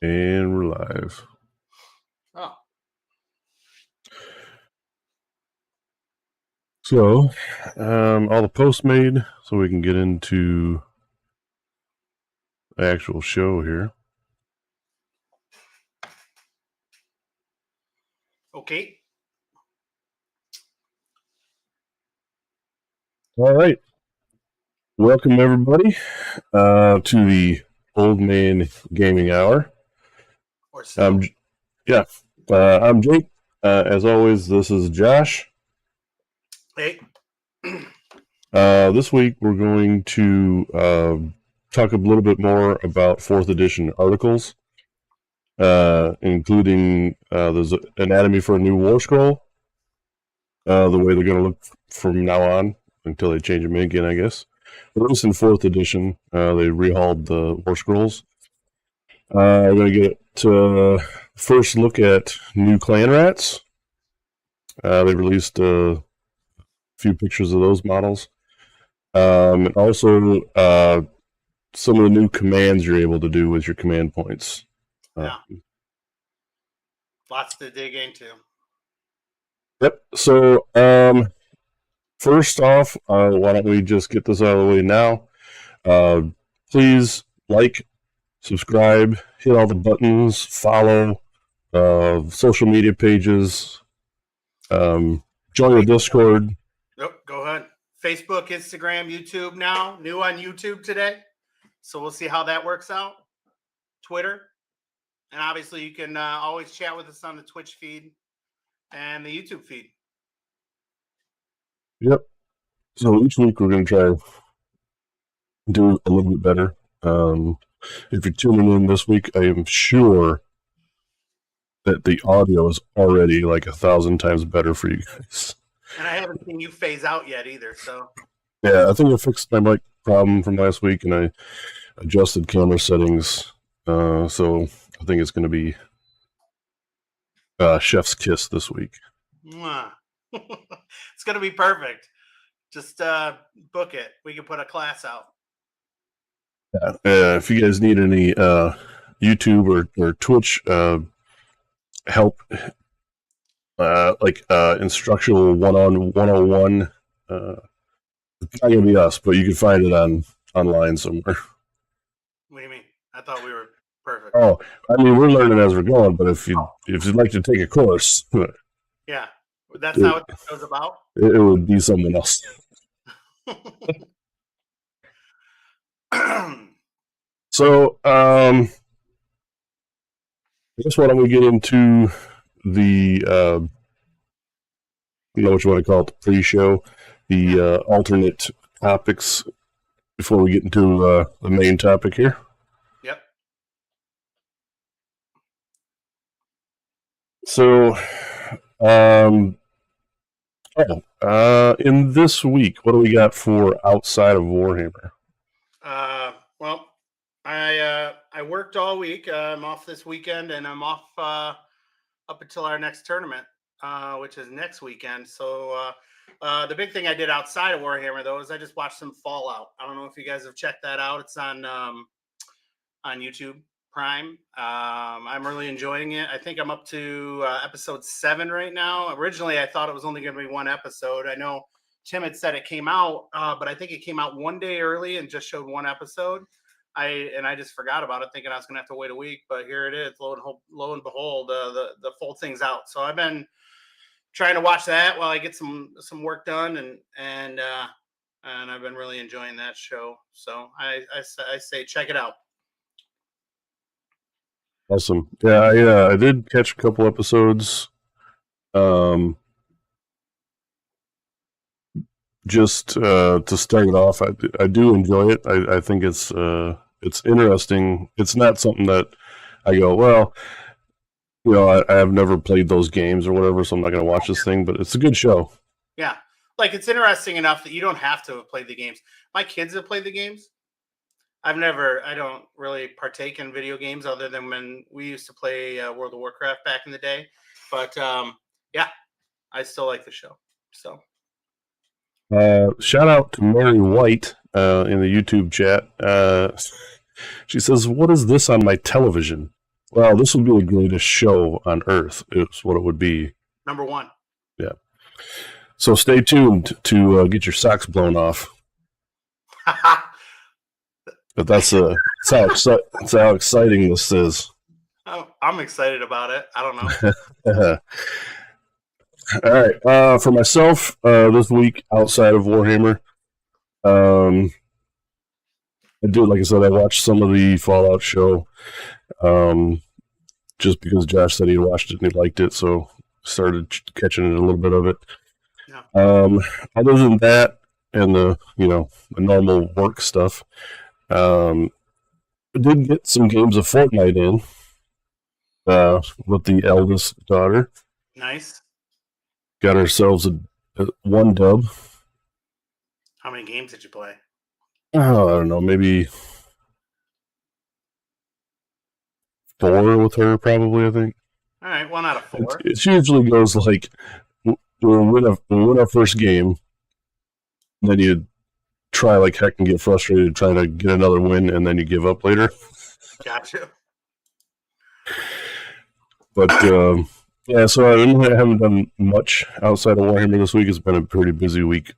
And we're live. Oh. So, all the posts made so we can get into the actual show here. Okay. All right. Welcome, everybody, to the Old Man Gaming Hour. I'm Jake. As always, this is Josh. Hey. This week, we're going to talk a little bit more about 4th edition articles, including there's an Anatomy for a New War Scroll, the way they're going to look from now on until they change them again, I guess. At least in 4th edition, they rehauled the War Scrolls. We're going to get to first look at new clan rats. They released a few pictures of those models. And also some of the new commands you're able to do with your command points. Yeah. Lots to dig into. Yep. So, first off, why don't we just get this out of the way now? Please like, subscribe, hit all the buttons, follow social media pages, join the Discord. Nope, go ahead. Facebook, Instagram, YouTube now. New on YouTube today. So we'll see how that works out. Twitter. And obviously you can always chat with us on the Twitch feed and the YouTube feed. Yep. So each week we're going to try to do a little bit better. If you're tuning in this week, I am sure that the audio is already like 1,000 times better for you guys. And I haven't seen you phase out yet either, so. Yeah, I think I fixed my mic problem from last week, and I adjusted camera settings. So I think it's going to be chef's kiss this week. It's going to be perfect. Just book it. We can put a class out. If you guys need any YouTube or Twitch help, like instructional 101, it's not gonna be us, but you can find it online somewhere. What do you mean? I thought we were perfect. Oh, I mean, we're learning as we're going, but if you'd like to take a course, yeah, that's not what it was about. It would be someone else. So, I guess why don't we get into the, what you want to call it, the pre-show, the alternate topics before we get into the main topic here? Yep. So, in this week, what do we got for outside of Warhammer? Well, I worked all week. I'm off this weekend, and I'm off up until our next tournament, which is next weekend. So the big thing I did outside of Warhammer, though, is I just watched some Fallout. I don't know if you guys have checked that out. It's on YouTube Prime. I'm really enjoying it. I think I'm up to episode 7 right now. Originally, I thought it was only going to be 1 episode. I know Tim had said it came out, but I think it came out 1 day early and just showed 1 episode. I just forgot about it, thinking I was going to have to wait a week, but here it is. Lo and behold, the full thing's out. So I've been trying to watch that while I get some work done, and I've been really enjoying that show. So I say check it out. Awesome. Yeah, I did catch a couple episodes. Just to start it off, I do enjoy it. I think it's interesting. It's not something that I go, well, I have never played those games or whatever, so I'm not going to watch this thing, but it's a good show. Yeah. Like, it's interesting enough that you don't have to have played the games. My kids have played the games. I don't really partake in video games other than when we used to play World of Warcraft back in the day. But, yeah, I still like the show. So. Shout out to Mary White in the YouTube chat. She says, "What is this on my television?" Well, this would be the greatest show on Earth. It's what it would be. Number one. Yeah. So stay tuned to get your socks blown off. But that's how exciting this is. Oh, I'm excited about it. I don't know. All right. For myself, this week outside of Warhammer, I did, like I said, I watched some of the Fallout show, just because Josh said he watched it and he liked it, so started catching it a little bit of it. Yeah. Other than that, and the normal work stuff, I did get some games of Fortnite in with the eldest daughter. Nice. Got ourselves a one dub. How many games did you play? Oh, I don't know, maybe 4 with her, probably, I think. All right, 1 out of 4. It usually goes like, we'll win our first game, then you try like heck and get frustrated trying to get another win, and then you give up later. Gotcha. But, yeah, so I haven't done much outside of Warhammer this week. It's been a pretty busy week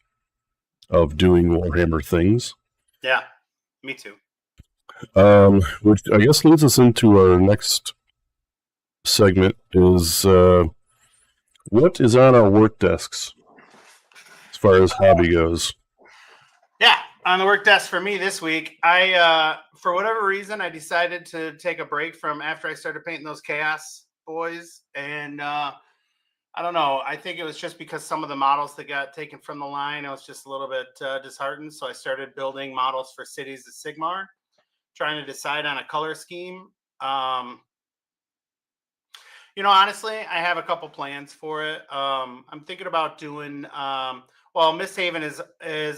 of doing Warhammer things. Yeah, me too. Which I guess leads us into our next segment is what is on our work desks as far as hobby goes. Yeah, on the work desk for me this week, I for whatever reason I decided to take a break from after I started painting those Chaos boys, and I don't know. I think it was just because some of the models that got taken from the line, I was just a little bit disheartened. So I started building models for Cities of Sigmar, trying to decide on a color scheme. Honestly, I have a couple plans for it. I'm thinking about doing. Well, Misthaven is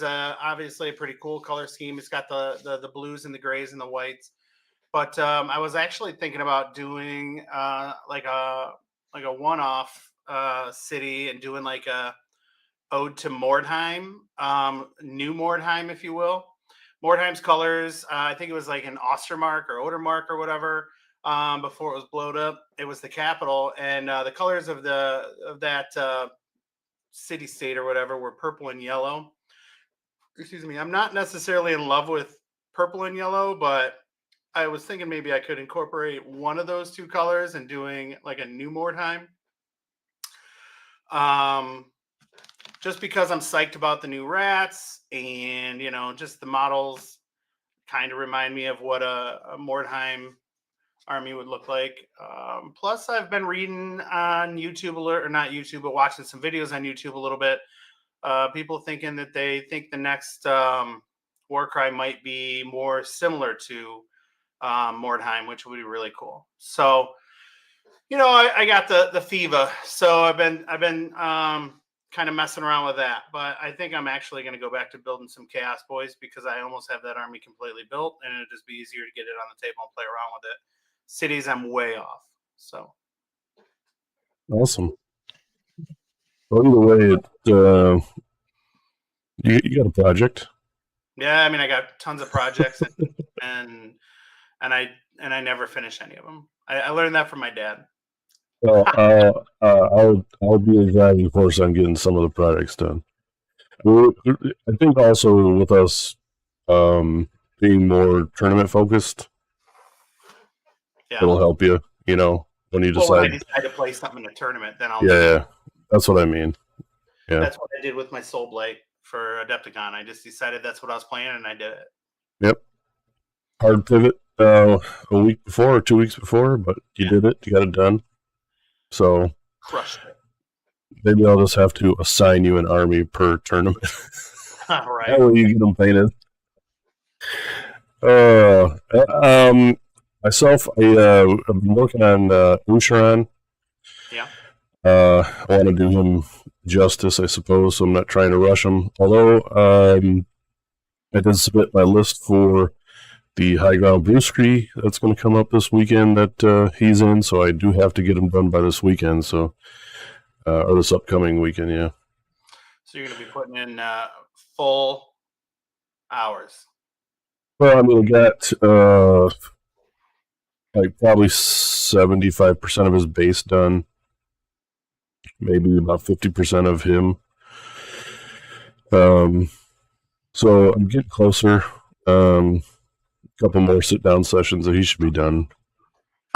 obviously a pretty cool color scheme. It's got the blues and the grays and the whites. But I was actually thinking about doing like a one-off city and doing like a ode to Mordheim, new Mordheim, if you will. Mordheim's colors, I think it was like an Ostermark or Odermark or whatever. Before it was blowed up, it was the capital, and the colors of that city state or whatever were purple and yellow. Excuse me. I'm not necessarily in love with purple and yellow, but I was thinking maybe I could incorporate one of those two colors and doing like a new Mordheim. Just because I'm psyched about the new rats, and just the models kind of remind me of what a Mordheim army would look like. Plus, I've been reading on YouTube or not YouTube, but watching some videos on YouTube a little bit. People thinking that they think the next Warcry might be more similar to Mordheim, which would be really cool. So, I got the FIVA, so I've been kind of messing around with that. But I think I'm actually going to go back to building some Chaos Boys because I almost have that army completely built, and it'd just be easier to get it on the table and play around with it. Cities, I'm way off. So awesome. Well, either way, you got a project. Yeah, I mean, I got tons of projects, and I never finish any of them. I learned that from my dad. Well, I'll be a driving force on getting some of the projects done. I think also with us being more tournament focused, Yeah, it'll help you. When you decide. When I decide to play something in a tournament, then I'll. Yeah, that's what I mean. Yeah, that's what I did with my Soul Blight for Adepticon. I just decided that's what I was playing, and I did it. Yep. Hard pivot a week before or 2 weeks before, but you did it. You got it done. So crushed it. Maybe I'll just have to assign you an army per tournament. All right. That way you get them painted. Myself, I've been working on Usharan. Yeah. I want to do him justice, I suppose, so I'm not trying to rush him. Although I did submit my list for the High Ground Brewski that's going to come up this weekend that he's in, so I do have to get him done by this weekend, so or this upcoming weekend, yeah. So you're going to be putting in full hours. Well, I mean, I got like probably 75% of his base done. Maybe about 50% of him. So I'm getting closer. Couple more sit-down sessions and he should be done.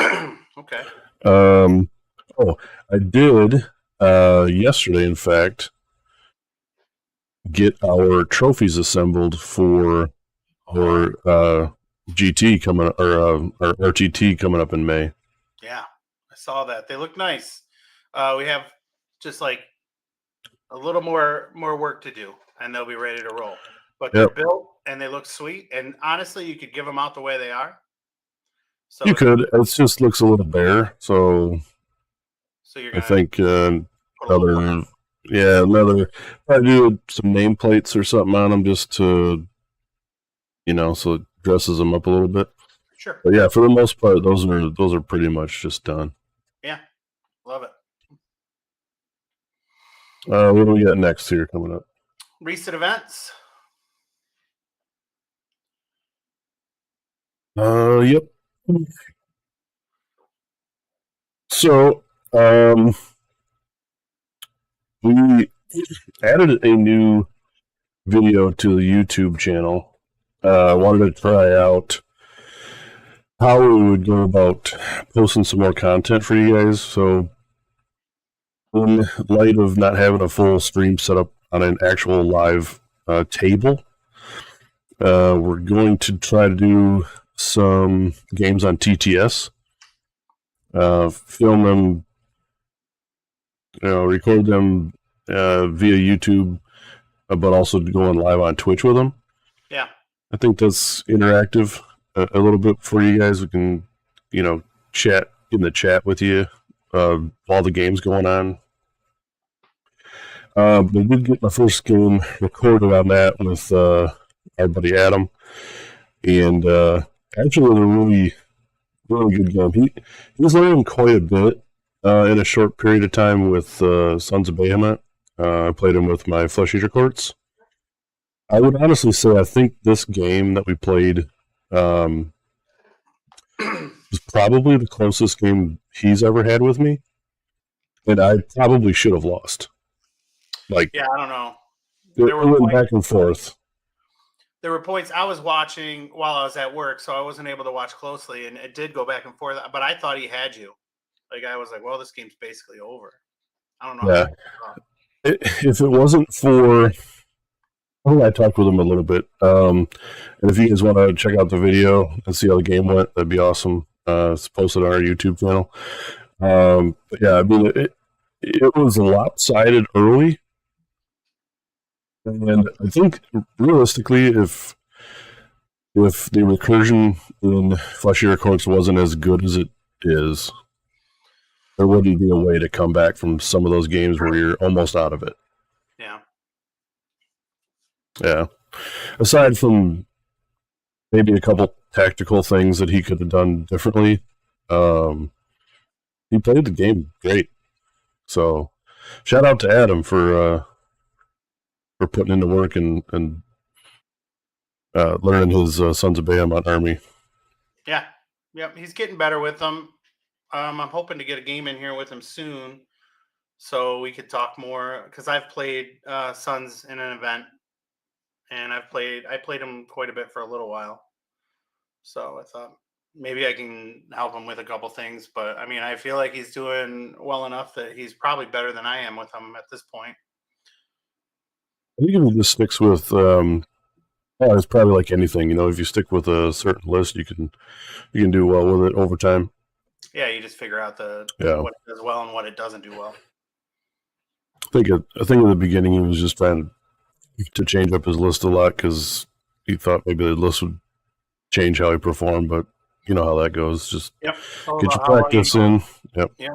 Okay. I did yesterday, in fact, get our trophies assembled for our GT coming or our RTT coming up in May. Yeah, I saw that. They look nice. We have just like a little more work to do, and they'll be ready to roll. But they're built and they look sweet. And honestly, you could give them out the way they are. So you could. It just looks a little bare. So you're gonna I think another. Probably do some nameplates or something on them just to, so it dresses them up a little bit. Sure. But yeah, for the most part, those are pretty much just done. Yeah, love it. What do we got next here coming up? Recent events. Yep. So, we added a new video to the YouTube channel. I wanted to try out how we would go about posting some more content for you guys. So, in light of not having a full stream set up on an actual live table, we're going to try to do some games on TTS, film them, record them via YouTube, but also going live on Twitch with them. Yeah, I think that's interactive a little bit for you guys. We can, chat in the chat with you while the game's going on. I did get my first game recorded on that with our buddy Adam, and actually, it was a really, really good game. He was learning quite a bit in a short period of time with Sons of Behemoth. I played him with my Flesh Eater Courts. I would honestly say I think this game that we played was probably the closest game he's ever had with me, and I probably should have lost. I don't know. It went back and forth. There were points I was watching while I was at work, so I wasn't able to watch closely, and it did go back and forth. But I thought he had you. I was like, well, this game's basically over. I don't know. Yeah. If it wasn't for... I talked with him a little bit. And if you guys want to check out the video and see how the game went, that'd be awesome. It's posted on our YouTube channel. But yeah, I mean, it was lopsided early. And I think, realistically, if the recursion in Flesh Eater Courts wasn't as good as it is, there wouldn't be a way to come back from some of those games where you're almost out of it. Yeah. Yeah. Aside from maybe a couple tactical things that he could have done differently, he played the game great. So, shout out to Adam for putting into work and learning his Sons of Behemoth army. Yeah. Yep. He's getting better with them. I'm hoping to get a game in here with him soon so we could talk more, because I've played Sons in an event, and I played him quite a bit for a little while. So I thought maybe I can help him with a couple things, but I mean, I feel like he's doing well enough that he's probably better than I am with him at this point. I think if he just sticks with, it's probably like anything, if you stick with a certain list, you can do well with it over time. Yeah, you just figure out what it does well and what it doesn't do well. I think at the beginning he was just trying to change up his list a lot because he thought maybe the list would change how he performed, but you know how that goes. Just get your practice in. Yep. Yeah.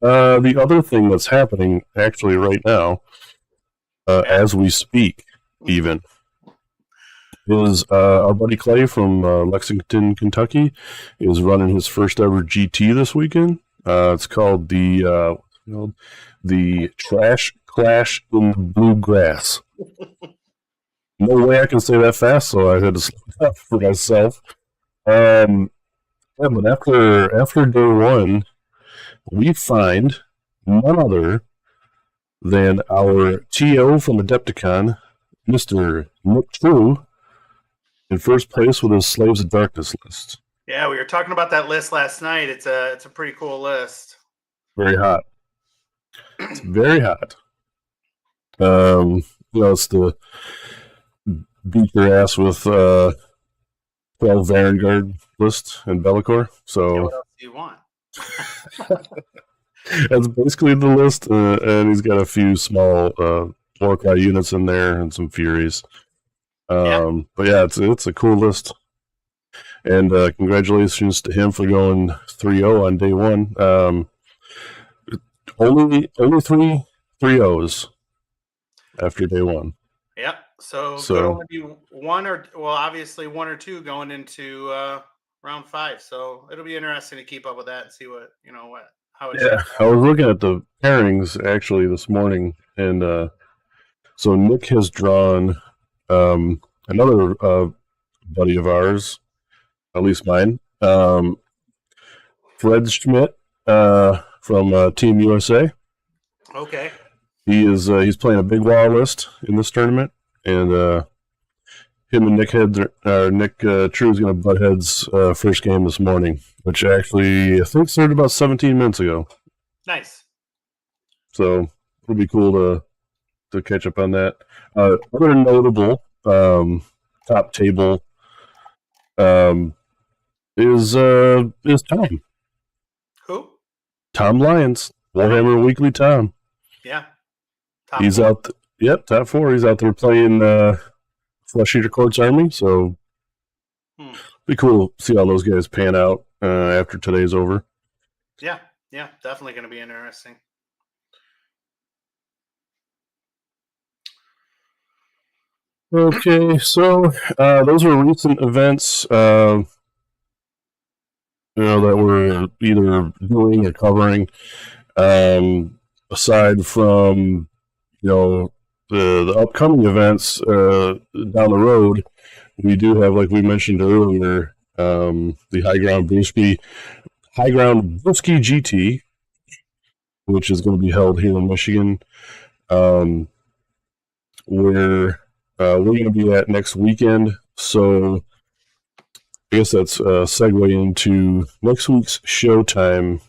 The other thing that's happening actually right now, as we speak, even, is our buddy Clay from Lexington, Kentucky, is running his first ever GT this weekend. It's called the Trash Clash in the Bluegrass. No way I can say that fast, so I had to slow down for myself. Yeah, but after day one, we find none other than our TO from Adepticon, Mr. Nick True, in first place with his Slaves of Darkness list. Yeah, we were talking about that list last night. It's a pretty cool list. Very hot. It's very hot. It's the beat your ass with 12 Vanguard list and Bellicor. So yeah, what else do you want? that's basically the list, and he's got a few small Warcry units in there and some Furies. But yeah, it's a cool list. And congratulations to him for going 3-0 on day one. Only three 3-0s after day one. Yep. So could only be obviously one or two going into round 5. So it'll be interesting to keep up with that and see how it Yeah, I was looking at the pairings actually this morning, and so Nick has drawn another buddy of ours, at least mine, Fred Schmidt from Team USA. Okay. He's playing a big WoW list in this tournament, and him and Nick True is going to butt heads first game this morning, which actually I think started about 17 minutes ago. Nice. So it'll be cool to catch up on that. Other notable top table is Tom. Who? Tom Lyons, Warhammer Weekly Tom. Yeah. He's out. Yep, top 4. He's out there playing Flesh Eater Court's Army. So be cool to see how those guys pan out after today's over. Yeah, definitely going to be interesting. Okay, so those are recent events that we're either doing or covering. Aside from the upcoming events down the road, we do have, like we mentioned earlier, the High Ground Brewski GT, which is going to be held here in Michigan, where we're going to be at next weekend. So I guess that's a segue into next week's showtime.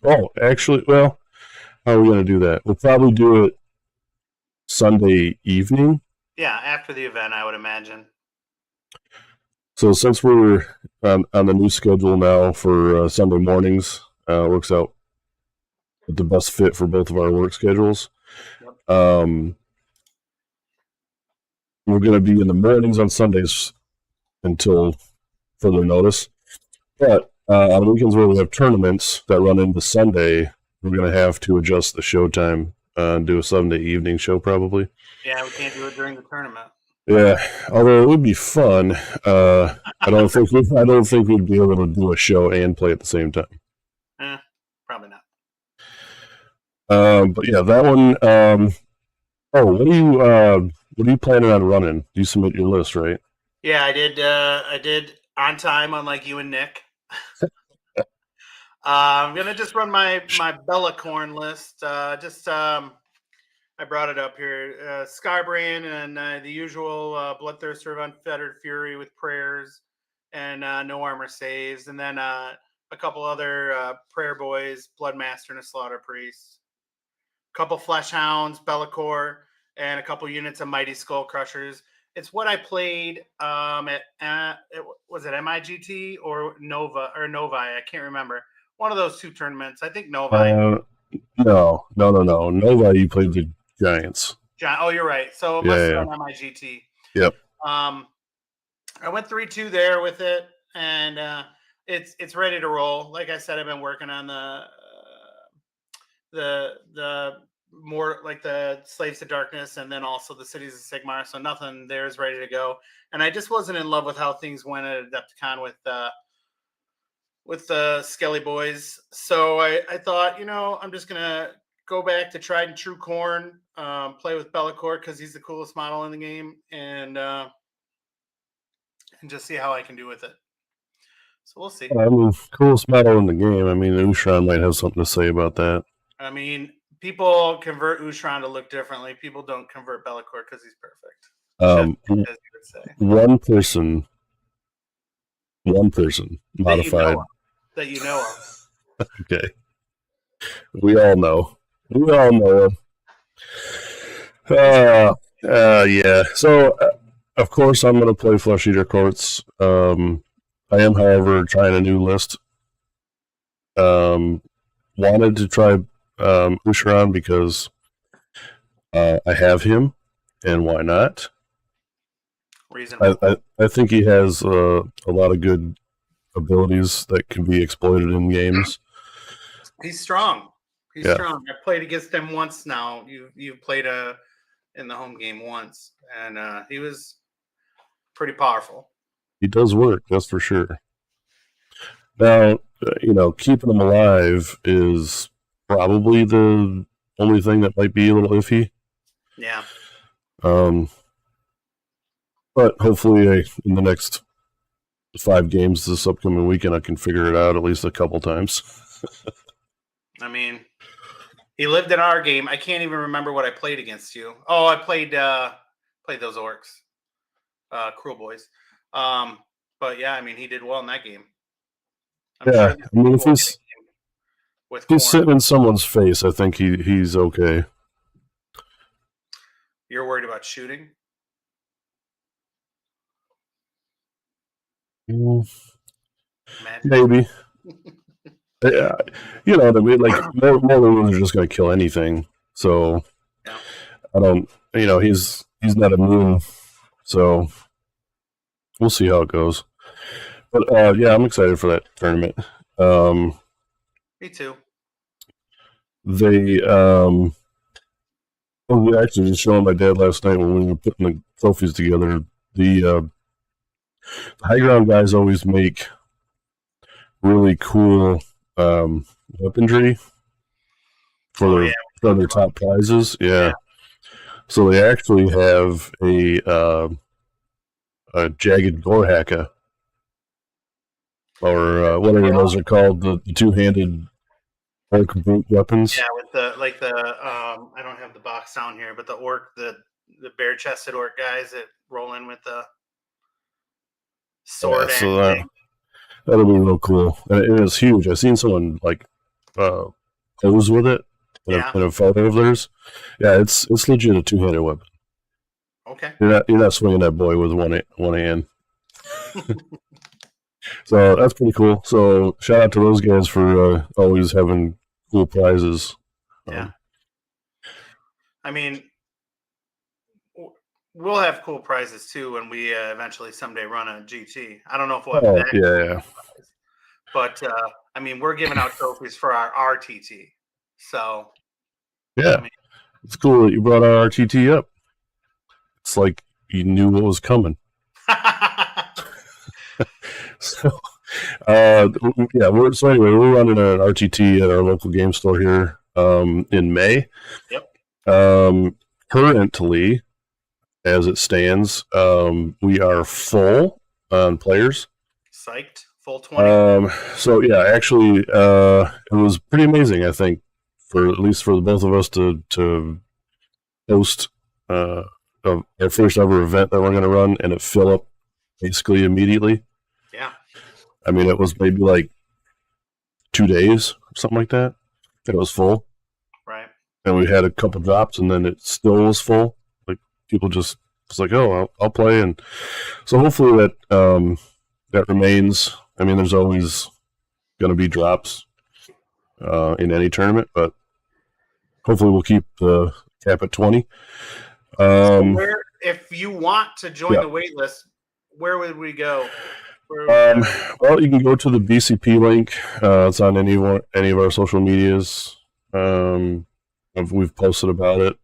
Oh, actually, well, how are we going to do that? We'll probably do it Sunday evening. Yeah, after the event, I would imagine. So since we're on the new schedule now for Sunday mornings, works out with the best fit for both of our work schedules. Yep. We're going to be in the mornings on Sundays until further notice. But on weekends where we have tournaments that run into Sunday, we're going to have to adjust the showtime and do a Sunday evening show probably. Yeah, we can't do it during the tournament. Yeah, although it would be fun. I don't think we'd be able to do a show and play at the same time. Probably not. But yeah, that one. What are you planning on running? You submit your list, right? Yeah, I did. I did on time, unlike you and Nick. I'm gonna just run my Bellacorn list. I brought it up here. Skybrand and the usual Bloodthirster of Unfettered Fury with prayers and no armor saves, and then a couple other prayer boys, Bloodmaster and a Slaughter Priest, a couple Flesh Hounds, Be'lakor, and a couple units of Mighty Skull Crushers. It's what I played was it MIGT or Nova or Novi? I can't remember. One of those two tournaments. I think Novi. No. Nova, you played the Giants. Oh, you're right. So it must have been MIGT. Yep. I went 3-2 there with it, and it's ready to roll. Like I said, I've been working on the more like the Slaves to Darkness and then also the Cities of Sigmar. So nothing there is ready to go. And I just wasn't in love with how things went at Adepticon with the Skelly boys. So I thought, I'm just going to go back to tried and true corn, play with Bellacore because he's the coolest model in the game, and just see how I can do with it. So we'll see. I mean, coolest model in the game. I mean, Ushran might have something to say about that. I mean, people convert Ushran to look differently. People don't convert Bellacore because he's perfect. As you would say. One person modified that you know of. Okay, we all know him. Yeah. So, of course, I'm going to play Flesh Eater Courts. I am, however, trying a new list. Wanted to try Ushran because I have him, and why not? I think he has a lot of good abilities that can be exploited in games. He's strong. He's strong. I played against him once now. You've played in the home game once, and he was pretty powerful. He does work, that's for sure. Now, keeping him alive is probably the only thing that might be a little iffy. Yeah. But hopefully in the next 5 games this upcoming weekend, I can figure it out at least a couple times. I mean, he lived in our game. I can't even remember what I played against you. Oh, I played those orcs, Cruel Boys. But yeah, I mean, he did well in that game. I mean, if he's sitting in someone's face, I think he's okay. You're worried about shooting? Maybe. Yeah, what I mean? Like, more wounds are just going to kill anything. So, I don't, he's not immune. So, we'll see how it goes. But, I'm excited for that tournament. Me too. We actually just showing my dad last night when we were putting the trophies together. The high ground guys always make really cool weaponry for their top prizes. Yeah. So they actually have a jagged Gorhaka, or whatever those are called, the two-handed orc brute weapons. Yeah, with the I don't have the box down here, but the orc, the bare-chested orc guys that roll in with the sword. So that'll be real cool, and it's huge. I've seen someone pose with it in a photo of theirs. Yeah, it's legit a two-handed weapon. Okay. You're not swinging that boy with one hand. So that's pretty cool. So shout out to those guys for always having cool prizes. Yeah. I mean, we'll have cool prizes too when we eventually someday run a GT. I don't know if we'll have that. Yeah. But I mean, we're giving out trophies for our RTT. So yeah, I mean, it's cool that you brought our RTT up. It's like you knew what was coming. So anyway, we're running an RTT at our local game store here in May. Yep. Currently, as it stands, we are full on players. Psyched. Full 20. So yeah, actually, it was pretty amazing. I think at least for the both of us to host our first ever event that we're going to run, and it fill up basically immediately. Yeah. I mean, it was maybe like 2 days, something like that. It was full. Right. And we had a couple drops, and then it still was full. Like, people just was like, "Oh, I'll play," and so hopefully that remains. I mean, there's always going to be drops in any tournament, but hopefully we'll keep the cap at 20. If you want to join the wait list, where would we go? Well, you can go to the BCP link. It's on any of our social medias. We've posted about it.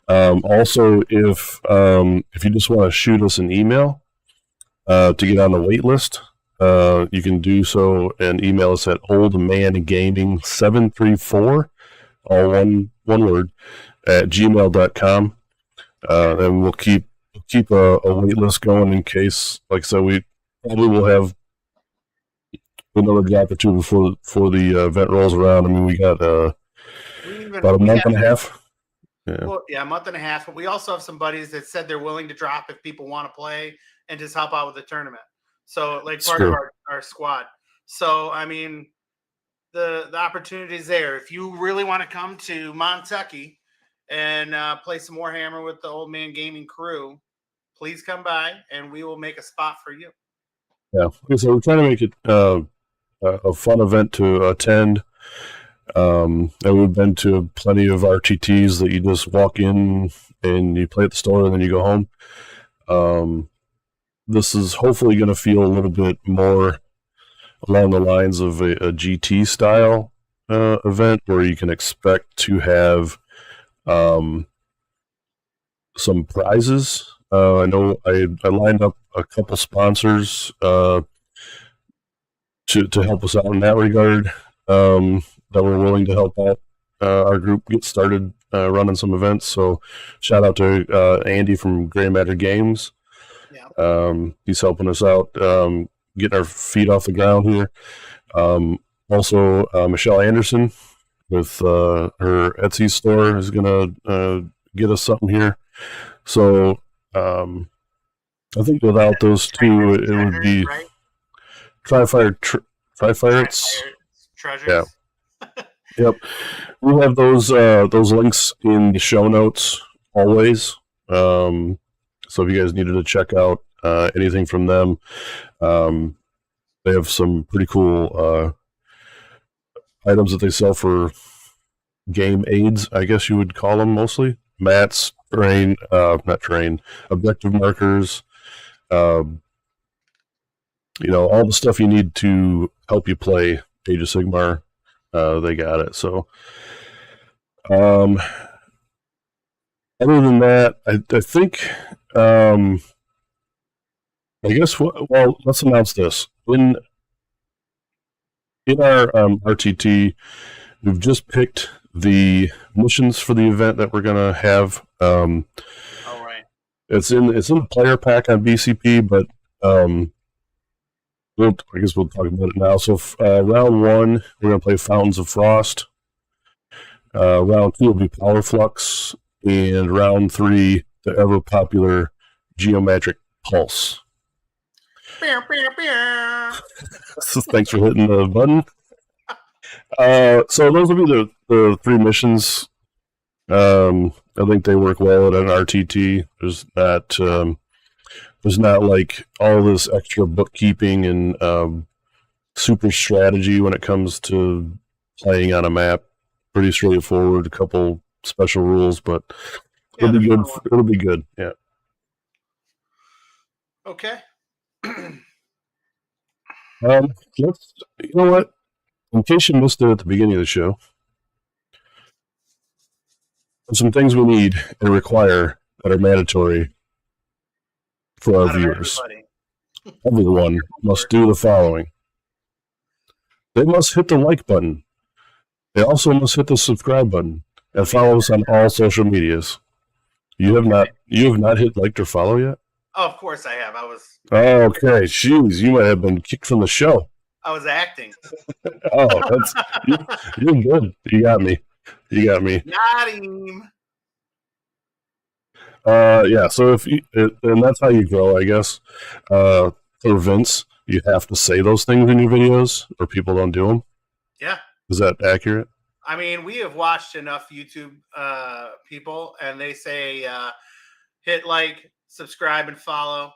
Also, if you just want to shoot us an email to get on the wait list, you can do so and email us at oldmangaming734, all one one word, at gmail.com. And we'll keep a wait list going in case, like I said, we probably will have another drop or two before the event rolls around. I mean, we got about a month and a half. Yeah. Well, yeah, a month and a half. But we also have some buddies that said they're willing to drop if people want to play and just help out with the tournament. So, like part of our squad. So, I mean, the opportunity is there. If you really want to come to Montucky and play some Warhammer with the Old Man Gaming crew, please come by and we will make a spot for you. Yeah, so we're trying to make it a fun event to attend. And we've been to plenty of RTTs that you just walk in and you play at the store and then you go home. This is hopefully going to feel a little bit more along the lines of a GT style event where you can expect to have some prizes. I know I lined up a couple sponsors to help us out in that regard. That were willing to help out our group get started running some events. So shout out to Andy from Gray Matter Games. Yeah. He's helping us out, getting our feet off the ground here. Also, Michelle Anderson with her Etsy store is going to get us something here. So I think without those two, it would be Tri-Fire Treasures. Yeah. Yep, we have those links in the show notes always. So if you guys needed to check out anything from them, they have some pretty cool items that they sell for game aids, I guess you would call them mostly. Mats, objective markers, all the stuff you need to help you play Age of Sigmar. They got it. So, other than that, I think, I guess, well, let's announce this. In our RTT, we've just picked the missions for the event that we're going to have. All right. It's in the player pack on BCP, but I guess we'll talk about it now. So round 1, we're going to play Fountains of Frost. Round 2 will be Power Flux. And round 3, the ever-popular Geometric Pulse. So thanks for hitting the button. So those will be the 3 missions. I think they work well at an RTT. There's not like all this extra bookkeeping and super strategy when it comes to playing on a map. Pretty straightforward. A couple special rules, but it'll be good. It'll be good. Yeah. Okay. You know what? In case you missed it at the beginning of the show, there's some things we need and require that are mandatory for our viewers. Everyone must do the following. They must hit the like button. They also must hit the subscribe button and follow us on all social medias. You have not hit like or follow yet? Oh, of course I have. Okay, jeez, you might have been kicked from the show. I was acting. You're good. You got me. Got him. Yeah. So and that's how you grow, I guess. For Vince, you have to say those things in your videos, or people don't do them. Yeah. Is that accurate? I mean, we have watched enough YouTube people, and they say hit like, subscribe, and follow.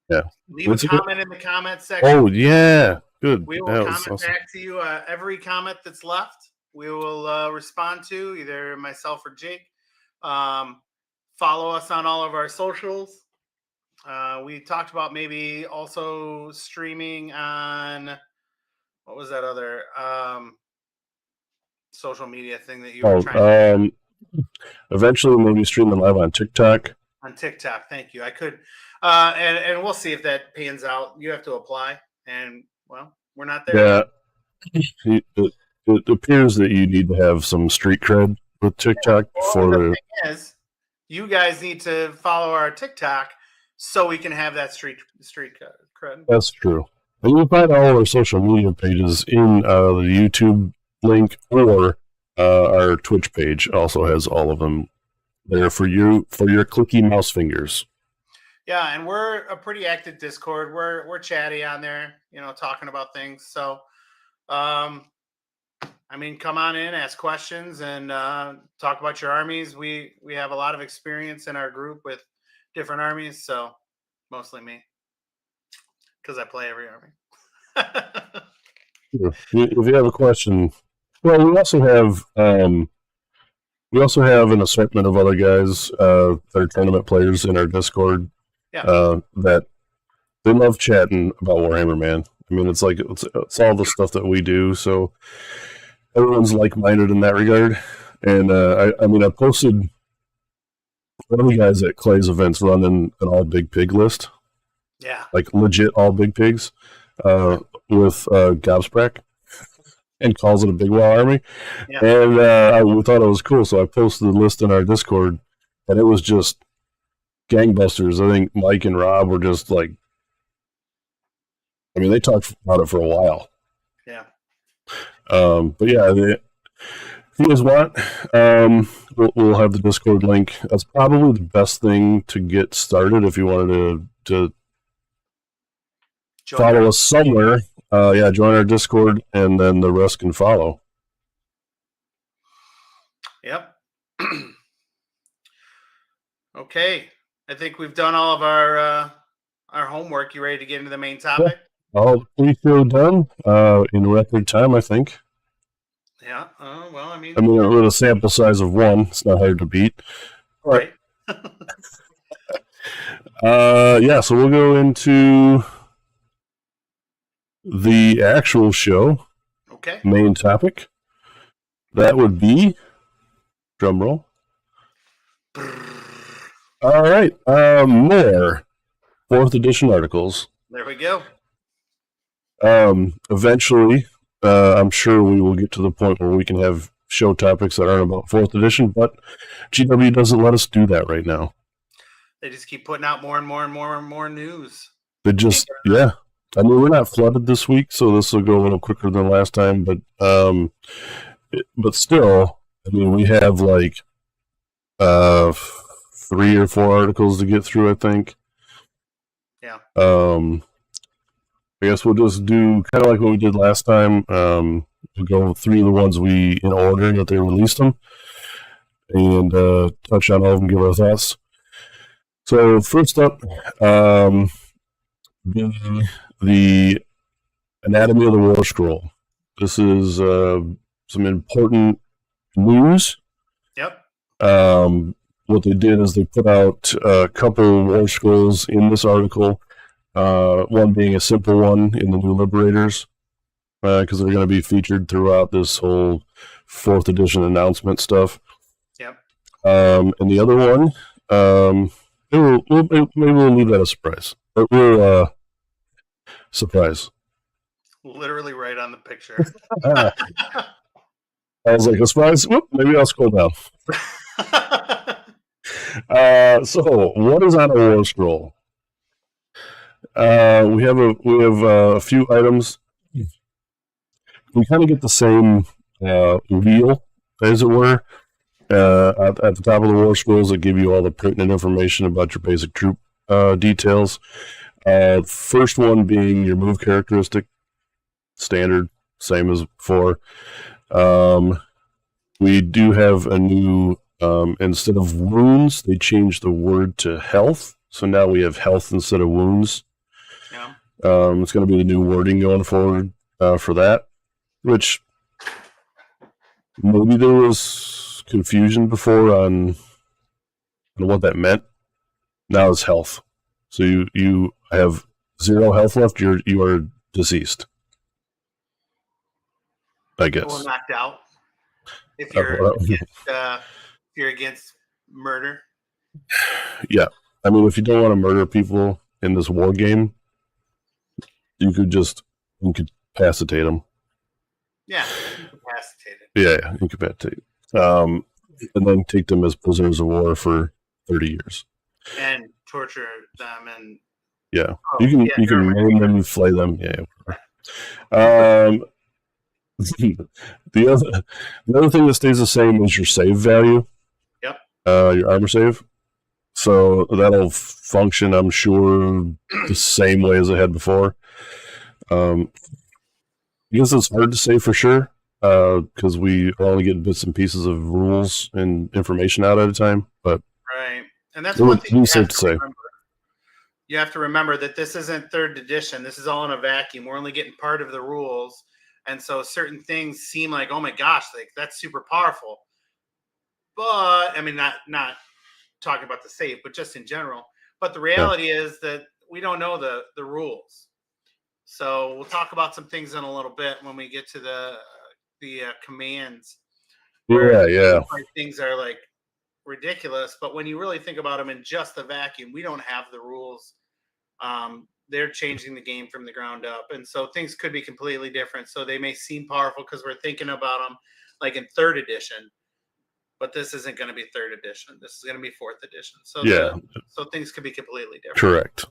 Yeah. Leave a comment in the comment section. Oh, yeah. Good. We will comment back to you. Every comment that's left, we will respond to, either myself or Jake. Follow us on all of our socials. We talked about maybe also streaming on, what was that other social media thing that you were trying to eventually maybe stream them live on TikTok. On TikTok, thank you. I could, and we'll see if that pans out. You have to apply, and well, we're not there. Yeah, it appears that you need to have some street cred with TikTok Well, the for thing is, you guys need to follow our TikTok so we can have that street cred. that's true. And you'll find all our social media pages in the YouTube link, or our Twitch page also has all of them there for your clicky mouse fingers. Yeah, and we're a pretty active Discord. We're chatty on there, talking about things. So, I mean, come on in, ask questions, and talk about your armies. We have a lot of experience in our group with different armies, so mostly me, because I play every army. If you have a question, well, we also have an assortment of other guys that are tournament players in our Discord. Yeah. That they love chatting about Warhammer, man. I mean, it's like it's all the stuff that we do, so everyone's like-minded in that regard. And I mean, I posted one of the guys at Clay's events running an all big pig list. Yeah. Like legit all big pigs with Gobsprack, and calls it a big wall army. Yeah. And we thought it was cool, so I posted the list in our Discord, and it was just gangbusters. I think Mike and Rob were just like, I mean, they talked about it for a while. Yeah. But yeah, if you guys want, we'll have the Discord link. That's probably the best thing to get started if you wanted to follow us somewhere. Join our Discord, and then the rest can follow. Yep. Okay. I think we've done all of our homework. You ready to get into the main topic? All pre-show done in record time, I think. Yeah. Well, I mean, with a sample size of 1, it's not hard to beat. Right. So we'll go into the actual show. Okay. Main topic. That would be, drum roll. All right. More 4th edition articles. There we go. Eventually, I'm sure we will get to the point where we can have show topics that aren't about 4th edition, but GW doesn't let us do that right now. They just keep putting out more and more and more and more news. They just, yeah. I mean, we're not flooded this week, so this will go a little quicker than last time, but still, I mean, we have like 3 or 4 articles to get through, I think. Yeah. I guess we'll just do kind of like what we did last time. We'll go through the ones in order that they released them, and touch on all of them, give our thoughts. So first up, the Anatomy of the War Scroll. This is some important news. Yep. What they did is they put out a couple War Scrolls in this article. One being a simple one in the New Liberators, because they're going to be featured throughout this whole 4th edition announcement stuff. Yep. And the other one, maybe we'll leave that a surprise. But we're surprise. Literally right on the picture. I was like, a surprise? Whoop, maybe I'll scroll down. So, what is on a War Scroll? We have a few items. We kind of get the same wheel, as it were, at the top of the War Scrolls that give you all the pertinent information about your basic troop details. First one being your move characteristic, standard, same as before. We do have a new, instead of wounds, they changed the word to health. So now we have health instead of wounds. Yeah. It's going to be the new wording going forward for that, which maybe there was confusion before on what that meant. Now it's health. So you have 0 health left. You are deceased, I guess. Or knocked out. If you're against murder. Yeah. I mean, if you don't want to murder people in this war game, you could incapacitate them. Yeah. incapacitated. Incapacitate. And then take them as prisoners of war for 30 years. And torture them and you can maim them, flay them. The other thing that stays the same is your save value. Yep. Your armor save. So that'll function, I'm sure, the same way as it had before. I guess it's hard to say for sure because we are only getting bits and pieces of rules and information out at a time. But right, and that's one thing safe to say. You have to remember that this isn't third edition. This is all in a vacuum. We're only getting part of the rules, and so certain things seem like, oh my gosh, like that's super powerful. But I mean, not talking about the save, but just in general. But the reality is that we don't know the rules. So we'll talk about some things in a little bit when we get to the commands. Things are like ridiculous, but when you really think about them in just the vacuum, we don't have the rules. They're changing the game from the ground up, and so things could be completely different. So they may seem powerful because we're thinking about them like in third edition, but this isn't going to be third edition. This is going to be fourth edition. So so things could be completely different. Correct.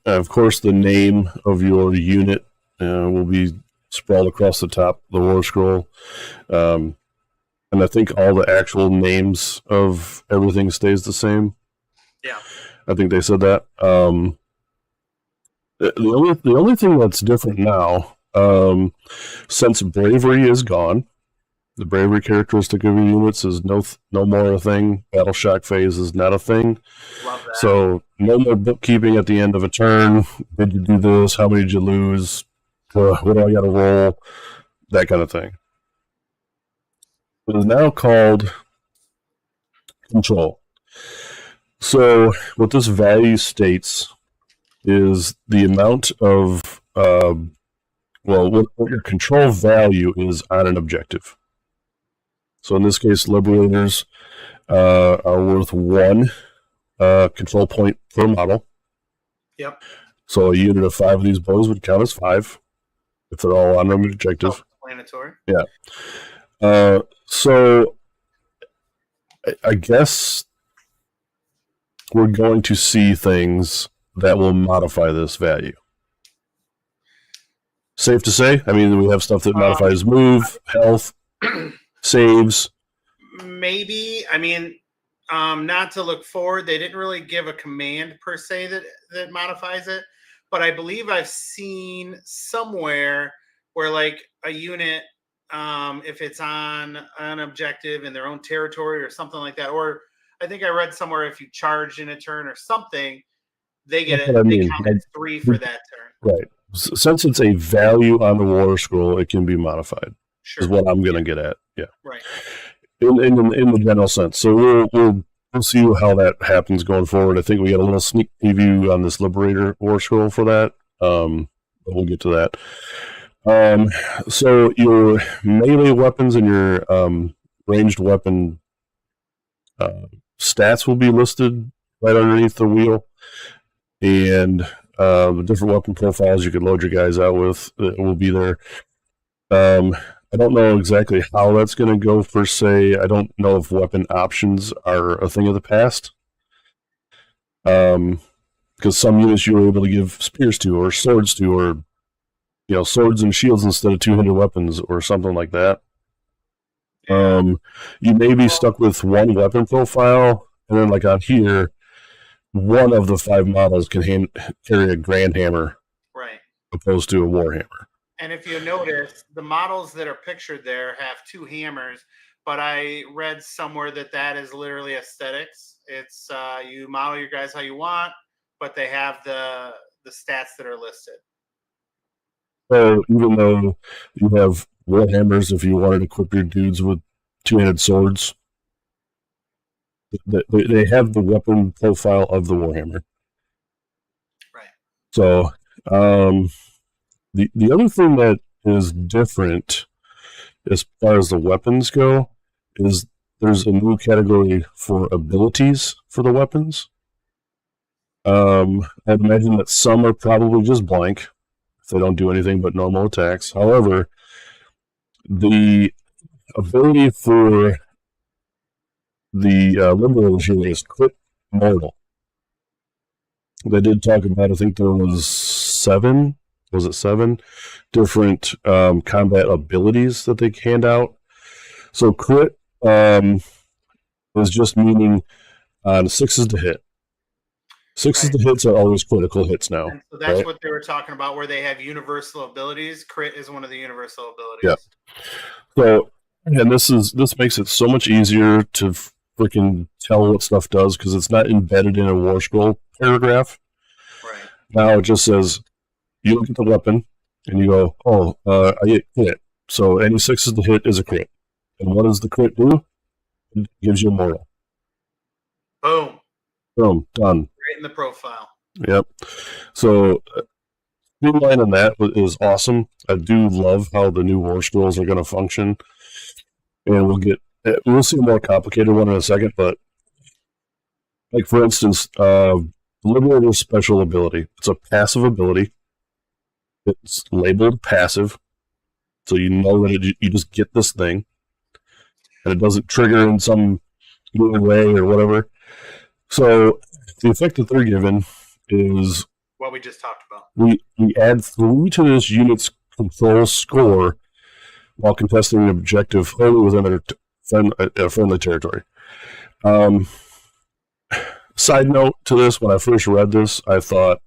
Of course, the name of your unit will be sprawled across the top of the war scroll, and I think all the actual names of everything stays the same. Yeah, I think they said that. The only thing that's different now, since bravery is gone, the bravery characteristic of your units is no more a thing. Battle shock phase is not a thing. Love that. So no more bookkeeping at the end of a turn. Did you do this? How many did you lose? What do I got to roll? That kind of thing. It is now called control. So what this value states is the amount of what your control value is on an objective. So in this case, Liberators are worth 1 control point per model. Yep. So a unit of 5 of these bows would count as 5 if they're all on an objective. Self-explanatory. Yeah. So I guess we're going to see things that will modify this value. Safe to say? I mean, we have stuff that modifies move, health, saves. Maybe. I mean, not to look forward. They didn't really give a command per se that modifies it. But I believe I've seen somewhere where like a unit, if it's on an objective in their own territory or something like that, or I think I read somewhere if you charge in a turn or something, they get it. They count as 3 for that turn. Right. Since it's a value on the war scroll, it can be modified. Sure. Is what I'm going to get at. Yeah. Right. In the general sense. So we'll see how that happens going forward. I think we got a little sneak preview on this Liberator war scroll for that. But we'll get to that. So your melee weapons and your ranged weapon stats will be listed right underneath the wheel, and the different weapon profiles you can load your guys out with will be there. I don't know exactly how that's going to go per se. I don't know if weapon options are a thing of the past. Because some units you were able to give spears to, or swords to, or swords and shields instead of two-handed weapons, or something like that. You may be stuck with one weapon profile, and then like on here, one of the 5 models can carry a grand hammer, right, opposed to a war hammer. And if you notice, the models that are pictured there have 2 hammers, but I read somewhere that is literally aesthetics. It's you model your guys how you want, but they have the stats that are listed. So even though you have war hammers, if you wanted to equip your dudes with 2-handed swords, they have the weapon profile of the warhammer. Right. So the other thing that is different as far as the weapons go is there's a new category for abilities for the weapons. I'd imagine that some are probably just blank. I They don't do anything but normal attacks. However, the ability for the Liberators here is crit mortal. They did talk about, I think there was 7 different combat abilities that they hand out. So crit is just meaning on 6s to hit. 6s to hits are always critical hits now. And so that's what they were talking about, where they have universal abilities. Crit is one of the universal abilities. Yeah. So, and this makes it so much easier to freaking tell what stuff does because it's not embedded in a War Scroll paragraph. Right. Now it just says, you look at the weapon and you go, oh, I get crit. So any 6s to hit is a crit. And what does the crit do? It gives you a mortal. Boom. Boom. Done. Right in the profile. Yep. So streamlining that is awesome. I do love how the new War Scrolls are going to function. And we'll see a more complicated one in a second, but like for instance, Liberator's special ability. It's a passive ability. It's labeled passive. So you know that you just get this thing. And it doesn't trigger in some weird way or whatever. So the effect that they're given is what we just talked about. We add 3 to this unit's control score while contesting an objective wholly within a friendly territory. Side note to this, when I first read this, I thought,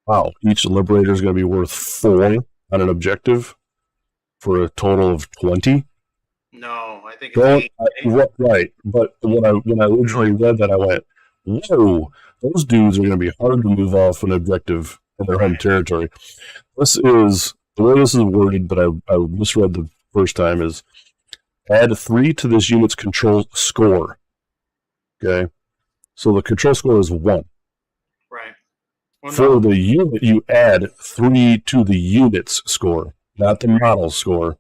wow, each Liberator is going to be worth 4 on an objective for a total of 20. No, I think it's 8. Right, but when I originally read that, I went, whoa, those dudes are going to be hard to move off an objective in their home territory. The way this is worded, but I misread the first time, is add 3 to this unit's control score. Okay? So the control score is 1. Right. For the unit, you add 3 to the unit's score, not the model score.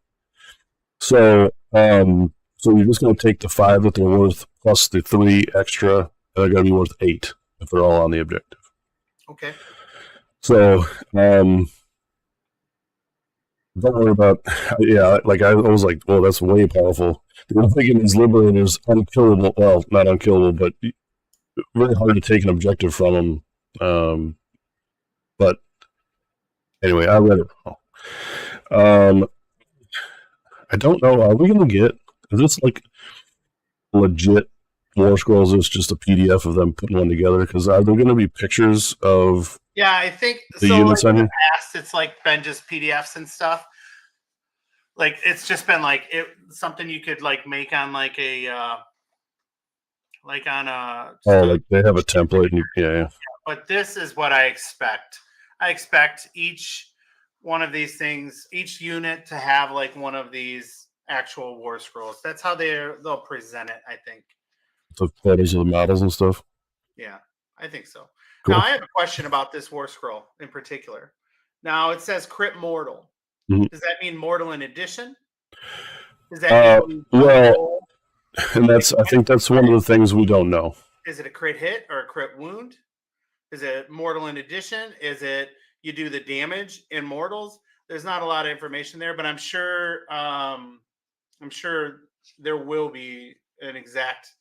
So you're just going to take the 5 that they're worth plus the 3 extra, and they're going to be worth 8 if they're all on the objective. Okay. So, don't worry about, like I was like, well, that's way powerful. I'm thinking these Liberators unkillable, well, not unkillable, but very hard to take an objective from them. But anyway, I read it wrong. I don't know, are we going to get, is this like legit War Scrolls? Is just a PDF of them putting one together? Because are there going to be pictures of I think the units like on in here? the past, it's like been just PDFs and stuff. Like it's just been like something you could like make on like a like on a like they have a template. And, yeah. But this is what I expect. I expect each one of these things, each unit to have like one of these actual War Scrolls. That's how they'll present it, I think. The photos of the models and stuff. Yeah, I think so. Cool. Now I have a question about this War Scroll in particular. Now it says crit mortal. Mm-hmm. Does that mean mortal in addition? Does that mean well, and I think that's one of the things we don't know. Is it a crit hit or a crit wound? Is it mortal in addition? Is it you do the damage in mortals? There's not a lot of information there, but I'm sure there will be an exact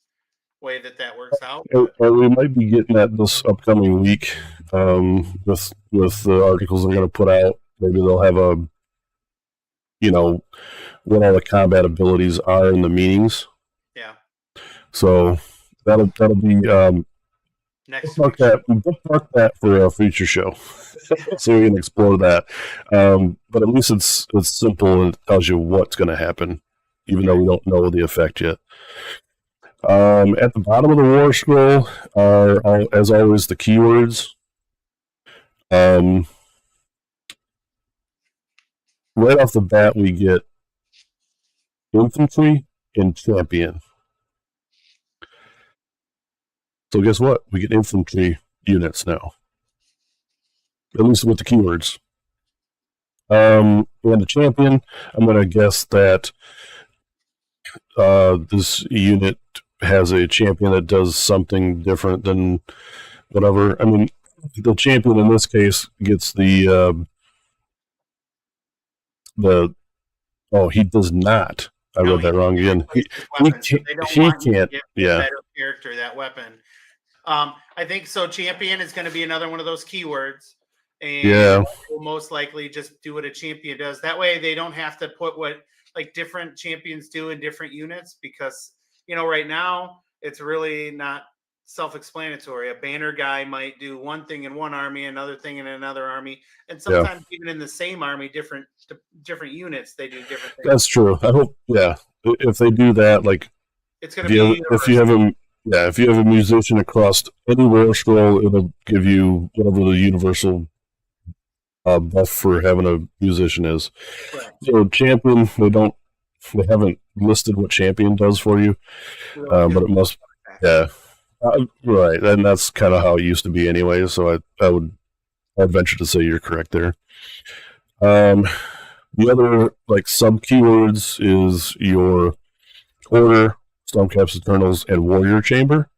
way that works out. We might be getting that this upcoming week with the articles they're going to put out. Maybe they'll have what all the combat abilities are and the meanings. Yeah. So that'll be next. Bookmark that for a future show, so we can explore that. But at least it's simple and it tells you what's going to happen, even though we don't know the effect yet. At the bottom of the War Scroll are, as always, the keywords. Right off the bat, we get infantry and champion. So guess what? We get infantry units now. At least with the keywords. And the champion, I'm going to guess that this unit has a champion that does something different than whatever. I mean, the champion in this case gets the he does not. I No, read that wrong again. his He weapon, so can't. they don't He want you to can't. give the Yeah. better character that weapon. I think so. Champion is going to be another one of those keywords, and Yeah. will most likely just do what a champion does. That way, they don't have to put what like different champions do in different units, because right now it's really not self-explanatory. A banner guy might do one thing in one army, another thing in another army, and sometimes even in the same army, different units, they do different things. That's true. I hope. Yeah, if they do that, like It's going to be if you have a musician across any war scroll, it'll give you whatever the universal buff for having a musician is. Right. So champion, they haven't listed what champion does for you, but it must. Yeah. Right, and that's kind of how it used to be anyway. So I'd venture to say you're correct there. The other like sub keywords is your order, Stormcaps Eternals, and Warrior Chamber.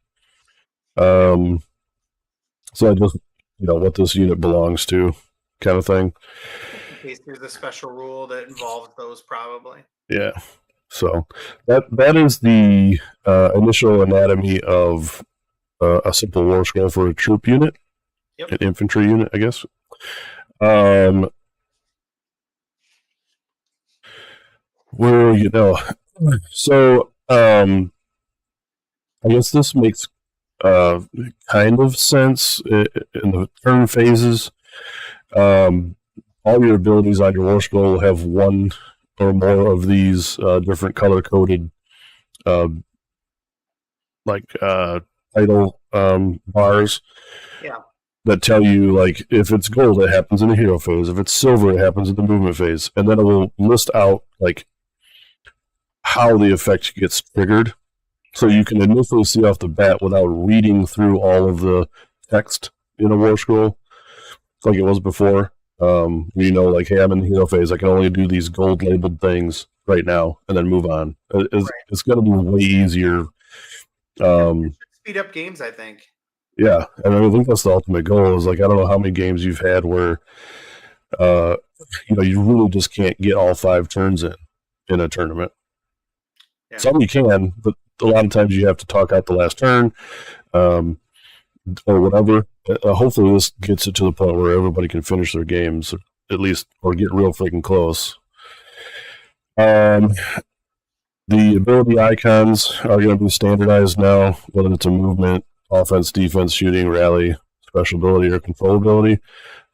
So I just what this unit belongs to, kind of thing. In case there's a special rule that involves those, probably. Yeah. So that is the initial anatomy of a simple war scroll for a troop unit, an infantry unit, I guess. So I guess this makes kind of sense in the turn phases. All your abilities on your war scroll will have one or more of these different color coded title bars that tell you, like, if it's gold, it happens in the hero phase. If it's silver, it happens in the movement phase. And then it will list out, like, how the effect gets triggered. So you can initially see off the bat without reading through all of the text in a war scroll, like it was before. Like, hey, I'm in the hero phase. I can only do these gold labeled things right now and then move on. It's going to be way easier. Speed up games, I think. Yeah, and I think that's the ultimate goal. Is like, I don't know how many games you've had where, you really just can't get all 5 turns in a tournament. Yeah. Some you can, but a lot of times you have to talk out the last turn, or whatever. Hopefully, this gets it to the point where everybody can finish their games, at least, or get real freaking close. The ability icons are going to be standardized now, whether it's a movement, offense, defense, shooting, rally, special ability, or control ability.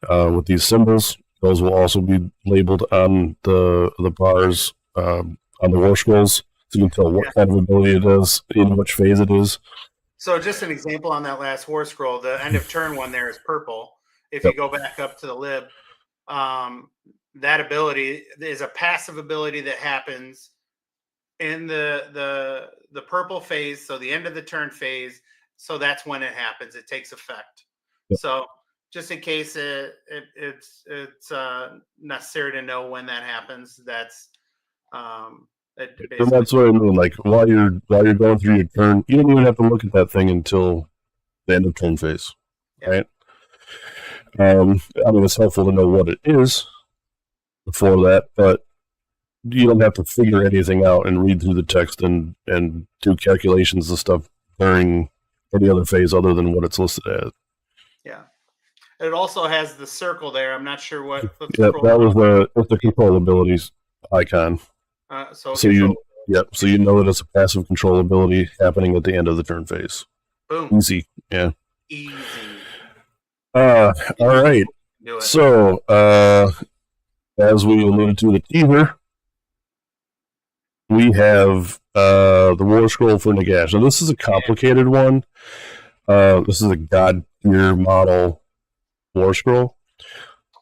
With these symbols, those will also be labeled on the bars on the war scrolls, so you can tell what kind of ability it is, in which phase it is. So just an example on that last war scroll, the end of turn one there is purple. If you go back up to the lib, that ability is a passive ability that happens in the purple phase, so the end of the turn phase. So that's when it happens. It takes effect. Yep. So just in case it's necessary to know when that happens, that's and that's what I mean. Like, while you're going through your turn, you don't even have to look at that thing until the end of turn phase, right? It's helpful to know what it is before that, but you don't have to figure anything out and read through the text and do calculations and stuff during any other phase other than what it's listed as. Yeah. It also has the circle there. I'm not sure what. Yeah, that was the control abilities icon. So you know that it's a passive control ability happening at the end of the turn phase. Boom. Easy. Yeah. Easy. All right. So, as we alluded to the teaser, we have the War Scroll for Nagash. Now, this is a complicated one. This is a God tier model War Scroll.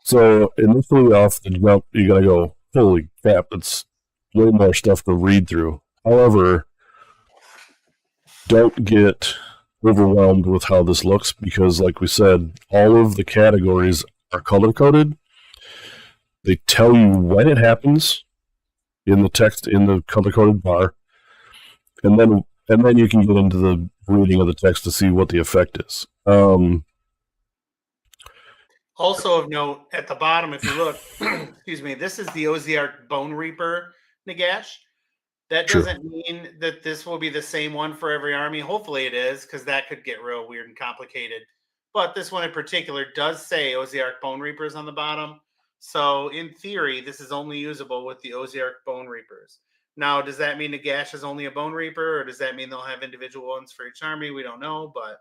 So, initially off the jump, you're going to go, holy crap, it's way more stuff to read through. However, don't get overwhelmed with how this looks, because, like we said, all of the categories are color-coded. They tell you when it happens in the text in the color-coded bar, and then you can get into the reading of the text to see what the effect is. Also of note, at the bottom, if you look, excuse me, this is the Ozark Bone Reaper Nagash. That True. doesn't mean that this will be the same one for every army. Hopefully it is, because that could get real weird and complicated. But this one in particular does say Ozark Bone Reapers on the bottom. So in theory, this is only usable with the Ozark Bone Reapers. Now, does that mean Nagash is only a Bone Reaper, or does that mean they'll have individual ones for each army? We don't know, but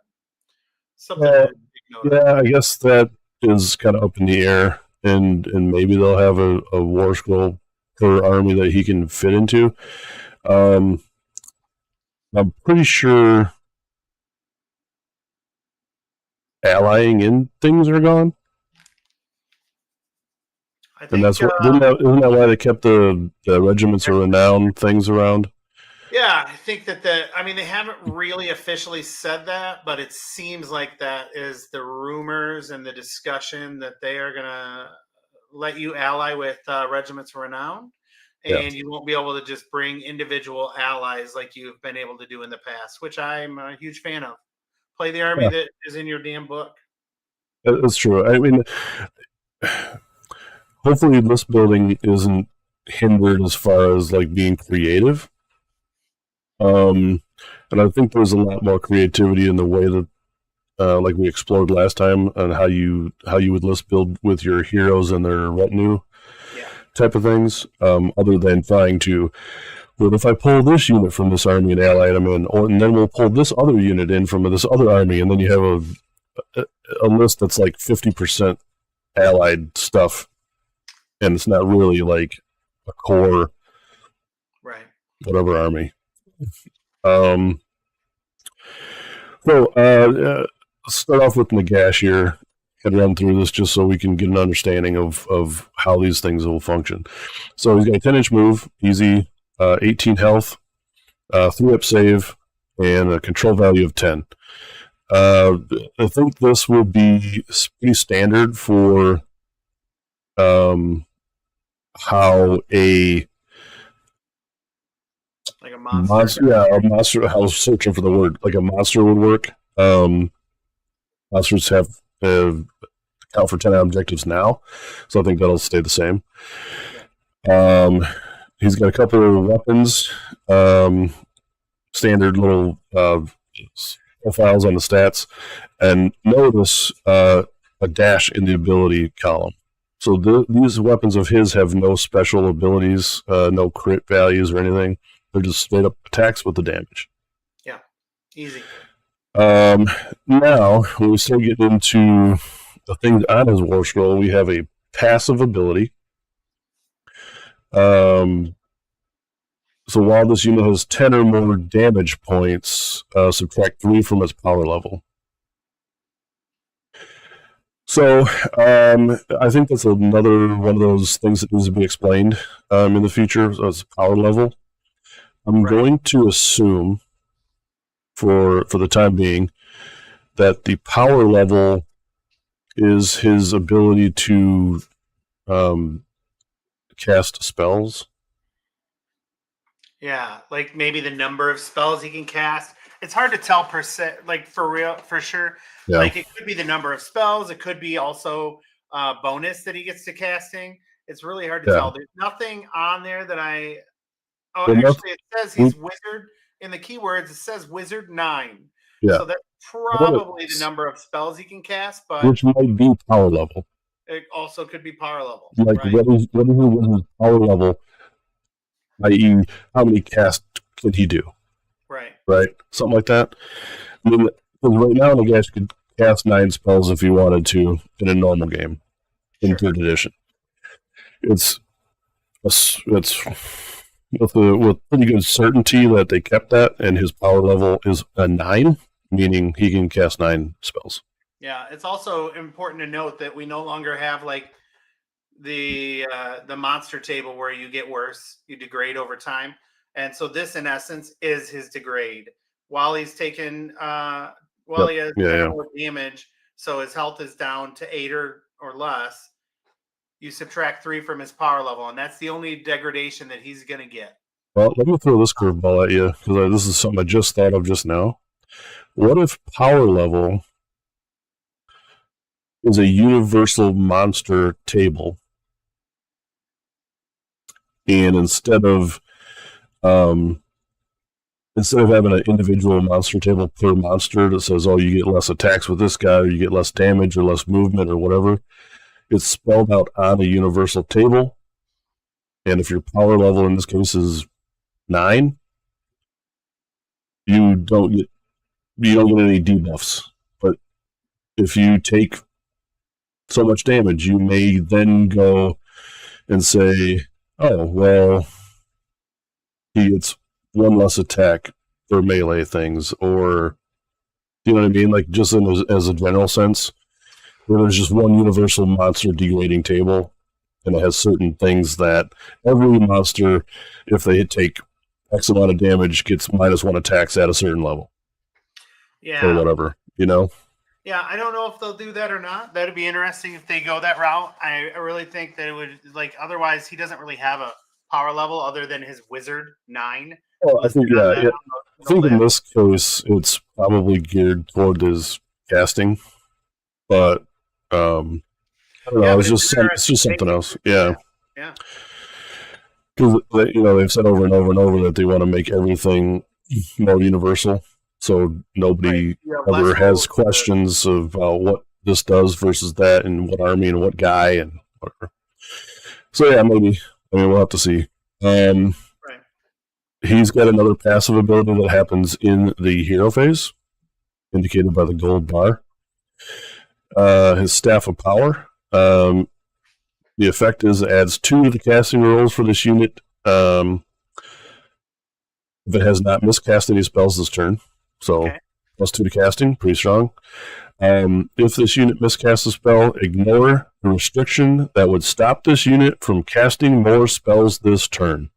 something to Well, take note of. yeah, I guess that is kind of up in the air, and maybe they'll have a war scroll per army that he can fit into. Um, I'm pretty sure allying in things are gone, I and that's think what isn't that why they kept the regiments of renown things around? Yeah, I think that I mean, they haven't really officially said that, but it seems like that is the rumors and the discussion that they are going to let you ally with regiments of renown, Yeah, and you won't be able to just bring individual allies like you've been able to do in the past, which I'm a huge fan of. Play the army yeah, that is in your damn book. that's true. I mean, hopefully, list building isn't hindered as far as like being creative. And I think there's a lot more creativity in the way that, like we explored last time, on how you would list build with your heroes and their retinue Yeah. type of things. Other than trying to, well, if I pull this unit from this army and ally them in, and then we'll pull this other unit in from this other army, and then you have a list that's like 50% allied stuff, and it's not really like a core Right. whatever army. Um, let's start off with Nagash here and run through this just so we can get an understanding of how these things will function. So he's got a 10-inch move, easy, 18 health, 3-up save, and a control value of 10. I think this will be pretty standard for how a Like a monster. a monster. I was searching for the word, like a monster would work. Monsters have count for 10 objectives now, so I think that'll stay the same. He's got a couple of weapons, standard little profiles on the stats, and notice a dash in the ability column. So these weapons of his have no special abilities, no crit values or anything. They're just straight up attacks with the damage. Yeah, easy. Now, when we start getting into the things on his war scroll, we have a passive ability. So while this unit has 10 or more damage points, subtract 3 from its power level. So I think that's another one of those things that needs to be explained in the future as power level. I'm going to assume, for the time being, that the power level is his ability to cast spells. Yeah, like maybe the number of spells he can cast. It's hard to tell per se, like for real, for sure. Yeah. Like it could be the number of spells. It could be also bonus that he gets to casting. It's really hard to tell. There's nothing on there that I. Oh, actually, it says he's wizard in the keywords. It says wizard 9. Yeah. So that's probably the number of spells he can cast, but which might be power level. It also could be power level. Like right? what is his power level? I.e., how many casts can he do? Right, something like that. I mean, right now, the guy could cast 9 spells if he wanted to in a normal game in 3rd edition. It's with pretty good certainty that they kept that, and his power level is a 9, meaning he can cast 9 spells. Yeah, it's also important to note that we no longer have like the monster table where you get worse, you degrade over time. And so this, in essence, is his degrade. While he's taken, he has more damage, so his health is down to 8 or less. You subtract 3 from his power level, and that's the only degradation that he's going to get. Well, let me throw this curveball at you, because this is something I just thought of just now. What if power level is a universal monster table, and instead of having an individual monster table per monster that says, oh, you get less attacks with this guy, or you get less damage or less movement or whatever, it's spelled out on a universal table. And if your power level in this case is 9, you don't get any debuffs. But if you take so much damage, you may then go and say, oh, well, he gets 1 less attack for melee things, or, you know what I mean? Like, just as a general sense, where there's just one universal monster degrading table, and it has certain things that every monster, if they take X amount of damage, gets -1 attacks at a certain level. Yeah. Or whatever, you know? Yeah, I don't know if they'll do that or not. That'd be interesting if they go that route. I really think that it would, like, otherwise he doesn't really have a power level other than his wizard 9. Well, I think, I think in this case, it's probably geared toward his casting, but I don't know. It's just something else. Yeah. Yeah. Because they've said over and over and over that they want to make everything more universal, so nobody ever has questions of what this does versus that, and what army and what guy and whatever. So yeah, maybe. I mean, we'll have to see. He's got another passive ability that happens in the hero phase, indicated by the gold bar. His Staff of Power. The effect is it adds 2 to the casting rolls for this unit if it has not miscast any spells this turn. So +2 to casting, pretty strong. If this unit miscasts a spell, ignore the restriction that would stop this unit from casting more spells this turn.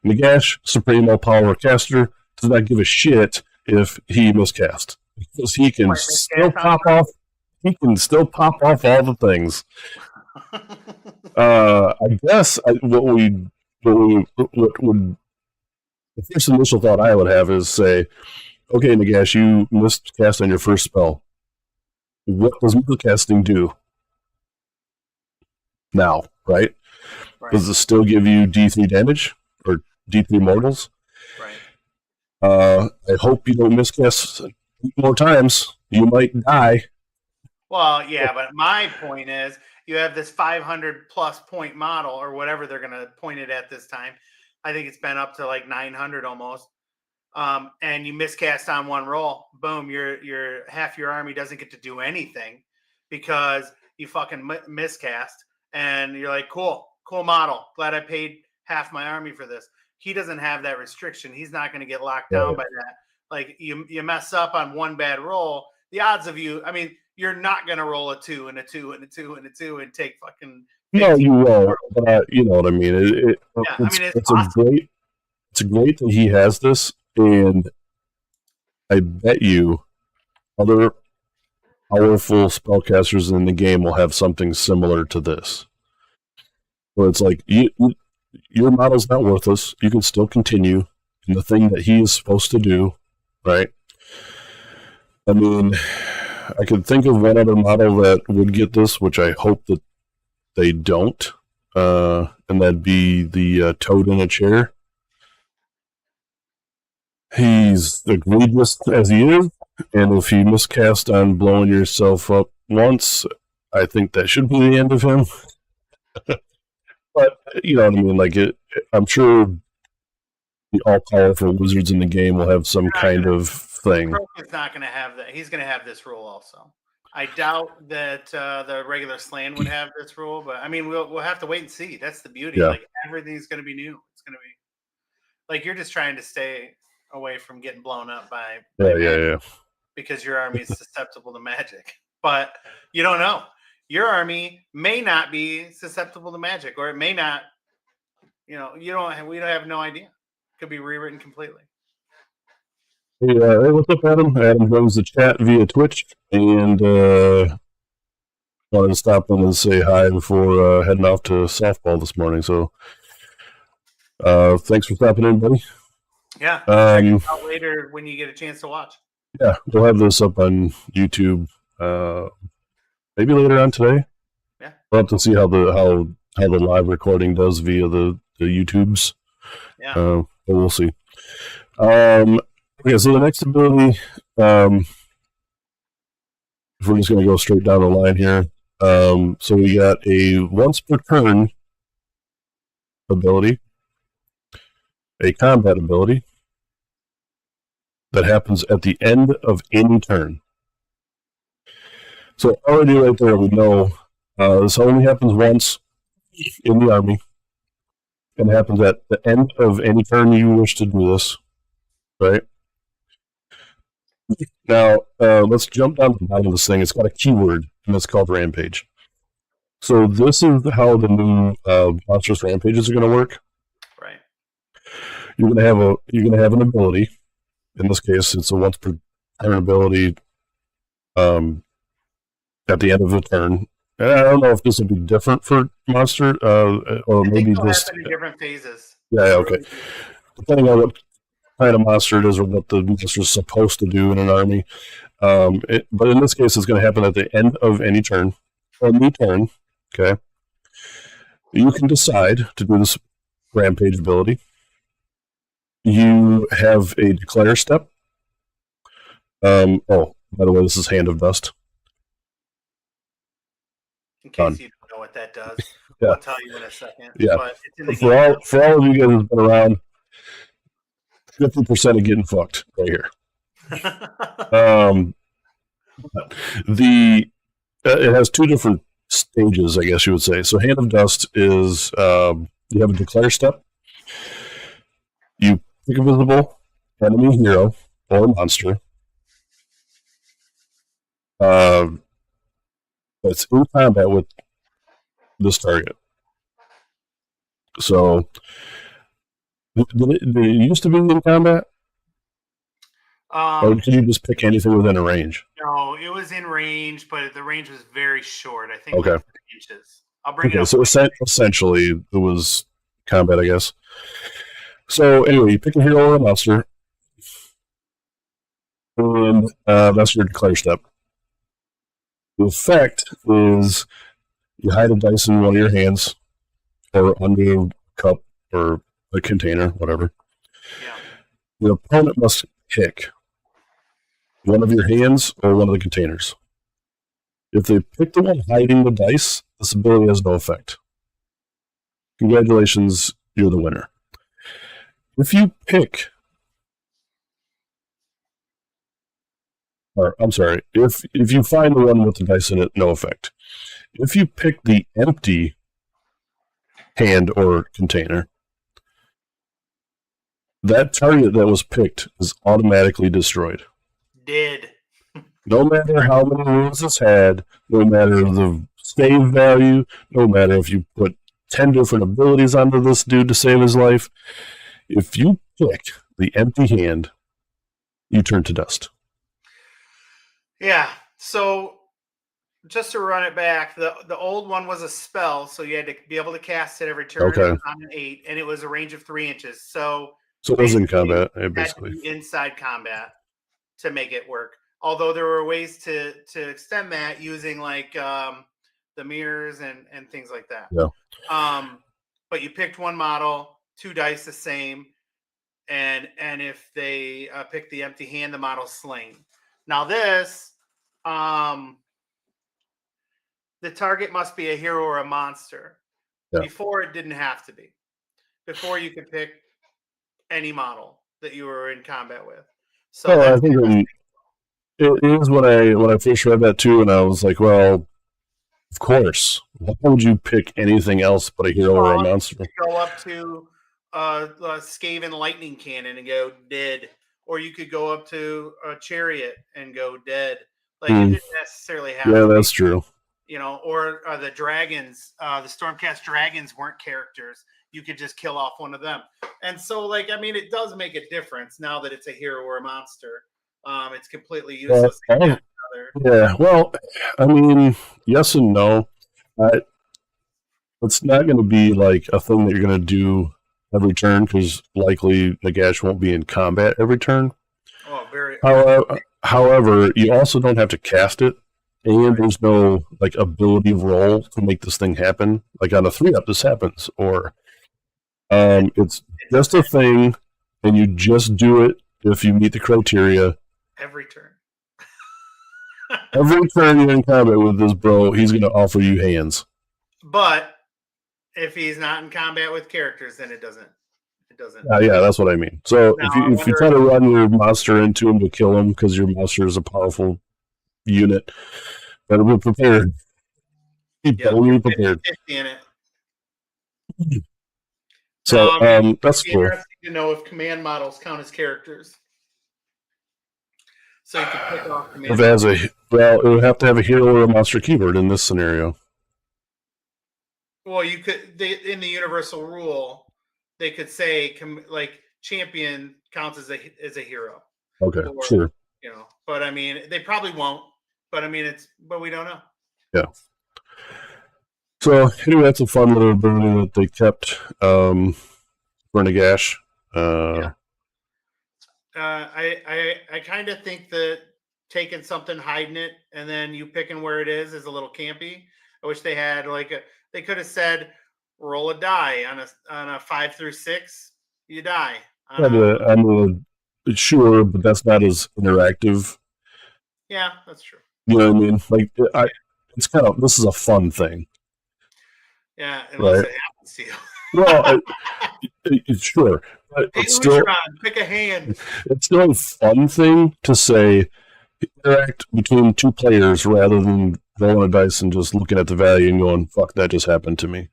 Nagash, Supreme All-Power Caster, does not give a shit if he miscast, because he can still pop off. He can still pop off all the things. I guess what would the first initial thought I would have is say, okay, Nagash, you miscast on your first spell. What does casting do now? Right? Does it still give you D3 damage or D3 mortals? Right. I hope you don't miscast more times. You might die. Well, yeah, but my point is, you have this 500+ point model, or whatever they're going to point it at this time. I think it's been up to like 900 almost. And you miscast on 1 roll, boom, your half your army doesn't get to do anything because you fucking miscast, and you're like, cool model. Glad I paid half my army for this. He doesn't have that restriction. He's not going to get locked down by that. Like, you mess up on 1 bad roll, the odds of you, I mean, you're not going to roll a 2 and a 2 and a 2 and a 2 and take fucking. No, you won't. But you know what I mean. It's great that he has this, and I bet you other powerful spellcasters in the game will have something similar to this. Where it's like, your model's not worthless. You can still continue in the thing that he is supposed to do, right? I mean, I could think of one other model that would get this, which I hope that they don't, and that'd be the Toad in a Chair. He's egregious as he is, and if you miscast on blowing yourself up once, I think that should be the end of him. But, you know what I mean? Like, I'm sure the all-powerful wizards in the game will have some kind of thing. He's not going to have that. He's going to have this rule also. I doubt that the regular Slan would have this rule, but I mean, we'll have to wait and see. That's the beauty. Yeah. Like, everything's going to be new. It's going to be like you're just trying to stay away from getting blown up by magic, because your army is susceptible to magic. But you don't know. Your army may not be susceptible to magic, or it may not. You know, we don't have no idea. Could be rewritten completely. Hey, what's up, Adam? Adam joins the chat via Twitch, and wanted to stop in and say hi before heading off to softball this morning. So, thanks for stopping in, buddy. Yeah. Out later when you get a chance to watch. Yeah, we'll have this up on YouTube maybe later on today. Yeah. We'll have to see how the live recording does via the YouTubes. Yeah. But we'll see. Okay, so the next ability, if we're just going to go straight down the line here. So we got a once per turn ability, a combat ability that happens at the end of any turn. So already right there, we know this only happens once in the army, and happens at the end of any turn you wish to do this, right? Now, let's jump down to the bottom of this thing. It's got a keyword, and it's called Rampage. So this is how the new Monstrous Rampages are going to work. Right. You're going to have an ability. In this case, it's a once per turn ability. At the end of the turn, and I don't know if this would be different for Monster, or maybe just in different phases. Yeah, okay. Depending on what kind of monster it is or what the monster is supposed to do in an army. But in this case, it's going to happen at the end of any turn. Or new turn, okay? You can decide to do this Rampage ability. You have a Declare step. Oh, by the way, this is Hand of Dust. In case you don't know what that does, Yeah. I'll tell you in a second. Yeah. But it's in the for all of you guys who've been around, 50% of getting fucked right here. It has two different stages, I guess you would say. So Hand of Dust is you have a Declare step. You pick a visible enemy, hero, or monster. That's in combat with this target. So, did it used to be in combat? Or could you just pick anything within a range? No, it was in range, but the range was very short. I think Okay. like 3 inches. I'll bring it up. So essentially, it was combat, I guess. So anyway, you pick a hero or a monster, and that's your Declare step. The effect is you hide a dice in one of your hands, or under a cup, or a container, whatever. Yeah. The opponent must pick one of your hands or one of the containers. If they pick the one hiding the dice, this ability has no effect. Congratulations, you're the winner. If you pick, or I'm sorry, if you find the one with the dice in it, no effect. If you pick the empty hand or container, that target that was picked is automatically destroyed. Did. No matter how many wounds it's had, no matter the save value, no matter if you put 10 different abilities onto this dude to save his life, if you pick the empty hand, you turn to dust. Yeah. So just to run it back, the old one was a spell, so you had to be able to cast it every turn. Okay. It was on an 8, and it was a range of 3 inches. So it was in basically, combat, you had to basically. be inside combat to make it work. Although there were ways to extend that using like the mirrors and things like that. Yeah. But you picked one model, 2 dice the same, and if they pick the empty hand, the model's slain. Now this, the target must be a hero or a monster. Yeah. Before it didn't have to be. Before you could pick any model that you were in combat with. So I think it is when I first read that too, and I was like, well, of course. Why would you pick anything else but a hero or a monster? Go up to a Skaven lightning cannon and go dead, or you could go up to a chariot and go dead. Like it didn't necessarily have. Yeah, that's true. You know, or the dragons, the Stormcast dragons weren't characters. You could just kill off one of them. And so, like, I mean, it does make a difference now that it's a hero or a monster. It's completely useless. Yeah, well, I mean, yes and no. It's not going to be like a thing that you're going to do every turn because likely Nagash won't be in combat every turn. Oh, very. However, you also don't have to cast it and there's no like ability roll to make this thing happen. Like on a 3-up, this happens, or it's just a thing, and you just do it if you meet the criteria. Every turn. Every turn you're in combat with this bro, he's going to offer you hands. But if he's not in combat with characters, then it doesn't. It doesn't. Yeah, that's what I mean. So Now, if you try to run your monster into him to kill him because your monster is a powerful unit, better be prepared. Better be prepared. 50 in it. So that's cool. Interesting to know if command models count as characters. So you can pick off command. If it has it would have to have a hero or a monster keyword in this scenario. Well, you could in the universal rule, they could say like champion counts as a hero. Okay, sure. You know, but I mean, they probably won't. But I mean, but we don't know. Yeah. So anyway, that's a fun little ability that they kept for Nagash. Yeah. I kind of think that taking something, hiding it, and then you picking where it is a little campy. I wish they had they could have said roll a die on a 5 through 6, you die. I'm sure, but that's not as interactive. Yeah, that's true. You know what I mean? Like it's kind of this is a fun thing. Yeah, unless it happens to you. Well, it's sure. But hey, it's still pick a hand. It's still a fun thing to say interact between two players rather than rolling a dice and just looking at the value and going, fuck, that just happened to me.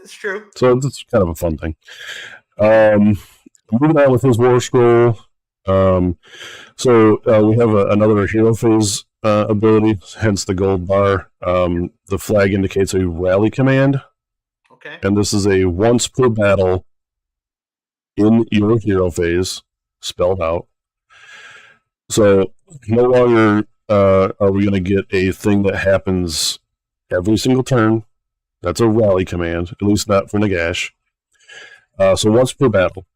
It's true. So it's kind of a fun thing. Moving on with his war scroll. So we have another hero phase ability, hence the gold bar. The flag indicates a rally command. Okay. And this is a once per battle in your hero phase, spelled out. So no longer are we going to get a thing that happens every single turn. That's a rally command, at least not for Nagash. So once per battle.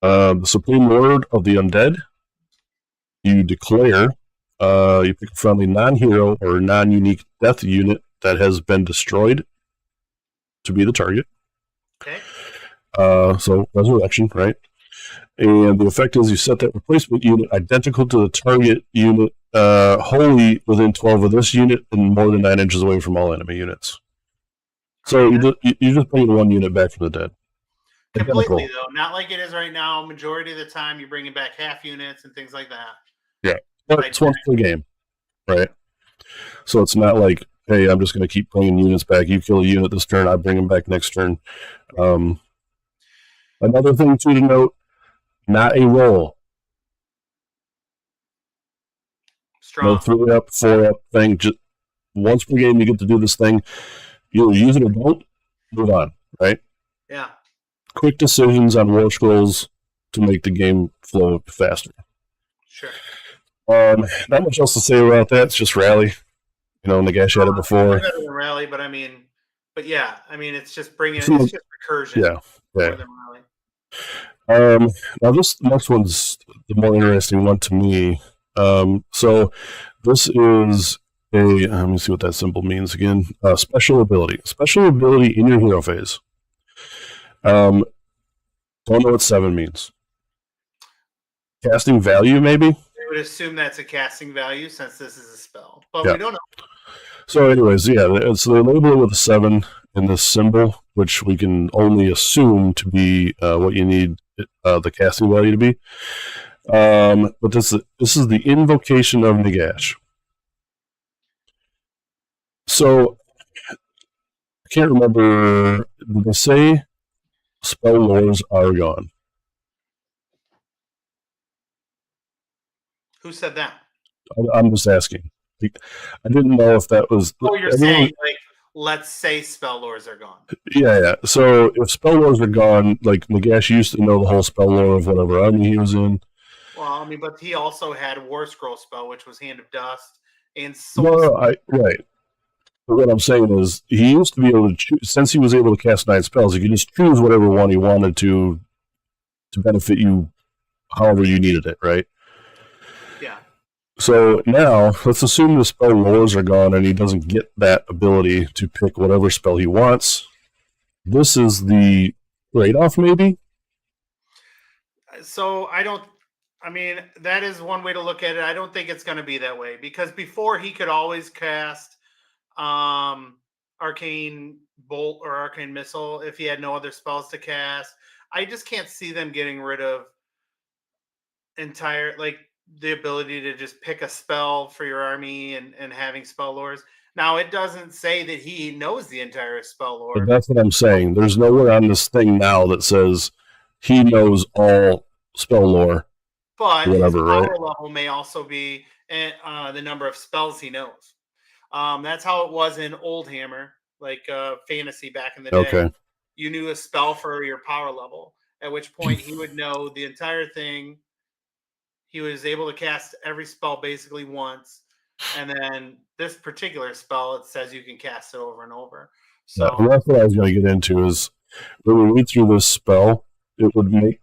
The Supreme Lord of the Undead, you declare, you pick a friendly non-hero or non-unique death unit that has been destroyed to be the target. Okay. So resurrection, right? And the effect is you set that replacement unit identical to the target unit wholly within 12 of this unit and more than 9 inches away from all enemy units. So you just bring one unit back from the dead. Completely, though. Not like it is right now. Majority of the time, you're bringing back half units and things like that. Yeah. But it's once per game, right? So it's not like, hey, I'm just going to keep bringing units back. You kill a unit this turn, I bring them back next turn. Another thing, too, to note, not a roll. Strong. No 3-up, 4-up thing. Just once per game, you get to do this thing. You either use it or don't, move on, right? Yeah. Quick decisions on war scrolls to make the game flow faster. Sure. Not much else to say about that. It's just rally. You know, Nagash had it before. Better than rally, but yeah, it's just bringing it's just recursion. Yeah. More than rally. Now this next one's the more interesting one to me. So this is let me see what that symbol means again. Special ability. Special ability in your hero phase. Don't know what 7 means. Casting value, maybe? I would assume that's a casting value since this is a spell, but we don't know. So anyways, yeah, so they label it with a 7 in this symbol, which we can only assume to be what you need the casting value to be. But this is the invocation of Nagash. So I can't remember, did they say spell lores are gone? Who said that? I'm just asking. I didn't know if that was. Oh, you're saying let's say spell lores are gone. Yeah. So if spell lores are gone, like Nagash used to know the whole spell lore of whatever army he was in. Well, but he also had War Scroll spell, which was Hand of Dust and Soul. No, right. But what I'm saying is, he used to be able to choose, since he was able to cast 9 spells, he could just choose whatever one he wanted to benefit you however you needed it, right? Yeah. So now, let's assume the spell lores are gone and he doesn't get that ability to pick whatever spell he wants. This is the trade-off, maybe? So I mean, that is one way to look at it. I don't think it's going to be that way because before he could always cast Arcane Bolt or Arcane Missile if he had no other spells to cast. I just can't see them getting rid of the ability to just pick a spell for your army and having spell lores. Now it doesn't say that he knows the entire spell lore. But that's what I'm saying. There's nowhere on this thing now that says he knows all spell lore. But whatever, his power level may also be the number of spells he knows. That's how it was in Old Hammer, like fantasy back in the day. Okay. You knew a spell for your power level, at which point he would know the entire thing. He was able to cast every spell basically once. And then this particular spell, it says you can cast it over and over. So that's what I was going to get into is when we read through this spell, it would make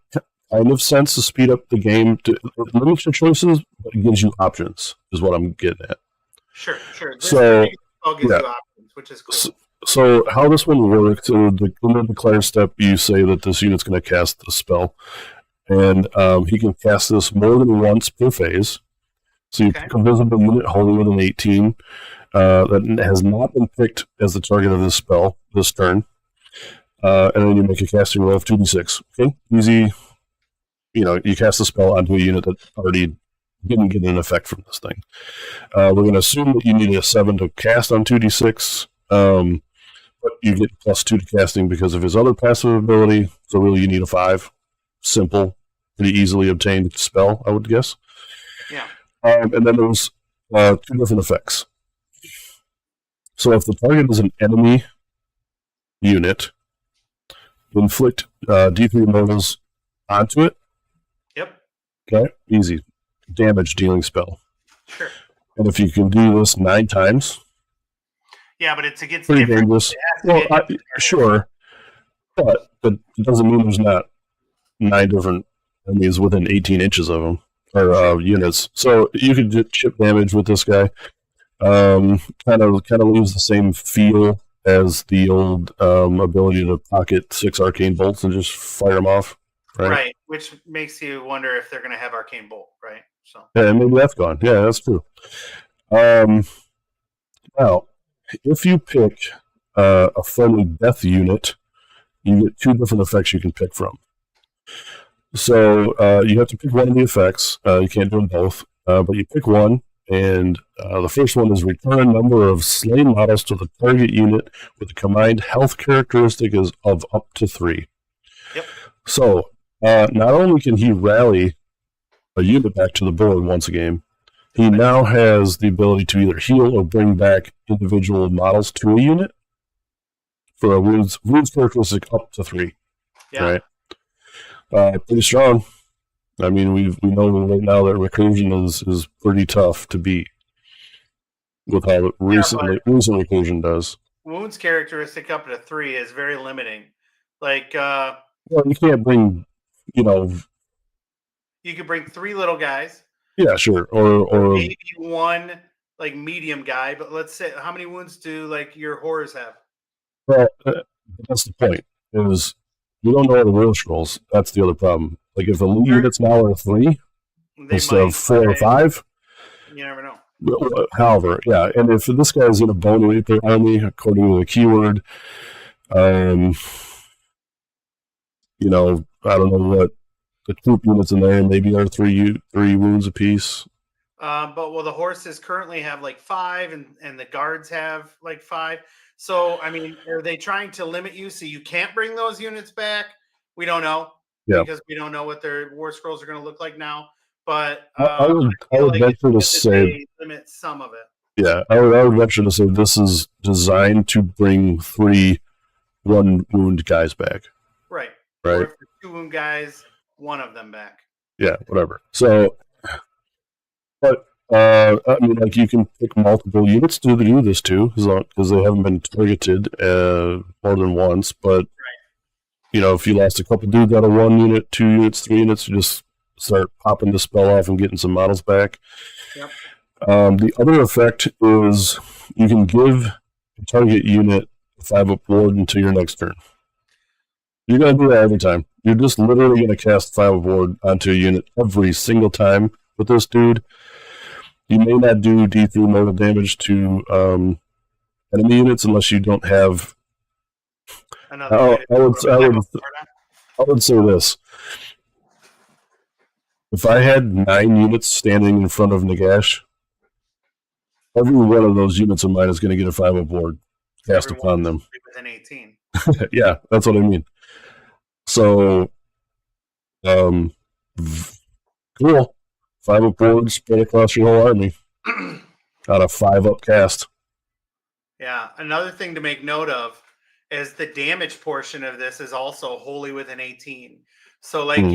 kind of sense to speed up the game. It limits your choices, but it gives you options, is what I'm getting at. Sure. This so, spell gives you options, which is cool. So how this one works, in the declare step, you say that this unit's going to cast the spell. And he can cast this more than once per phase. So you pick a visible unit holding within 18 that has not been picked as the target of this spell this turn. And then you make a casting roll of 2d6. Okay? Easy. You cast the spell onto a unit that already didn't get an effect from this thing. We're going to assume that you need a 7 to cast on 2d6. But you get +2 to casting because of his other passive ability. So really you need a 5. Simple, pretty easily obtained spell, I would guess. Yeah. And then there's 2 different effects. So if the target is an enemy unit, inflict D3 mortals onto it. Yep. Okay, easy. Damage dealing spell. Sure. And if you can do this 9 times. Yeah, but it's against pretty dangerous. Well, sure. But it doesn't mean there's not 9 different enemies within 18 inches of them, or units. So you could get chip damage with this guy. Kind of leaves the same feel as the old ability to pocket 6 arcane bolts and just fire them off. Right, which makes you wonder if they're going to have arcane bolt, right? So yeah, maybe that's gone. Yeah, that's true. Now, if you pick a friendly death unit, you get 2 different effects you can pick from. So you have to pick one of the effects. You can't do them both, but you pick one, and the first one is return a number of slain models to the target unit with a combined health characteristic of up to 3. Yep. So not only can he rally a unit back to the board once a game, he now has the ability to either heal or bring back individual models to a unit for a wounds characteristic up to 3. Yeah. Right. Pretty strong. I mean, we know right now that recursion is pretty tough to beat with how recent recursion does. Wounds characteristic up to 3 is very limiting. Like, well, you can't bring, you could bring 3 little guys. Yeah, sure. Or maybe 1 like medium guy, but let's say how many wounds do like your horrors have? Well, that's the point. Is we don't know the rule scrolls. That's the other problem. Like if the units now are 3 instead of 4 or 5, you never know. However, yeah, and if this guy's in a Bone Reaper army, according to the keyword, I don't know what the troop units in there maybe are 3 wounds apiece. But the horses currently have like 5, and the guards have like 5. So, I mean, are they trying to limit you so you can't bring those units back? We don't know. Yeah. Because we don't know what their war scrolls are going to look like now. But I would venture to say limit some of it. Yeah, I would venture to say this is designed to bring 3 1-wound guys back. Right. Right. Or if 2 wound guys, 1 of them back. Yeah, whatever. So, but I mean, like you can pick multiple units to do this too, because they haven't been targeted more than once. But if you lost a couple dudes out of 1 unit, 2 units, 3 units, you just start popping the spell off and getting some models back. Yep. The other effect is you can give a target unit a 5-up ward until your next turn. You're going to do that every time. You're just literally going to cast 5-up ward onto a unit every single time with this dude. You may not do D3 mortal damage to enemy units unless you don't have. I would say this. If I had 9 units standing in front of Nagash, every one of those units of mine is going to get a 5-up ward cast upon them. Within 18. Yeah, that's what I mean. So, cool. 5-up ward spread across your whole army on a 5-up cast. Yeah, another thing to make note of is the damage portion of this is also wholly within 18. So, like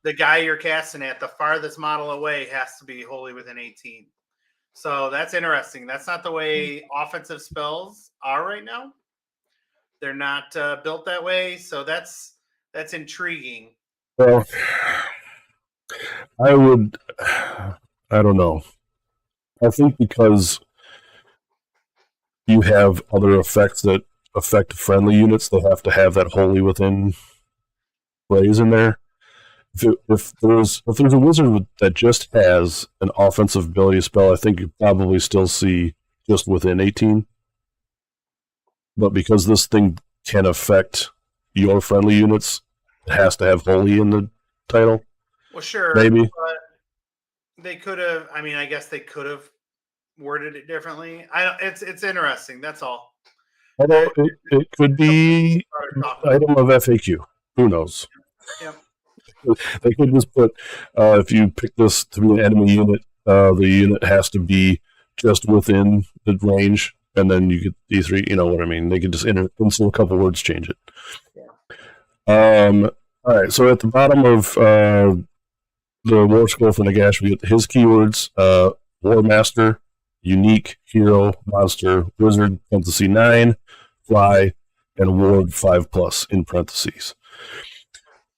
the guy you're casting at, the farthest model away has to be wholly within 18. So that's interesting. That's not the way offensive spells are right now. They're not built that way. So that's intriguing. Well, I don't know. I think because you have other effects that affect friendly units, they have to have that wholly within phrase in there. If there's a wizard that just has an offensive ability spell, I think you probably still see just within 18. But because this thing can affect your friendly units, it has to have wholly in the title. Well, sure. Maybe. But they could have, I guess they could have worded it differently. It's interesting. That's all. Although it could be item of FAQ. Who knows? Yep. They could just put, if you pick this to be an enemy unit, the unit has to be just within the range, and then you get D3, you know what I mean? They could just insert a couple words, change it. Yeah. All right, so at the bottom of the War Scroll for Nagash, we get his keywords, War Master, Unique, Hero, Monster, Wizard, Fantasy 9, Fly, and Ward 5+ in parentheses.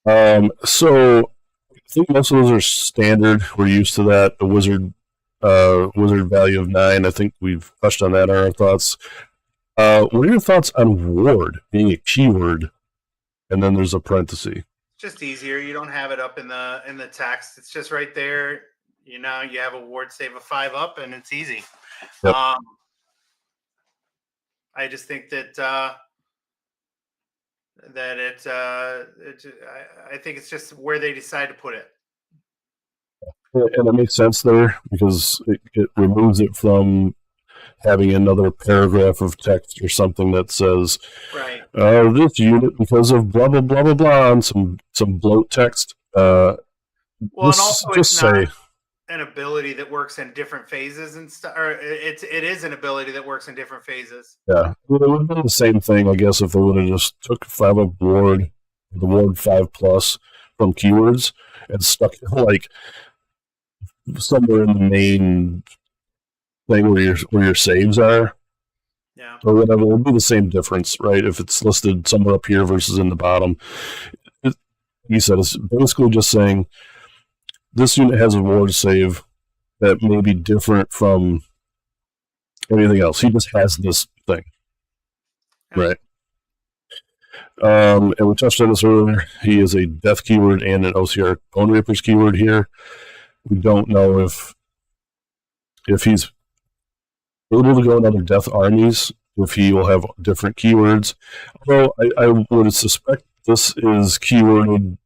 So I think most of those are standard. We're used to that. A wizard value of 9. I think we've touched on that in our thoughts. What are your thoughts on ward being a keyword, and then there's a parenthesis? It's just easier. You don't have it up in the text. It's just right there. You have a ward save of 5-up, and it's easy. Yep. I just think that. I think it's just where they decide to put it. And it makes sense there because it removes it from having another paragraph of text or something that says, right, this unit because of blah blah blah blah blah, and some bloat text. Well, and also just say an ability that works in different phases and stuff. Or it is an ability that works in different phases. Yeah, well, it would have been the same thing, I guess, if they would have just took 5-up ward, the ward 5+ from keywords, and stuck it like somewhere in the main thing where your saves are. Yeah. Or whatever. It would be the same difference, right? If it's listed somewhere up here versus in the bottom. He said it's basically just saying this unit has a ward save that may be different from anything else. He just has this thing. Right. And we touched on this earlier. He is a death keyword and an OCR Bone Reapers keyword here. We don't know if he's able to go in other death armies, if he will have different keywords. Although I would suspect this is keyworded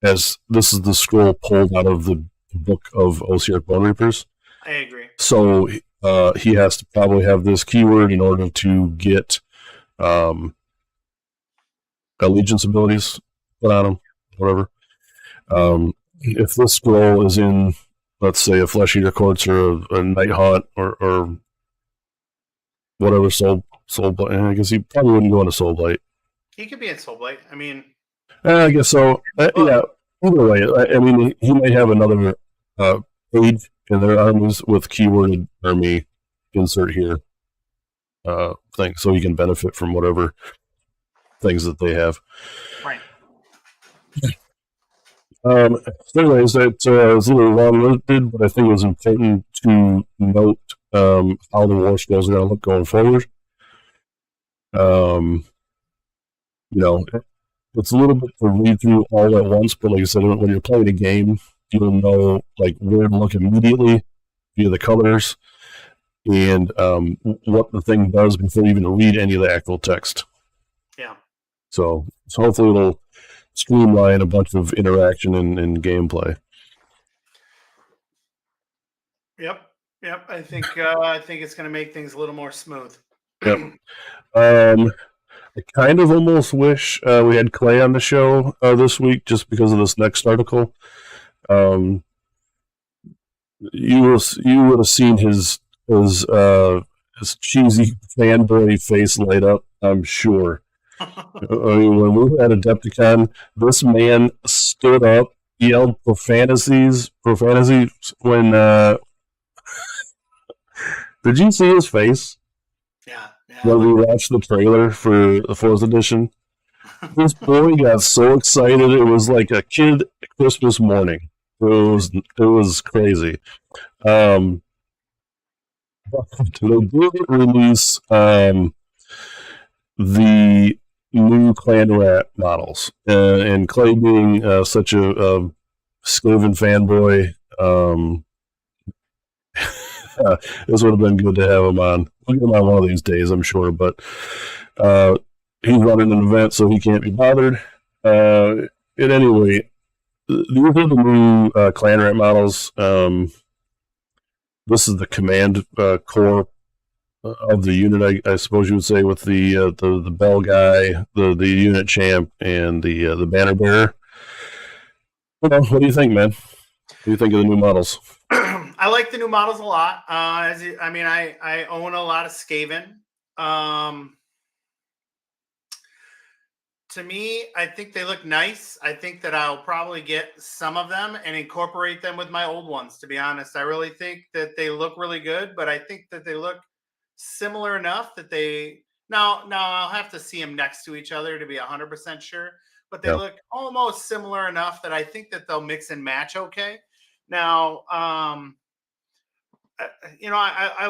as this is the scroll pulled out of the book of OCR Bone Reapers. I agree. So he has to probably have this keyword in order to get allegiance abilities put on him, whatever. If this scroll is in, let's say, a Flesh Eater Courts or a Night Haunt or whatever Soul Blight, I guess he probably wouldn't go into Soul Blight. He could be in Soul Blight. I mean, I guess so. Yeah. Either way, I mean, he may have another page in their armies with keyworded army insert here thing, so he can benefit from whatever things that they have. Right. So anyways, that was a little long-winded, but I think it was important to note how the war scrolls are going to look going forward. Um, it's a little bit to read through all at once, but like I said, when you're playing a game, you'll know like where to look immediately via the colors and what the thing does before you even read any of the actual text. Yeah. So hopefully it'll streamline a bunch of interaction and gameplay. Yep. I think it's going to make things a little more smooth. Yep. I kind of almost wish we had Clay on the show this week just because of this next article. You would have seen his cheesy fanboy face light up, I'm sure. When we had Adepticon, this man stood up, yelled profanity when. Did you see his face? Yeah. When we watched the trailer for the 4th edition, this boy got so excited. It was like a kid Christmas morning. It was crazy. They did release the new Clan Rat models, and Clay being such a Skaven fanboy, this would have been good to have him on. We'll get him on one of these days, I'm sure, but he's running an event, so he can't be bothered. At any rate, these are the new Clan Rat models. This is the command core of the unit, I suppose you would say, with the bell guy, the unit champ, and the banner bearer. What do you think, man? What do you think of the new models? I like the new models a lot. I own a lot of Skaven. To me, I think they look nice. I think that I'll probably get some of them and incorporate them with my old ones, to be honest. I really think that they look really good, but I think that they look similar enough that now I'll have to see them next to each other to be 100% sure, but they look almost similar enough that I think that they'll mix and match okay. Now, I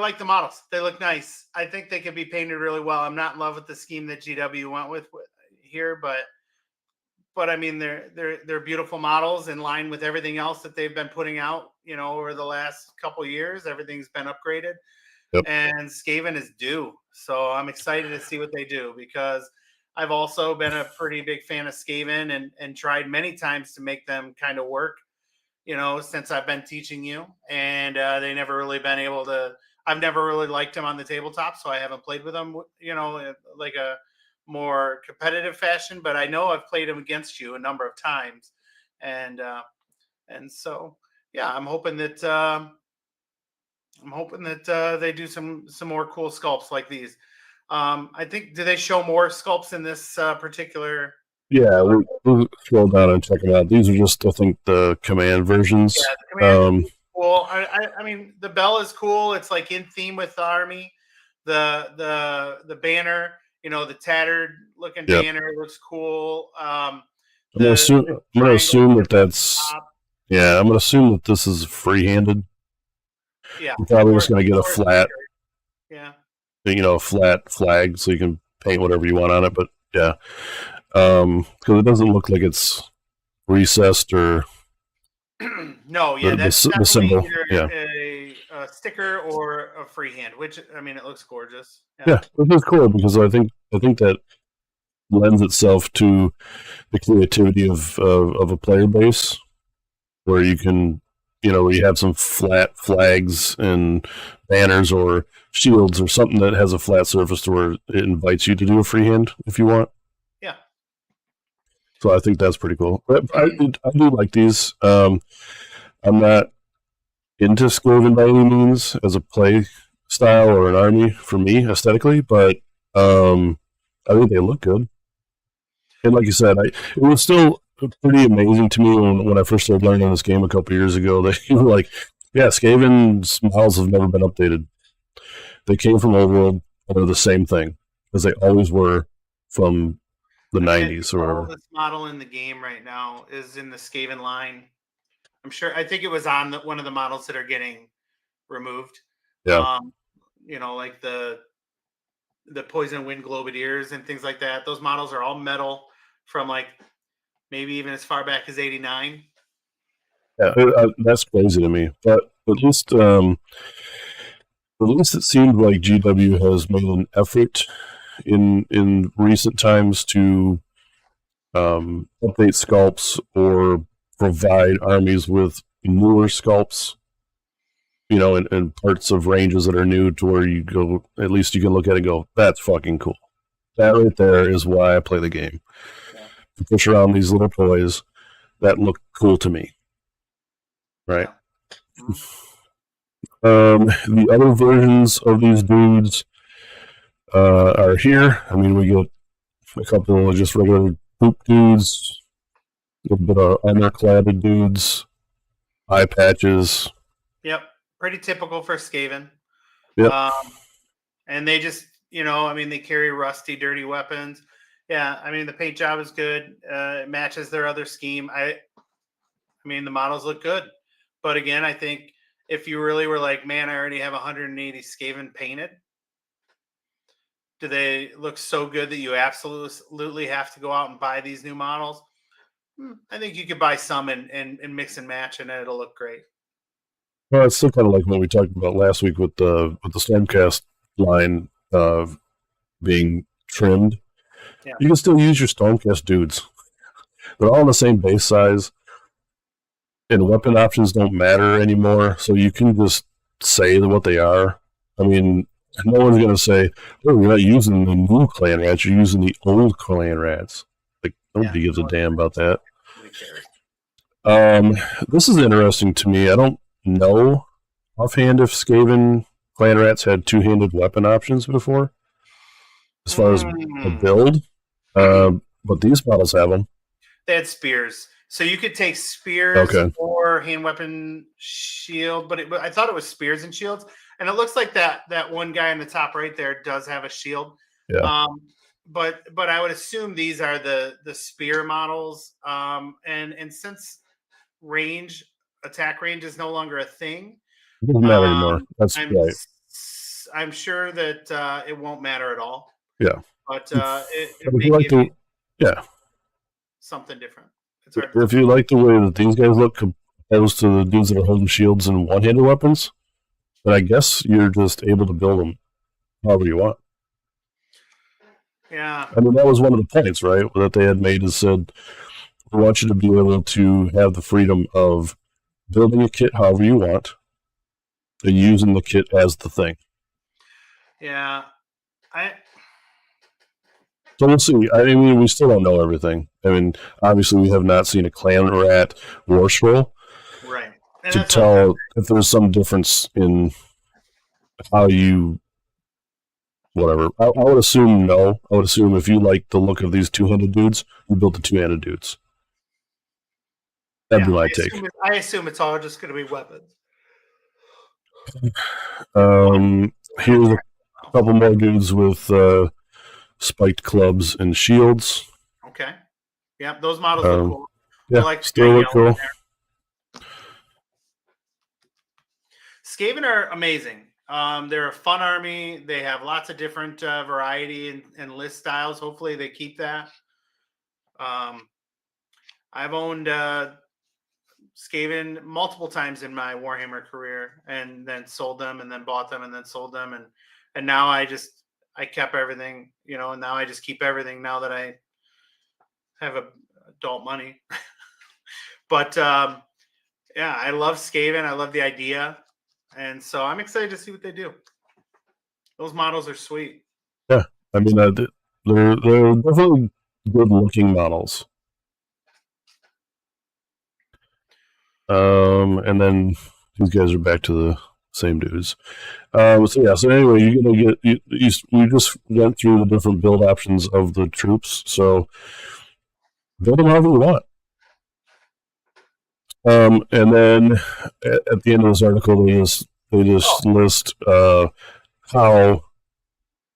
like the models. They look nice. I think they can be painted really well. I'm not in love with the scheme that GW went with here, but I mean they're beautiful models in line with everything else that they've been putting out. Over the last couple of years, everything's been upgraded, and Skaven is due. So I'm excited to see what they do, because I've also been a pretty big fan of Skaven and tried many times to make them kind of work. Since I've been teaching you, and they never really been able to. I've never really liked them on the tabletop, so I haven't played with them. Like a more competitive fashion, but I know I've played them against you a number of times, and so I'm hoping that they do some more cool sculpts like these. I think, do they show more sculpts in this particular? Yeah, we'll scroll down and check them out. These are just, I think, the command versions. Yeah, the command cool. I mean, the bell is cool. It's like in theme with the army. The banner, the tattered looking banner looks cool. I'm gonna assume that that's. Yeah, I'm gonna assume that this is free-handed. Yeah, you're probably just gonna get a flat. Yeah. A flat flag, so you can paint whatever you want on it. But yeah. Because it doesn't look like it's recessed or no, that's the symbol. Yeah, a sticker or a freehand, which I mean, it looks gorgeous. Yeah, it is cool, because I think that lends itself to the creativity of a player base, where you can, where you have some flat flags and banners or shields or something that has a flat surface to where it invites you to do a freehand if you want. So I think that's pretty cool. I do like these. I'm not into Skaven by any means as a play style or an army for me aesthetically, but I think they look good. And like you said, it was still pretty amazing to me when I first started learning this game a couple years ago. That you were like, yeah, Skaven's models have never been updated. They came from Old World, and they're the same thing as they always were from the I bet 90s the or whatever. oldest model in the game right now is in the Skaven line. I'm sure. I think it was on one of the models that are getting removed. Yeah. Like the Poison Wind Globadiers and things like that. Those models are all metal from like maybe even as far back as '89. Yeah, that's crazy to me. But at least it seemed like GW has made an effort in recent times to update sculpts or provide armies with newer sculpts, and parts of ranges that are new to where you go, at least you can look at it and go, that's fucking cool. That right there is why I play the game. Yeah. To push around these little toys that look cool to me. Right? Yeah. The other versions of these dudes are here. I mean, we get a couple of just regular poop dudes, a little bit of armor-cladded dudes, eye patches. Yep, pretty typical for Skaven. Yep. And they just, they carry rusty, dirty weapons. Yeah, I mean, the paint job is good. It matches their other scheme. I mean, the models look good. But again, I think if you really were like, man, I already have 180 Skaven painted, do they look so good that you absolutely have to go out and buy these new models? I think you could buy some and mix and match, and it'll look great. Well, it's still kind of like what we talked about last week with the Stormcast line being trimmed. Yeah. You can still use your Stormcast dudes. They're all the same base size, and weapon options don't matter anymore, so you can just say what they are. I mean, no one's going to say, oh, you're not using the new clan rats, you're using the old clan rats. Like, nobody gives a damn about that. This is interesting to me. I don't know offhand if Skaven clan rats had two-handed weapon options before, as far as a build, but these models have them. They had spears. So you could take spears or hand weapon shield, but I thought it was spears and shields. And it looks like that one guy in the top right there does have a shield. Yeah. But I would assume these are the spear models. And since attack range is no longer a thing, it doesn't matter anymore. That's right. I'm sure that it won't matter at all. Yeah. But if you like something different. If you like the way that these guys look opposed to the dudes that are holding shields and one-handed weapons, then I guess you're just able to build them however you want. Yeah. I mean, that was one of the points, right, that they had made, is said, we want you to be able to have the freedom of building a kit however you want and using the kit as the thing. Yeah. So we'll see. I mean, we still don't know everything. I mean, obviously, we have not seen a clan rat war scroll. Right. To tell if there's some difference in how you, whatever. I would assume no. I would assume if you like the look of these two-handed dudes, you build the two-handed dudes. That'd be my take. I assume it's all just going to be weapons. Here's a couple more dudes with spiked clubs and shields. Okay. Yeah, those models look cool. Yeah, still look cool. Skaven are amazing. They're a fun army. They have lots of different variety and list styles. Hopefully they keep that. I've owned Skaven multiple times in my Warhammer career, and then sold them, and then bought them, and then sold them, and now I kept everything, and now I just keep everything now that I have adult money. But yeah, I love Skaven. I love the idea. And so I'm excited to see what they do. Those models are sweet. Yeah. I mean, they're definitely good looking models. And then these guys are back to the same dudes. So anyway, you're gonna get. We just went through the different build options of the troops. So build them however you want. And then at the end of this article, they just list how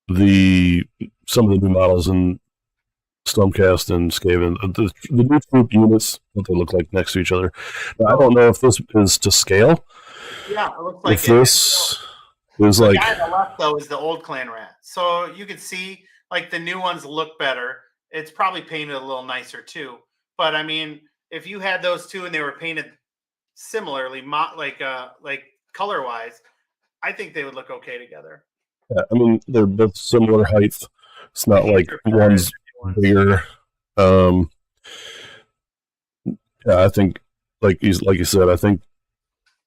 some of the new models in Stormcast and Skaven. The new troop units, what they look like next to each other. Now, I don't know if this is to scale. Yeah, it looks like If this is the like, guy on the left though is the old Clan Rat. So you can see like the new ones look better. It's probably painted a little nicer too. But I mean, if you had those two and they were painted similarly, like color wise, I think they would look okay together. I mean, they're both similar height. It's not like one's bigger. Yeah, I think, like you said, I think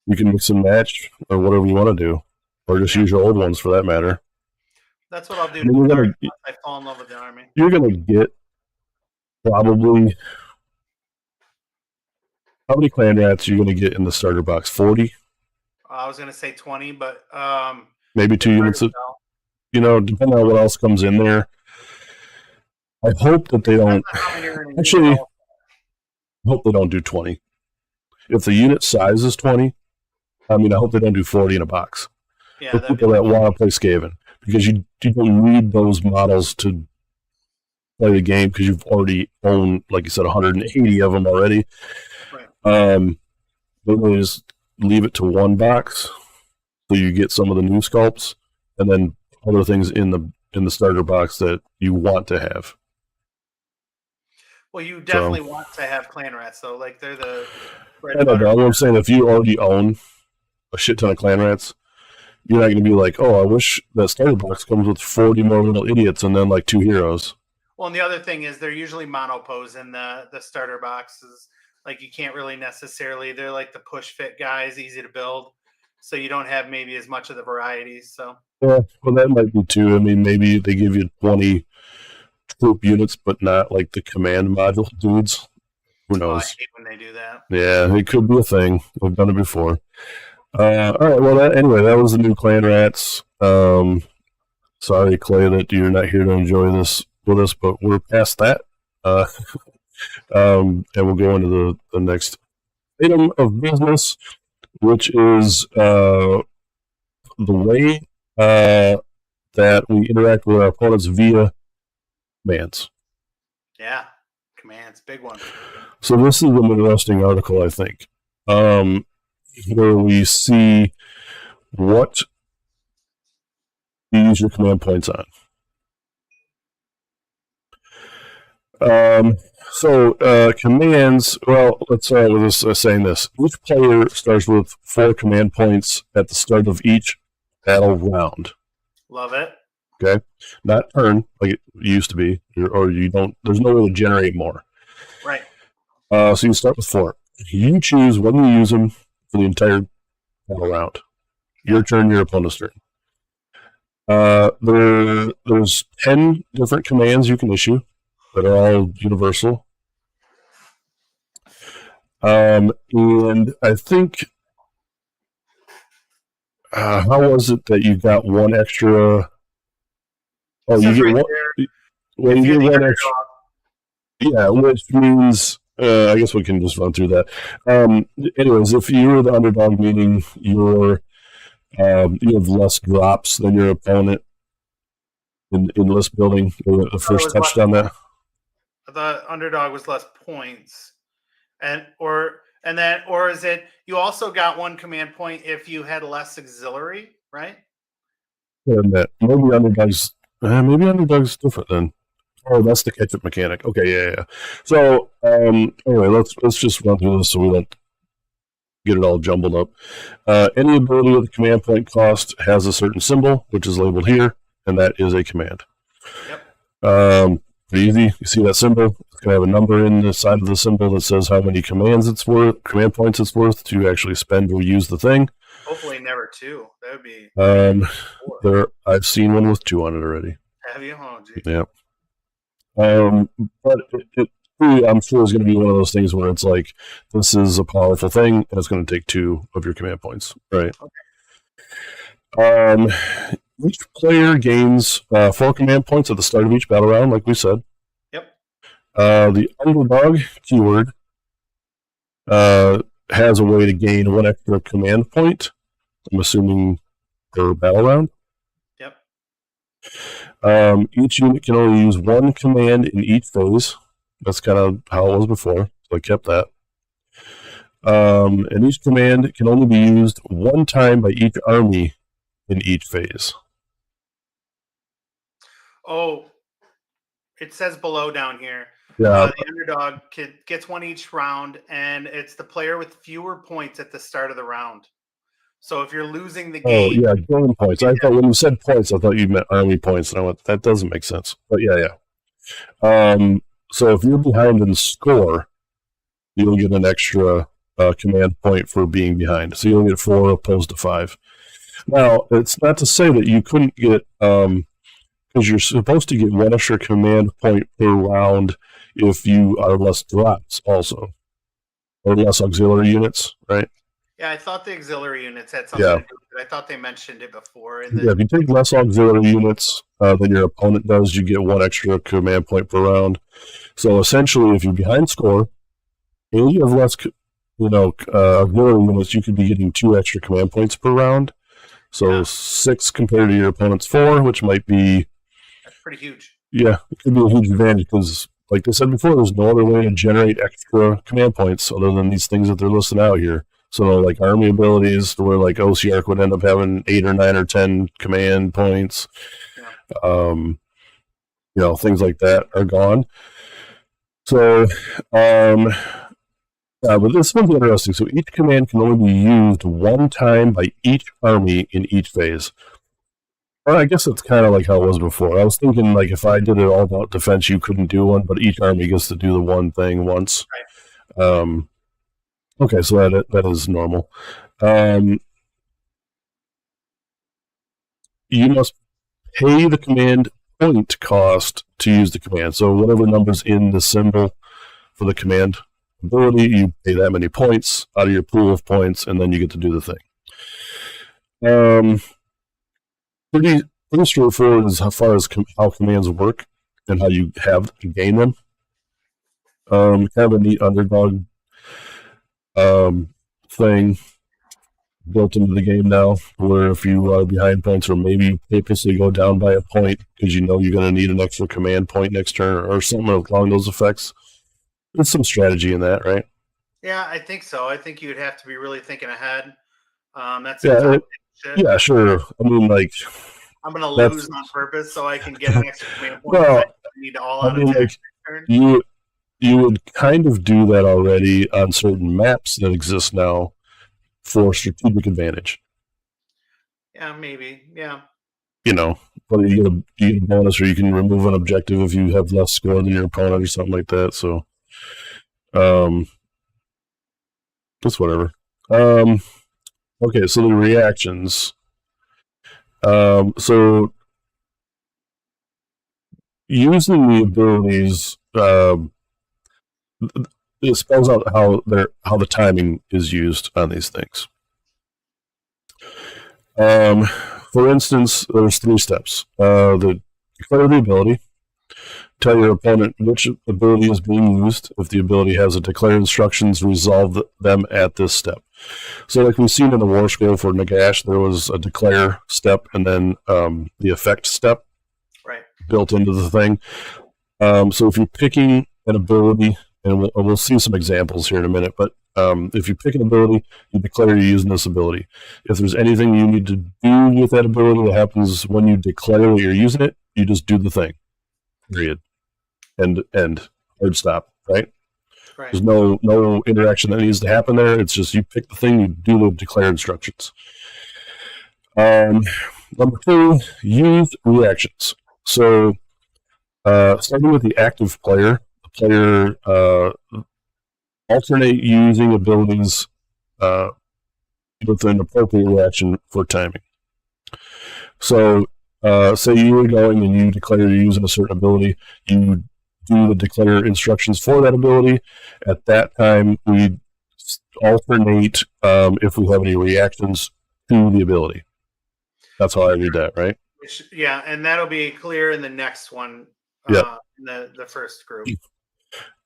you can mix and match or whatever you want to do, or just use your old ones for that matter. That's what I'll do. I mean, I fall in love with the army. You're gonna get probably, how many Clan Rats are you gonna get in the starter box? 40? I was gonna say 20, but maybe 2 units. Depending on what else comes in there. I hope that they don't. Actually, I hope they don't do 20. If the unit size is 20, I hope they don't do 40 in a box. Yeah, for people that want to play Skaven, because you don't need those models to play the game, because you've already owned, like you said, 180 of them already. Right. They just leave it to one box, so you get some of the new sculpts, and then other things in the starter box that you want to have. Well, you definitely want to have Clan Rats, though. Like, they're the bread and butter. I'm saying, if you already own a shit ton of Clan Rats, you're not going to be like, oh, I wish that starter box comes with 40 more little idiots and then like 2 heroes. Well, and the other thing is they're usually monopose in the starter boxes. Like, you can't really necessarily, they're like the push fit guys, easy to build. So you don't have maybe as much of the varieties. So yeah, well, that might be too. I mean, maybe they give you 20 troop units, but not like the command module dudes. Who knows? I hate when they do that. Yeah, it could be a thing. We've done it before. All right. Well, anyway, that was the new Clan Rats. Sorry, Clay, that you're not here to enjoy this with us, but we're past that. And we'll go into the next item of business, which is the way that we interact with our opponents via commands. Yeah, commands, big one. So this is an interesting article, I think, where we see what you use your command points on. Commands, well, let's start with this, saying this. Each player starts with 4 command points at the start of each battle round. Love it. Okay? Not turn, like it used to be, or you don't, there's no way to generate more. Right. So you start with 4. You choose when you use them for the entire battle round. Your turn, your opponent's turn. There's 10 different commands you can issue that are all universal. And I think, how was it that you got one extra? Oh, you get one. Well, you get one extra. Yeah, which means, I guess we can just run through that. Anyways, if you're the underdog, meaning you have less drops than your opponent in list building. The first touched on that. The underdog was less points, or is it you also got 1 command point if you had less auxiliary, right? And that maybe underdog's different then. Oh, that's the catch-up mechanic. Okay, yeah. So anyway, let's just run through this so we don't get it all jumbled up. Any ability with a command point cost has a certain symbol, which is labeled here, and that is a command. Yep. Pretty easy. You see that symbol? It's going to have a number in the side of the symbol that says how many command points it's worth to actually spend or use the thing. Hopefully never 2. That would be I've seen one with 2 on it already. Have you? Oh, geez. Yeah. But I'm sure it's going to be one of those things where it's like, this is a powerful thing, and it's going to take 2 of your command points, right? Okay. Each player gains 4 command points at the start of each battle round, like we said. Yep. The underdog keyword has a way to gain 1 extra command point, I'm assuming, per battle round. Yep. Each unit can only use one command in each phase. That's kind of how it was before, so I kept that. And each command can only be used one time by each army in each phase. Oh, it says below down here. Yeah. The underdog gets one each round, and it's the player with fewer points at the start of the round. So if you're losing the game, yeah, game points. I thought when you said points, I thought you meant army points, and I went, that doesn't make sense. But yeah. So if you're behind in score, you'll get an extra command point for being behind. So you'll get 4 opposed to 5. Now, it's not to say that you couldn't get, because you're supposed to get 1 extra command point per round if you are less drops also, or less auxiliary units, right? Yeah, I thought the auxiliary units had something to do with it. I thought they mentioned it before. Yeah, if you take less auxiliary units than your opponent does, you get 1 extra command point per round. So essentially, if you're behind score, and you have less, auxiliary units, you could be getting 2 extra command points per round. So 6 compared to your opponent's 4, which might be... That's pretty huge. Yeah, it could be a huge advantage because, like I said before, there's no other way to generate extra command points other than these things that they're listing out here. So, like, army abilities, where, like, OCR would end up having 8 or 9 or 10 command points. Yeah. Things like that are gone. So, but this one's interesting. So each command can only be used one time by each army in each phase. Well, I guess it's kind of like how it was before. I was thinking, like, if I did it all about defense, you couldn't do one, but each army gets to do the one thing once. Right. Okay, so that is normal. You must pay the command point cost to use the command. So whatever number's in the symbol for the command ability, you pay that many points out of your pool of points, and then you get to do the thing. Pretty straightforward as far as how commands work and how you have to gain them. Kind of a neat underdog thing built into the game now, where if you are behind points or maybe you purposely go down by a point because you know you're going to need an extra command point next turn or something along those effects. There's some strategy in that, right? Yeah, I think so. I think you'd have to be really thinking ahead. That's yeah, sure. I mean, like, I'm going to lose on purpose so I can get an extra command point. Well, I need all out of turn. You would kind of do that already on certain maps that exist now for strategic advantage. Yeah, maybe. Yeah. Whether you get a bonus or you can remove an objective if you have less score than your opponent or something like that. So, just whatever. Okay, so the reactions. So using the abilities, it spells out how the timing is used on these things. For instance, there's 3 steps. Declare the ability. Tell your opponent which ability is being used. If the ability has a declare instructions, resolve them at this step. So like we've seen in the War Scroll for Nagash, there was a declare step and then the effect step built into the thing. So if you're picking an ability, and we'll see some examples here in a minute, but if you pick an ability, you declare you're using this ability. If there's anything you need to do with that ability that happens when you declare that you're using it, you just do the thing. Period. End. Hard stop. Right? There's no interaction that needs to happen there. It's just you pick the thing, you do the declare instructions. Number 2, use reactions. So starting with the active player, the player alternate using abilities with an appropriate reaction for timing. So say you were going and you declare you're using a certain ability, you do the declare instructions for that ability. At that time, we alternate if we have any reactions to the ability. That's how I read that, right? Yeah, and that'll be clear in the next one, in the first group.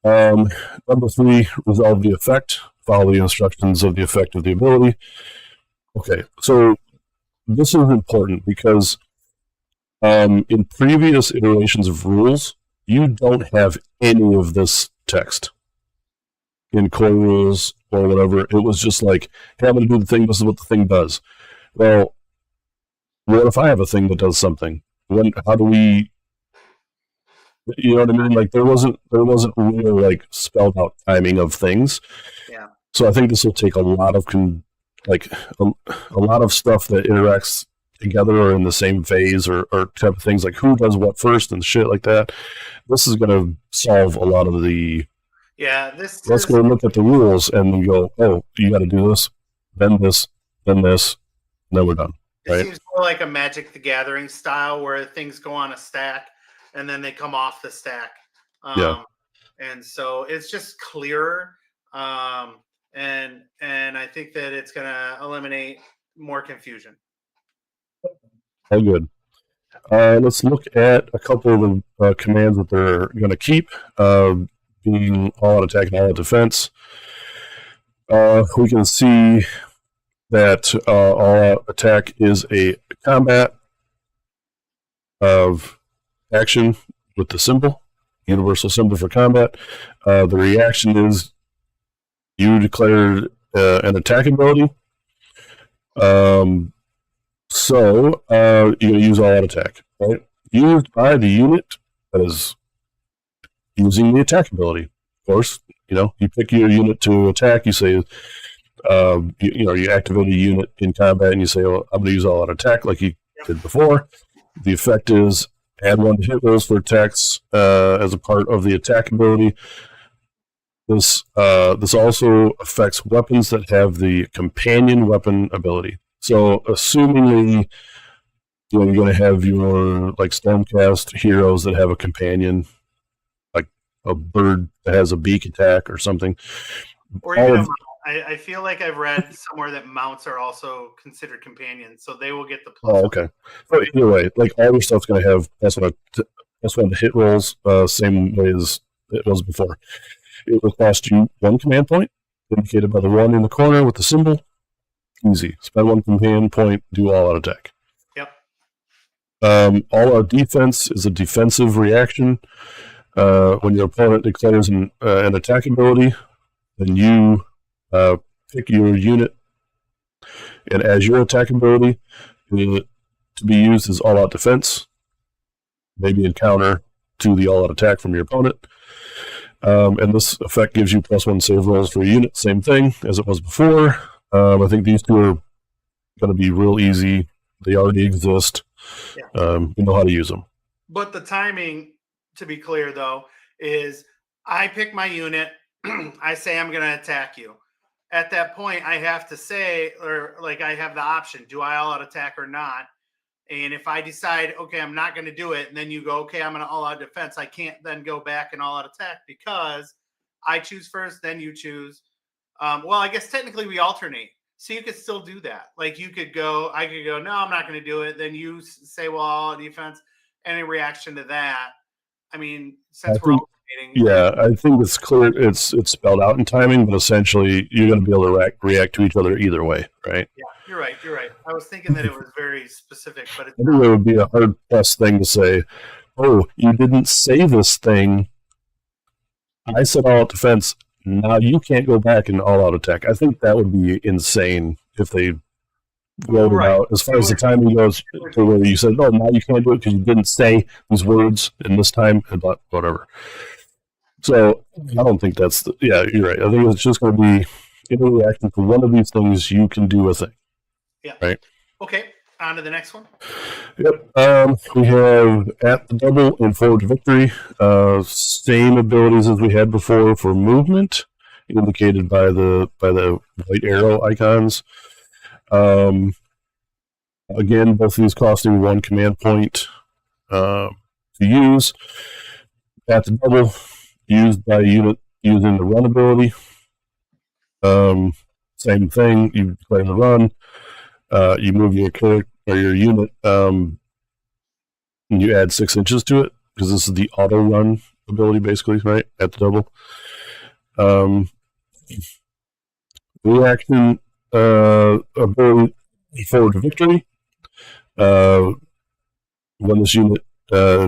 Number 3, resolve the effect. Follow the instructions of the effect of the ability. Okay, so this is important because In previous iterations of rules, you don't have any of this text in core rules or whatever. It was just like, hey, I'm going to do the thing. This is what the thing does. Well, what if I have a thing that does something? How do we? You know what I mean? Like there wasn't real like spelled out timing of things. Yeah. So I think this will take a lot of a lot of stuff that interacts together or in the same phase or type of things, like who does what first and shit like that. This is going to solve a lot of the. Yeah, Let's go look at the rules and then go, oh, you got to do this, then this, then this, and then we're done. It right? seems more like a Magic the Gathering style where things go on a stack and then they come off the stack. Yeah. And so it's just clearer. And I think that it's going to eliminate more confusion. Oh, good. Let's look at a couple of the commands that they're going to keep, being all out attack and all out defense. We can see that all out attack is a combat of action with the symbol, universal symbol for combat. The reaction is you declared an attack ability. So you're going to use all out attack, right? Used by the unit that is using the attack ability. Of course, you pick your unit to attack. You say, you activate a unit in combat, and you say, "Oh, I'm going to use all out attack," like you did before. The effect is add 1 to hit rolls for attacks as a part of the attack ability. This also affects weapons that have the companion weapon ability. So, assumingly, you're going to have your Stormcast heroes that have a companion, like a bird that has a beak attack or something. Or even I feel like I've read somewhere that mounts are also considered companions, so they will get the plus. Oh, okay. But either way, all your stuff's going to have +1 to hit rolls, same way as it was before. It will cost you 1 command point, indicated by the 1 in the corner with the symbol. Easy. Spend 1 command point, do all out attack. Yep. All out defense is a defensive reaction. When your opponent declares an attack ability, then you pick your unit, and as your attack ability to be used as all out defense, maybe in counter to the all out attack from your opponent. And this effect gives you +1 save rolls for a unit. Same thing as it was before. I think these two are going to be real easy. They already exist. Yeah. You know how to use them. But the timing, to be clear, though, is I pick my unit. I say I'm going to attack you. At that point, I have to say, or I have the option, do I all out attack or not? And if I decide, okay, I'm not going to do it, and then you go, okay, I'm going to all out defense, I can't then go back and all out attack because I choose first, then you choose. Well, I guess technically we alternate. So you could still do that. I could go, no, I'm not going to do it. Then you say, well, all out defense. And in reaction to that, I mean, since we're alternating. Yeah, I think it's clear. It's spelled out in timing, but essentially you're going to be able to react to each other either way, right? Yeah, you're right. I was thinking that it was very specific, but it's I think it would be a hard pressed thing to say, oh, you didn't say this thing. I said all out defense. Now you can't go back and all out attack. I think that would be insane if they wrote it out. As far as the timing goes, to where you said, "No, now you can't do it because you didn't say these words in this time," and whatever. So I don't think that's yeah. You're right. I think it's just going to be in a reaction to one of these things. You can do a thing. Yeah. Right. Okay. On to the next one. Yep. We have at the double and forward to victory. Same abilities as we had before for movement, indicated by the white arrow icons. Again, both of these costing 1 command point to use. At the double, used by a unit using the run ability. Same thing. You declare the run. You move your character or your unit, and you add 6 inches to it because this is the auto run ability, basically, right? At the double. Reaction ability forward to victory. when this unit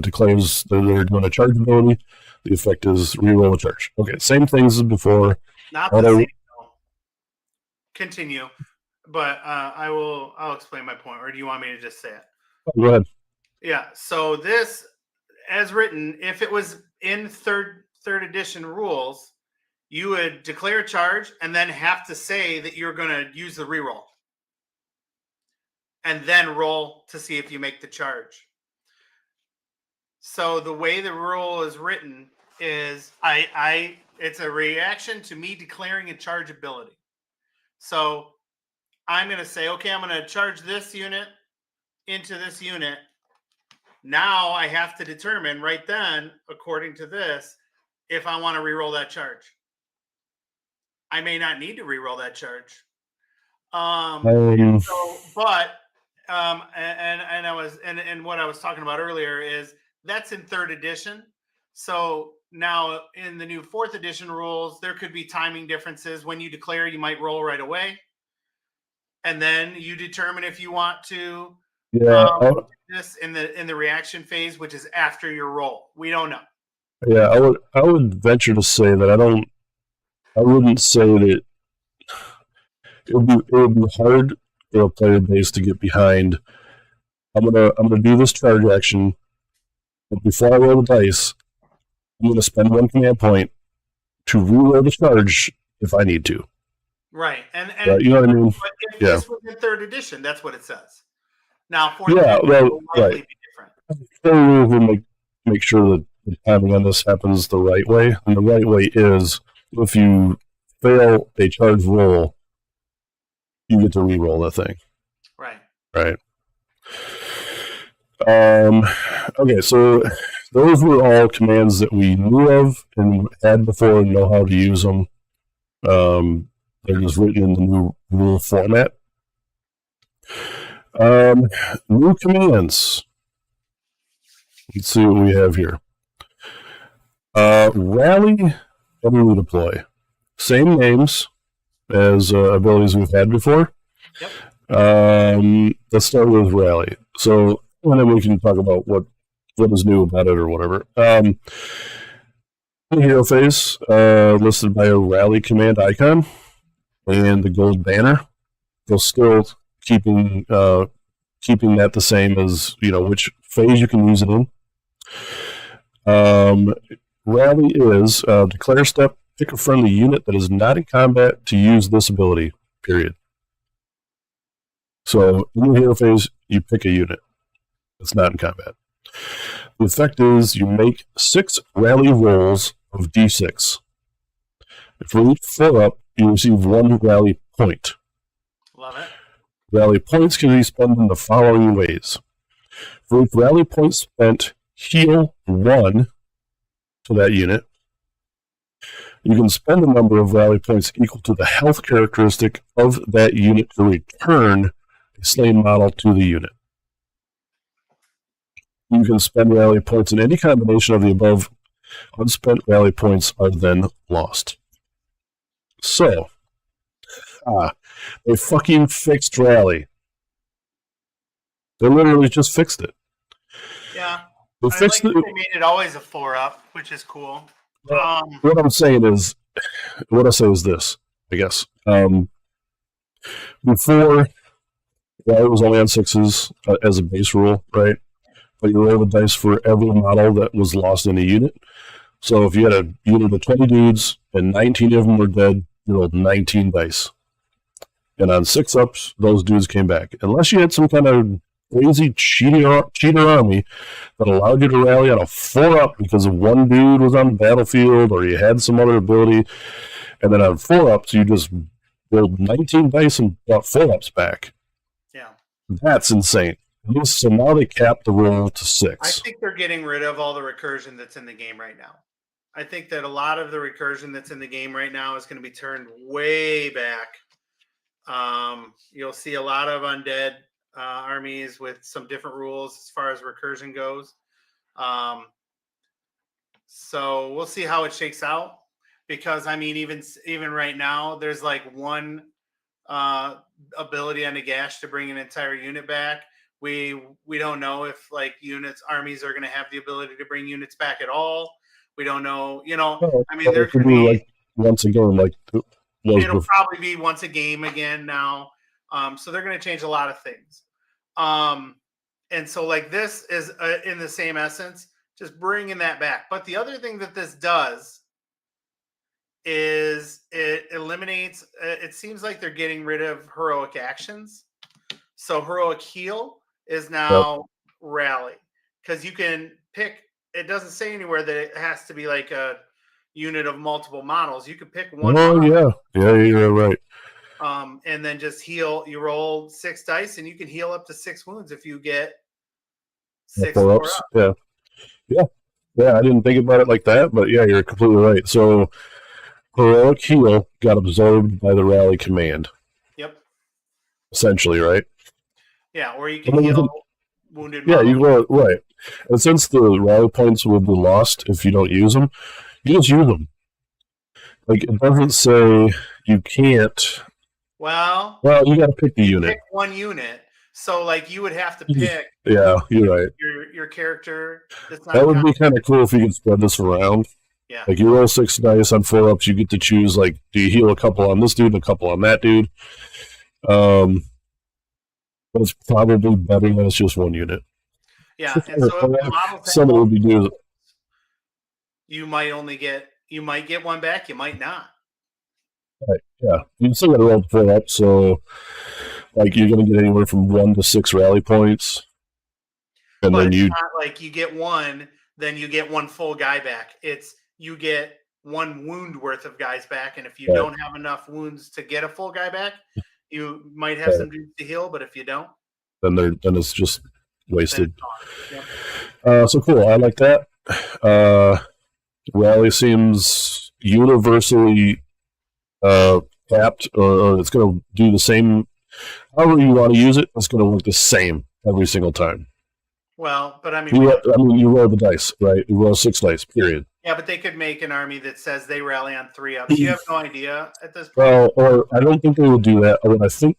declares that they're doing a charge ability, the effect is reroll a charge. Okay, same things as before. Not the same. Continue, but I'll explain my point. Or do you want me to just say it? Go ahead. Yeah. So this, as written, if it was in third edition rules, you would declare a charge and then have to say that you're going to use the reroll, and then roll to see if you make the charge. So the way the rule is written is it's a reaction to me declaring a charge ability. So I'm going to say, okay, I'm going to charge this unit into this unit. Now I have to determine right then, according to this, if I want to reroll that charge. I may not need to reroll that charge. And what I was talking about earlier is that's in third edition. So now in the new fourth edition rules, there could be timing differences. When you declare, you might roll right away, and then you determine if you want to this in the reaction phase, which is after your roll. We don't know. Yeah, I would venture to say that I wouldn't say that it would be hard for a player base to get behind. I'm gonna do this charge action, but before I roll the dice, I'm gonna spend 1 command point to reroll the charge if I need to. Right, and you know what I mean? But if this was in third edition, that's what it says. Now, fourth edition will likely be different. So we'll make sure that the timing on this happens the right way, and the right way is if you fail a charge roll, you get to re-roll that thing. Right. Right. Okay, so those were all commands that we knew of and had before and know how to use them. They're just written in the new rule format. New commands. Let's see what we have here. Rally and redeploy. Same names as abilities we've had before. Yep. Let's start with rally. So, and then we can talk about what is new about it or whatever. Hero phase listed by a rally command icon and the gold banner. They'll still keeping that the same as which phase you can use it in. Rally is declare step. Pick a friendly unit that is not in combat to use this ability. Period. So in the hero phase, you pick a unit that's not in combat. The effect is you make 6 rally rolls of D6. For each 4-up, you receive 1 rally point. Love it. Rally points can be spent in the following ways. For each rally point spent, heal 1 to that unit. You can spend a number of rally points equal to the health characteristic of that unit to return a slain model to the unit. You can spend rally points in any combination of the above. Unspent rally points are then lost. So, they fucking fixed rally. They literally just fixed it. Yeah. They fixed it. They made it always a 4-up, which is cool. What I say is this, I guess. Before, it was only on 6s as a base rule, right? But you roll the dice for every model that was lost in a unit. So if you had a unit of 20 dudes and 19 of them were dead, you rolled 19 dice. And on 6-ups, those dudes came back. Unless you had some kind of crazy cheater army that allowed you to rally on a 4-up because of one dude was on the battlefield or you had some other ability, and then on 4-ups, you just rolled 19 dice and brought 4-ups back. Yeah. That's insane. So now they capped the roll to 6. I think they're getting rid of all the recursion that's in the game right now. I think that a lot of the recursion that's in the game right now is going to be turned way back. You'll see a lot of undead armies with some different rules as far as recursion goes. So we'll see how it shakes out, because I mean, even right now, there's like one ability on Nagash to bring an entire unit back, We don't know if like armies are going to have the ability to bring units back at all. We don't know. I mean, there It could could be be. like once again, like it was It'll before. probably be once a game again now. So they're going to change a lot of things. And so like this is in the same essence, just bringing that back. But the other thing that this does is it eliminates. It seems like they're getting rid of heroic actions. So heroic heal is now rally, because you can pick. It doesn't say anywhere that it has to be like a unit of multiple models. You could pick one Oh model, yeah, you're right. and then just heal. You roll 6 dice, and you can heal up to 6 wounds if you get 6 4 4 ups. up. Yeah. I didn't think about it like that, but yeah, you're completely right. So heroic heal got absorbed by the rally command, Yep. essentially, right? Yeah, or you can heal wounded Yeah, models. you go right. And since the rally points will be lost if you don't use them, you just use them. Like it doesn't say you can't. Well, You got to pick the unit. Pick one unit. So like you would have to pick. Yeah, you're right. Your character. That would be kind of cool if you could spread this around. Yeah. Like you roll 6 dice on 4 ups, you get to choose like, do you heal a couple on this dude and a couple on that dude? But it's probably better than it's just one unit. Yeah, and so if the models Some would be new. You might get one back, you might not. Right, yeah. You still got to roll 4 ups, so like you're going to get anywhere from 1 to 6 rally points. And but then it's not like you get one, then you get one full guy back. It's you get 1 wound worth of guys back, and if you don't have enough wounds to get a full guy back, you might have some dudes to heal, but if you don't, then it's just wasted. So cool. I like that. Rally seems universally capped, or it's going to do the same. However you want to use it, it's going to work the same every single time. Well, but I mean, you roll the dice, right? You roll 6 dice, period. Yeah, but they could make an army that says they rally on 3 ups. You have no idea at this point. Well, or I don't think they would do that. I think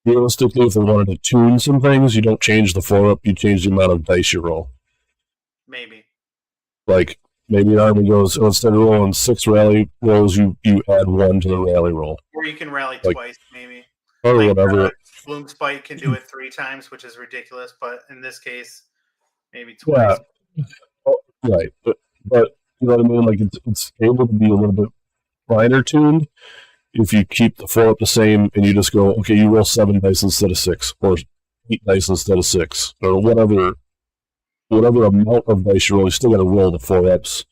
realistically, if they wanted to tune some things, you don't change the 4 up, you change the amount of dice you roll. Maybe. Like maybe an army goes, instead of rolling 6 rally rolls, you add 1 to the rally roll. Or you can rally twice, maybe. Or whatever. Bloomspite can do it 3 times, which is ridiculous, but in this case, maybe twice. Yeah. Right. But you know what I mean? Like it's able to be a little bit finer tuned if you keep the 4 up the same and you just go, okay, you roll 7 dice instead of 6, or 8 dice instead of 6, or whatever amount of dice you roll, you still got to roll the 4 ups,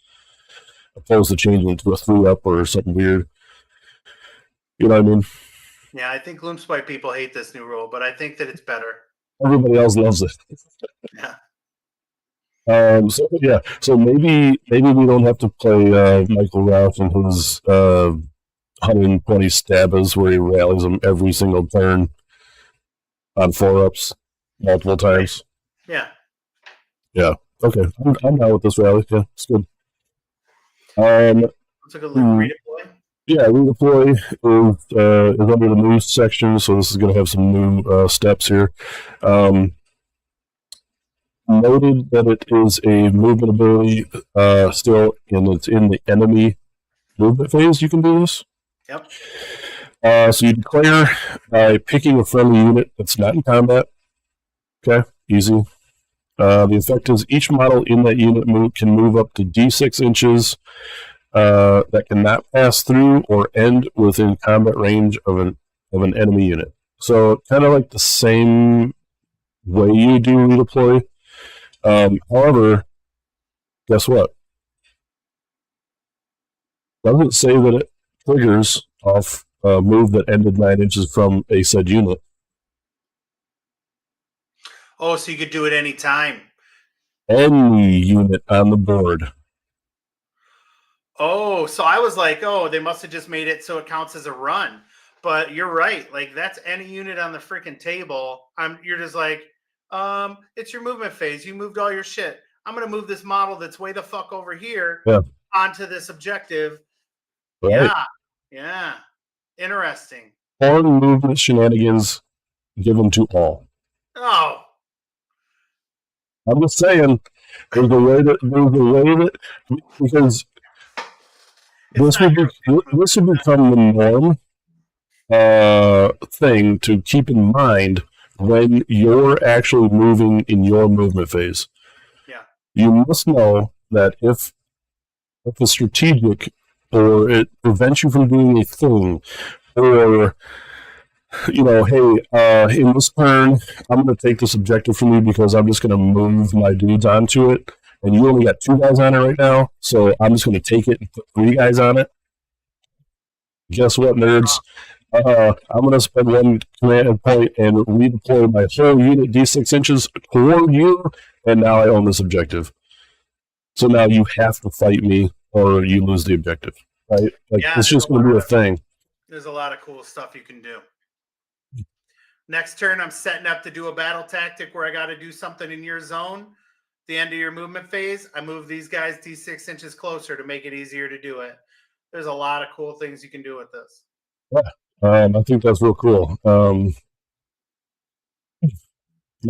opposed to changing it to a 3 up or something weird. You know what I mean? Yeah, I think Gloomspite people hate this new rule, but I think that it's better. Everybody else loves it. Yeah. So maybe we don't have to play Michael Ralph and his 120 stabbers where he rallies them every single turn on 4 ups multiple times. Yeah. Yeah. Okay. I'm down with this rally. Yeah, it's good. Let's look at redeploy. Yeah, redeploy is under the new section, so this is going to have some new steps here. Noted that it is a movement ability still, and it's in the enemy movement phase. You can do this. Yep. So you declare by picking a friendly unit that's not in combat. Okay, easy. The effect is each model in that unit can move up to D6 inches that cannot pass through or end within combat range of an enemy unit. So kind of like the same way you do redeploy. However, guess what? Doesn't say that it triggers off a move that ended 9 inches from a said unit. Oh, so you could do it any time. Any unit on the board. Oh, so I was like, oh, they must have just made it so it counts as a run. But you're right. Like that's any unit on the freaking table. You're just like, it's your movement phase. You moved all your shit. I'm gonna move this model that's way the fuck over here onto this objective. Right. Yeah. Interesting. All movement shenanigans given to all. Oh, I'm just saying, there's a way that because it's not your this would become the norm thing to keep in mind when you're actually moving in your movement phase. Yeah. You must know that if it's strategic or it prevents you from doing a thing, or hey, in this turn, I'm going to take this objective from you because I'm just going to move my dudes onto it, and you only got 2 guys on it right now, so I'm just going to take it and put 3 guys on it. Guess what, nerds? I'm going to spend 1 command point and redeploy my whole unit D6 inches toward you, and now I own this objective. So now you have to fight me, or you lose the objective, right? Like, Yeah, it's just going to be a thing. There's a lot of cool stuff you can do. Next turn, I'm setting up to do a battle tactic where I got to do something in your zone. The end of your movement phase, I move these guys D6 inches closer to make it easier to do it. There's a lot of cool things you can do with this. Yeah, I think that's real cool. Now,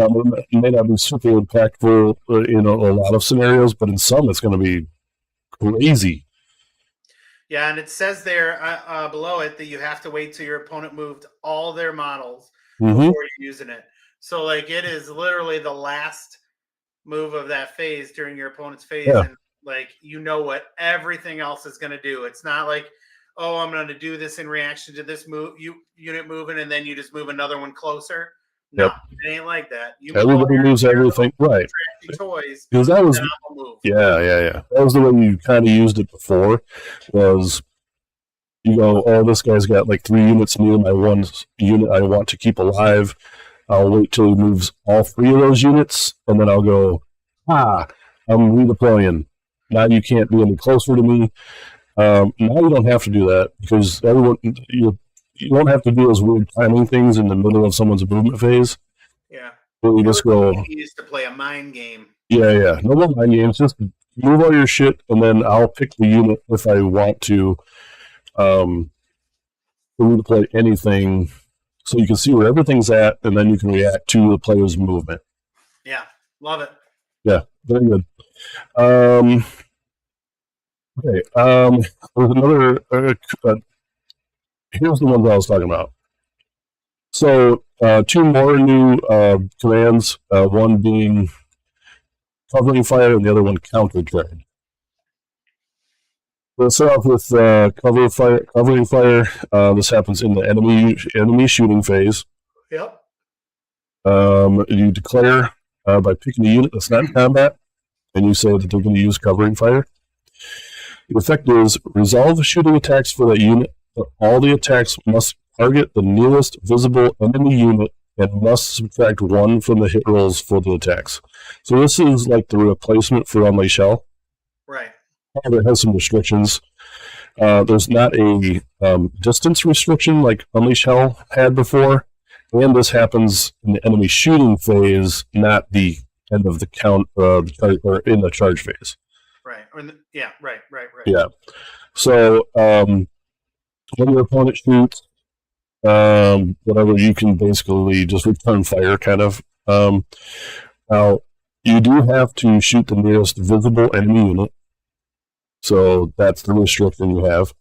it may not be super impactful in a lot of scenarios, but in some, it's going to be crazy. Yeah, and it says there below it that you have to wait till your opponent moved all their models before you're using it. So, like, it is literally the last move of that phase during your opponent's phase, and like, you know what everything else is going to do. It's not like, oh, I'm going to do this in reaction to this unit moving, and then you just move another one closer. No, it ain't like that. Everybody moves everything, right? Toys, because that was yeah. That was the way you kind of used it before. Was you go, oh, this guy's got like 3 units near my 1 unit I want to keep alive. I'll wait till he moves all 3 of those units, and then I'll go, I'm redeploying. Now you can't be any closer to me. Now you don't have to do that because you don't have to do those weird timing things in the middle of someone's movement phase. Yeah. But you just go. You used to play a mind game. Yeah. No more mind games. Just move all your shit, and then I'll pick the unit if I want to redeploy anything, so you can see where everything's at, and then you can react to the player's movement. Yeah, love it. Yeah, very good. Okay. There's another. Here's the ones I was talking about. So 2 more new commands. One being covering fire, and the other one counter charge. Let's start off with covering fire. This happens in the enemy shooting phase. Yep. You declare by picking a unit that's not in combat, and you say that they're going to use covering fire. The effect is resolve shooting attacks for that unit, but all the attacks must target the nearest visible enemy unit and must subtract 1 from the hit rolls for the attacks. So this is like the replacement for Unleash Hell. Right. It has some restrictions. There's not a distance restriction like Unleash Hell had before, and this happens in the enemy shooting phase, not the end of the count or in the charge phase. Right. Yeah. Right. Yeah. So when your opponent shoots, whatever, you can basically just return fire, kind of. Now you do have to shoot the nearest visible enemy unit. So that's the restriction you have.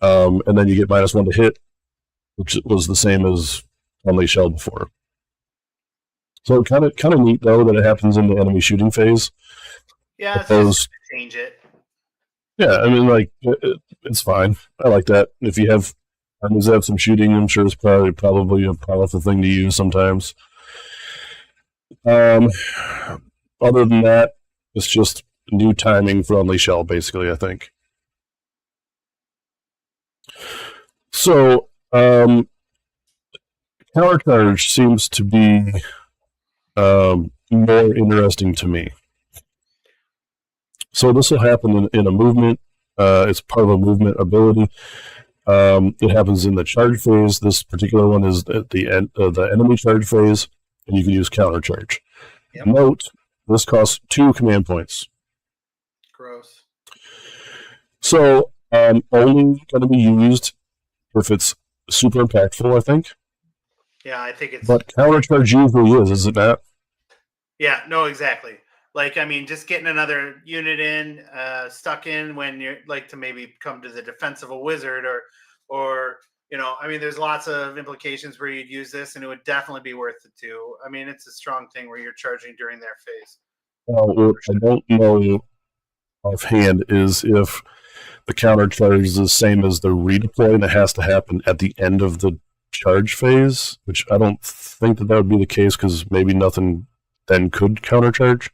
And then you get -1 to hit, which was the same as Unleash Hell before. So kind of neat, though, that it happens in the enemy shooting phase. Yeah, just change it. Yeah, I mean, like, it's fine. I like that. If you have enemies that have some shooting, I'm sure it's probably a powerful thing to use sometimes. Other than that, it's just new timing for Unleash Hell, basically, I think. So, countercharge seems to be more interesting to me. So this will happen in a movement. It's part of a movement ability. It happens in the charge phase. This particular one is at the end of the enemy charge phase, and you can use countercharge. Yep. Note, this costs 2 command points. Gross. So only going to be used if it's super impactful, I think. Yeah, I think it's. But countercharge usually is it not? Yeah, no, exactly. Like, I mean, just getting another unit in, stuck in when you're like to maybe come to the defense of a wizard, or I mean, there's lots of implications where you'd use this, and it would definitely be worth it too. I mean, it's a strong thing where you're charging during their phase. What I don't know offhand is if the countercharge is the same as the redeploy, and it has to happen at the end of the charge phase, which I don't think that would be the case because maybe nothing then could countercharge.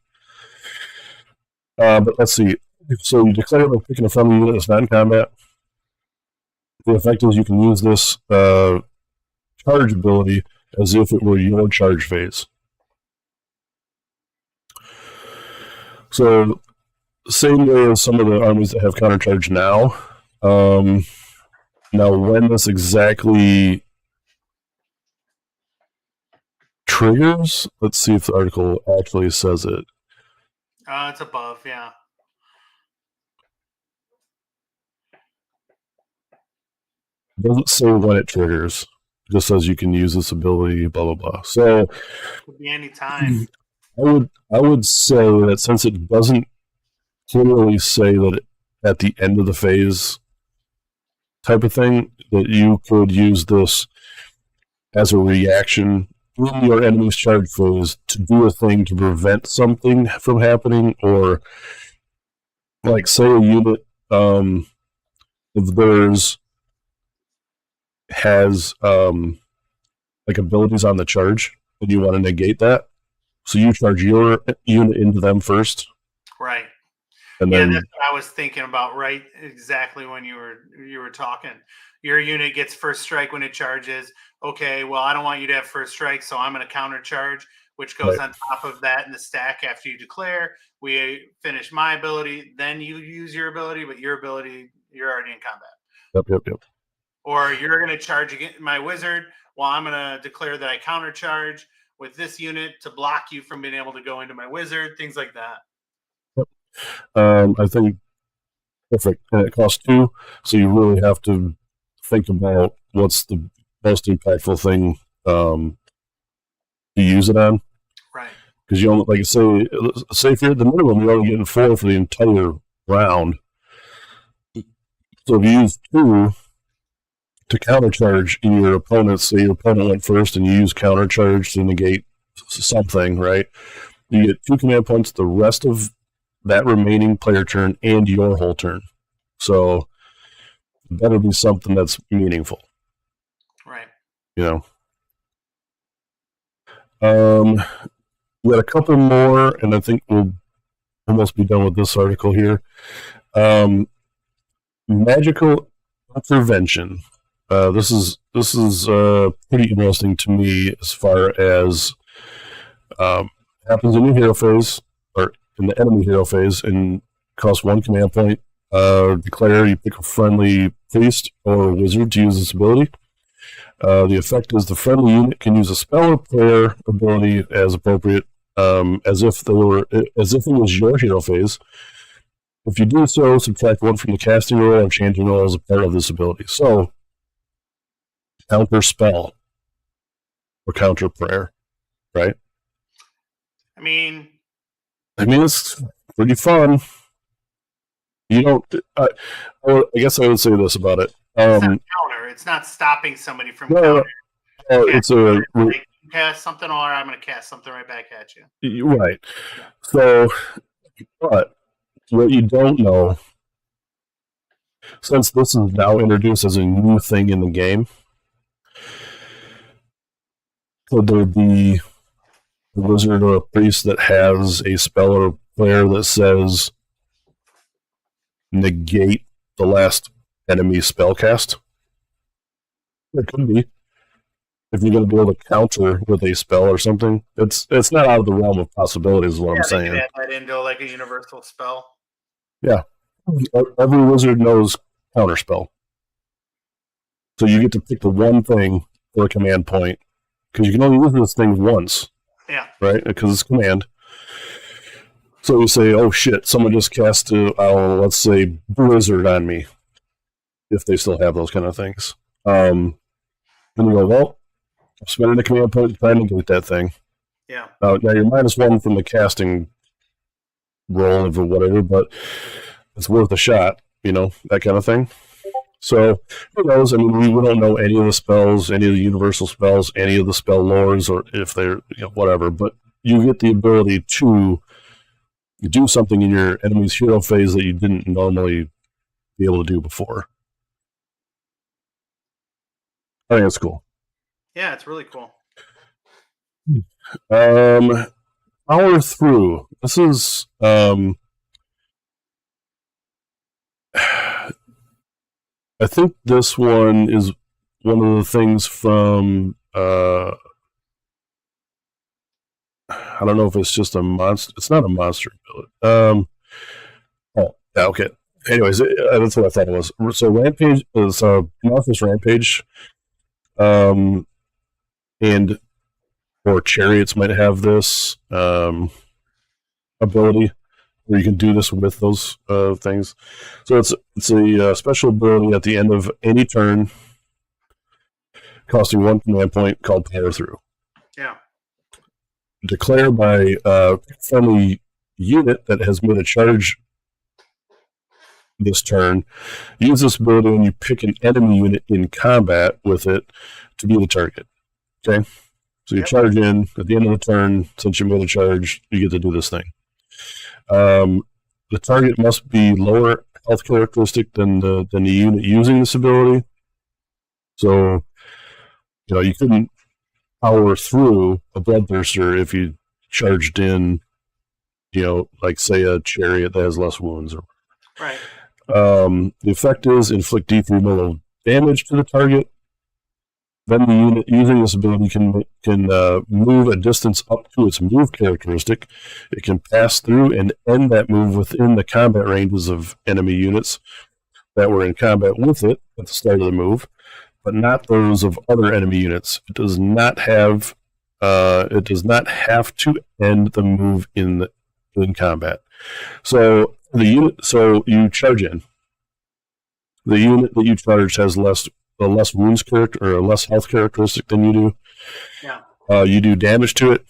But let's see. So you declare by picking a friendly unit that's not in combat. The effect is you can use this charge ability as if it were your charge phase. So, same way as some of the armies that have countercharge now. Now, when this exactly triggers, let's see if the article actually says it. It's above, yeah. It doesn't say when it triggers. It just says you can use this ability, blah blah blah. So it could be any time. I would say that since it doesn't clearly say that at the end of the phase type of thing, that you could use this as a reaction in your enemy's charge phase to do a thing to prevent something from happening, or like say a unit of theirs has like abilities on the charge and you want to negate that, so you charge your unit into them first, right? And yeah, then that's what I was thinking about. Right, exactly when you were talking. Your unit gets first strike when it charges. Okay, well, I don't want you to have first strike, so I'm going to counter charge, which goes right. on top of that in the stack after you declare. We finish my ability, then you use your ability, but your ability, you're already in combat. Yep. Or you're going to charge against my wizard. Well, I'm going to declare that I counter charge with this unit to block you from being able to go into my wizard, things like that. Yep. I think perfect. And it costs 2, so you really have to think about what's the most impactful thing to use it on. Right. Because you only, like say if you're at the minimum, you're only getting 4 for the entire round. So if you use 2 to countercharge in your opponent, say your opponent went first and you use countercharge to negate something, right? You get 2 command points the rest of that remaining player turn and your whole turn. So it better be something that's meaningful. Right. You know. We had a couple more, and I think we'll almost be done with this article here. Magical intervention. This is pretty interesting to me as far as happens in your hero phase or in the enemy hero phase and costs 1 command point. Declare you pick a friendly priest or wizard to use this ability. The effect is the friendly unit can use a spell or prayer ability as appropriate, as if it was your hero phase. If you do so, subtract 1 from the casting roll or chanting roll as a part of this ability. So, counter spell or counter prayer, right? I mean, it's pretty fun. You don't. I guess I would say this about it. It's not counter. It's not stopping somebody from counter. It's a cast something, or I'm going to cast something right back at you. Right. Yeah. So, but what you don't know, since this is now introduced as a new thing in the game, could there be a wizard or a priest that has a spell or a prayer that says negate the last enemy spell cast? There could be. If you're going to be able to counter with a spell or something, it's not out of the realm of possibilities, is what I'm saying. Add that into like a universal spell. Yeah. Every wizard knows counterspell. So you get to pick the one thing for a command point, because you can only use this thing once. Yeah. Right? Because it's command. So you say, oh shit, someone just cast let's say, Blizzard on me, if they still have those kind of things. Then you go, well, spending a command point to try and negate that thing. Yeah. Now you're -1 from the casting roll or whatever, but it's worth a shot, that kind of thing. So, who knows? I mean, we don't know any of the spells, any of the universal spells, any of the spell lores, or if they're, whatever, but you get the ability to do something in your enemy's hero phase that you didn't normally be able to do before. I think that's cool. Yeah, it's really cool. Power through. This is I think this one is one of the things from I don't know if it's just a monster. It's not a monster ability. Oh, yeah, okay. Anyways, that's what I thought it was. So Rampage is Monstrous Rampage, and or Chariots might have this ability where you can do this with those things. So it's a special ability at the end of any turn, costing 1 command point, called Power Through. Yeah. Declare by a friendly unit that has made a charge this turn. Use this ability when you pick an enemy unit in combat with it to be the target. Okay? So you charge in at the end of the turn. Since you made a charge, you get to do this thing. The target must be lower health characteristic than the unit using this ability. So, you couldn't power through a Bloodthirster if you charged in, like say a Chariot that has less wounds. Right. The effect is inflict D3 mortal damage to the target. Then the unit using this ability can move a distance up to its move characteristic. It can pass through and end that move within the combat ranges of enemy units that were in combat with it at the start of the move, but not those of other enemy units. It does not have to end the move in combat. So you charge in. The unit that you charge has a less wounds character or a less health characteristic than you do. Yeah. You do damage to it,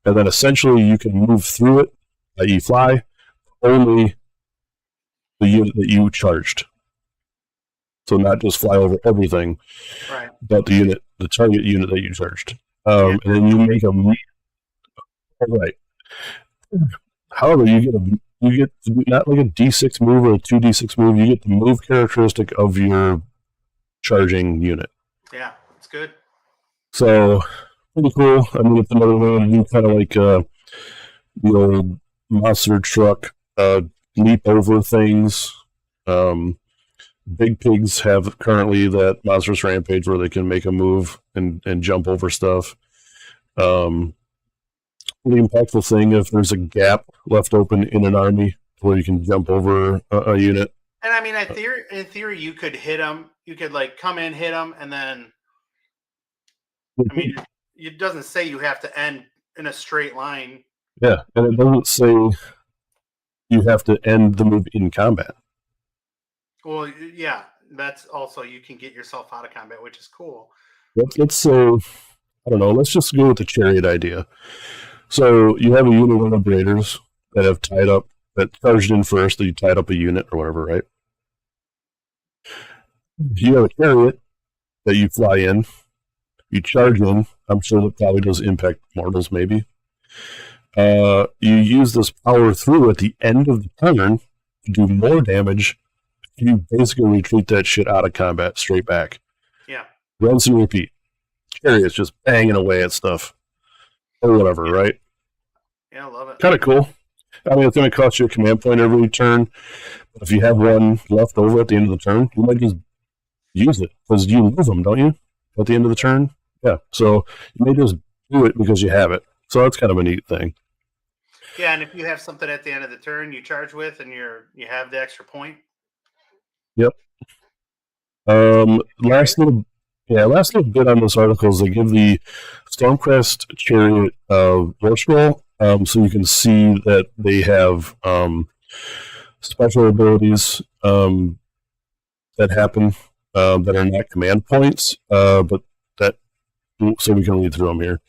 and then essentially you can move through it, i.e. fly, only the unit that you charged. So not just fly over everything, right, but the target unit that you charged. And then you make a move. Right. However, you get to do not like a D6 move or a 2D6 move. You get the move characteristic of your charging unit. Yeah, it's good. So pretty cool. I mean, it's another way to do kind of like the old monster truck leap over things. Big pigs have currently that Monstrous Rampage where they can make a move and jump over stuff. The impactful thing if there's a gap left open in an army where you can jump over a unit. And I mean, in theory, you could hit them. You could come in, hit them, and then. I mean, it doesn't say you have to end in a straight line. Yeah, and it doesn't say you have to end the move in combat. Well, yeah, that's also you can get yourself out of combat, which is cool. Let's say, I don't know. Let's just go with the Chariot idea. So you have a unit of Liberators that have that charged in first. That you tied up a unit or whatever, right? You have a Chariot that you fly in. You charge in. I'm sure that probably does impact mortals, maybe. You use this power through at the end of the turn to do more damage. You basically retreat that shit out of combat straight back. Yeah. Rinse and repeat. Chariot's just banging away at stuff. Or whatever, right? Yeah, I love it. Kind of cool. I mean, it's going to cost you a command point every turn. But if you have one left over at the end of the turn, you might just use it. Because you lose them, don't you? At the end of the turn? Yeah. So you may just do it because you have it. So that's kind of a neat thing. Yeah, and if you have something at the end of the turn you charge with and you have the extra point. Yep. Last little bit on this article is they give the Stormcrest Chariot war scroll, so you can see that they have special abilities that happen that are not command points, but that so we can read through them here.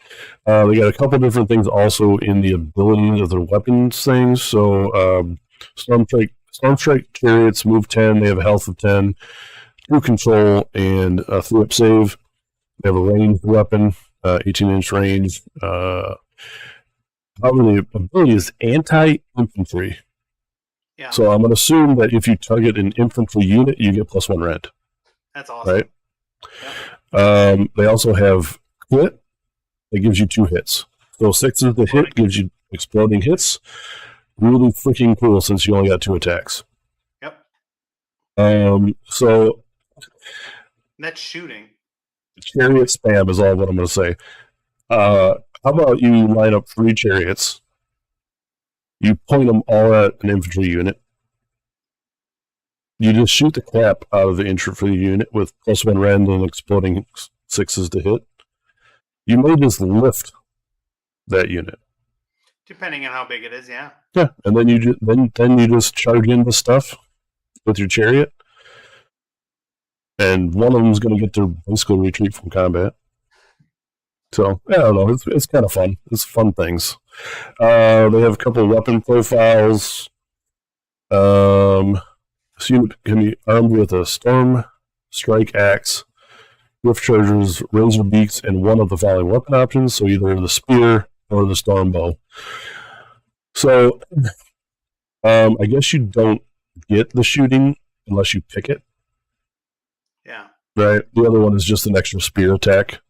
They got a couple different things also in the abilities of their weapons things. So Stormstrike chariots move 10. They have a health of 10, 2 control, and a 3-up save. They have a ranged weapon, 18-inch range. However, the ability is anti-infantry. Yeah. So I'm going to assume that if you target an infantry unit, you get +1 rend. That's awesome. Right? Yeah. They also have crit. It gives you 2 hits. So 6 is the hit, gives you exploding hits. Really freaking cool since you only got 2 attacks. Yep. So that's shooting. Chariot spam is all what I'm going to say. How about you line up 3 chariots? You point them all at an infantry unit. You just shoot the crap out of the infantry unit with +1 rend and exploding 6s to hit. You may just lift that unit. Depending on how big it is, yeah. Yeah, and then you just charge into stuff with your chariot, and one of them is going to get their basically retreat from combat. So I don't know. It's kind of fun. It's fun things. They have a couple of weapon profiles. This unit can be armed with a storm strike axe, rift chargers, razor beaks, and one of the following weapon options. So either the spear or the storm bow. So I guess you don't get the shooting unless you pick it. Yeah. Right. The other one is just an extra spear attack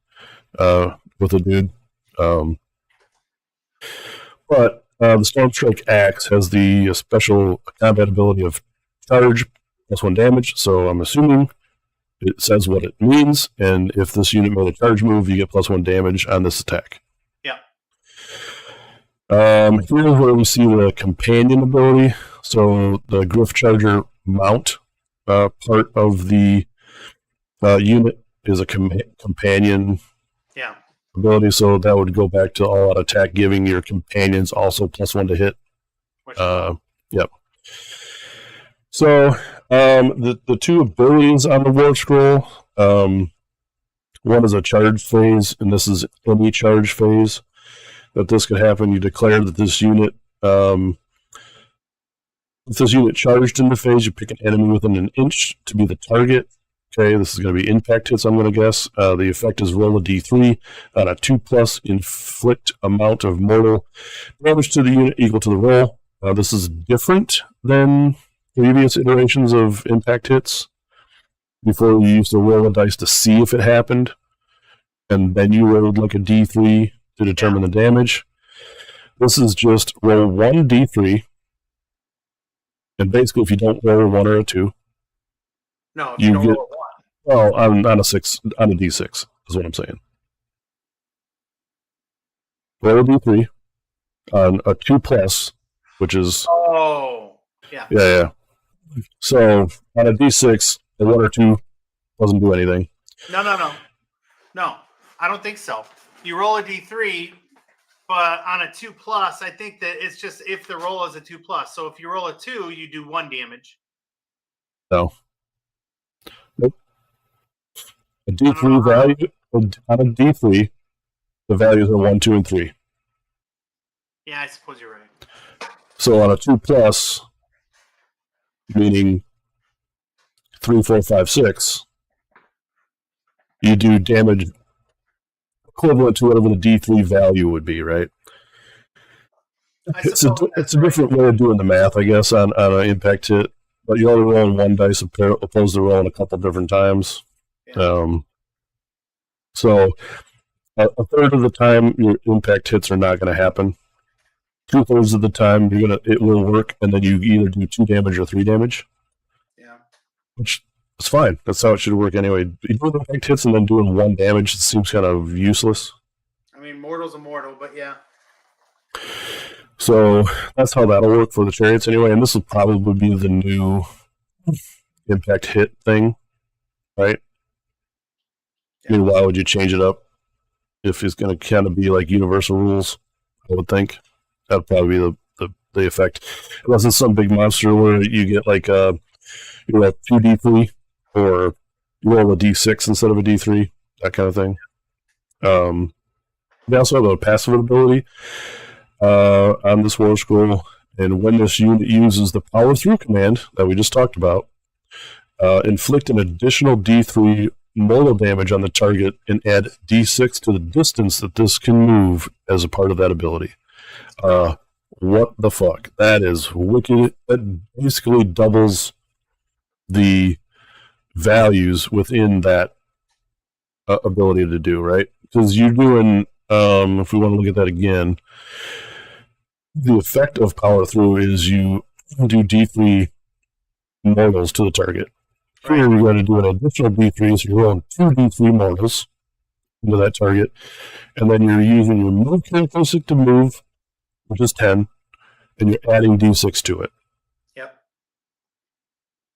with a dude. But the Storm Strike Axe has the special combat ability of charge +1 damage. So I'm assuming it says what it means. And if this unit made a charge move, you get +1 damage on this attack. Yeah. Here's where we see the companion ability. So the Griff Charger mount part of the unit is a companion ability, so that would go back to all-out attack, giving your companions also +1 to hit. Yep. So the 2 abilities on the War Scroll, one is a charge phase, and this is any charge phase that this could happen. You declare that this unit, if this unit charged in the phase, you pick an enemy within an inch to be the target. Okay, this is going to be impact hits, I'm going to guess. The effect is roll a d3 on a 2+, inflict amount of mortal damage to the unit equal to the roll. This is different than previous iterations of impact hits. Before you used to roll a dice to see if it happened, and then you rolled like a d3 to determine the damage. This is just roll 1 d3, and basically if you don't roll a 1 or a 2, no, if you don't roll a 1. Well, on a 6, on a d6 is what I'm saying. Roll a d3 on a 2+, which is... Oh, yeah. Yeah. So on a d6, a 1 or 2 doesn't do anything. No, I don't think so. You roll a d3, but on a 2+, I think that it's just if the roll is a 2+. So if you roll a 2, you do 1 damage. No. Nope. A d3 value, on a d3, the values are 1, 2, and 3. Yeah, I suppose you're right. So on a 2+, meaning 3, 4, 5, 6, you do damage equivalent to whatever the d3 value would be, right? It's a different way of doing the math, I guess, on an impact hit. But you're only rolling 1 dice opposed to rolling a couple different times. Yeah. So a third of the time, your impact hits are not going to happen. 2/3 of the time, it will work, and then you either do 2 damage or 3 damage. Yeah. Which is fine. That's how it should work anyway. You do impact hits and then doing 1 damage, it seems kind of useless. I mean, mortal's a mortal, but yeah. So that's how that'll work for the chariots anyway, and this will probably be the new impact hit thing, right? Yeah. I mean, why would you change it up if it's going to kind of be like universal rules? I would think that would probably be the effect, unless it's some big monster where you get like you roll 2d3 or you roll a d6 instead of a d3, that kind of thing. They also have a passive ability on this War Scroll, and when this unit uses the Power Through command that we just talked about, inflict an additional D3 mortal damage on the target and add D6 to the distance that this can move as a part of that ability. What the fuck? That is wicked. That basically doubles the values within that ability to do, right? Because you're doing, if we want to look at that again, the effect of Power Through is you do D3 mortals to the target. Here you're going to do an additional D3, so you're rolling 2 D3 mortals into that target, and then you're using your move characteristic to move, which is 10, and you're adding D6 to it. Yep.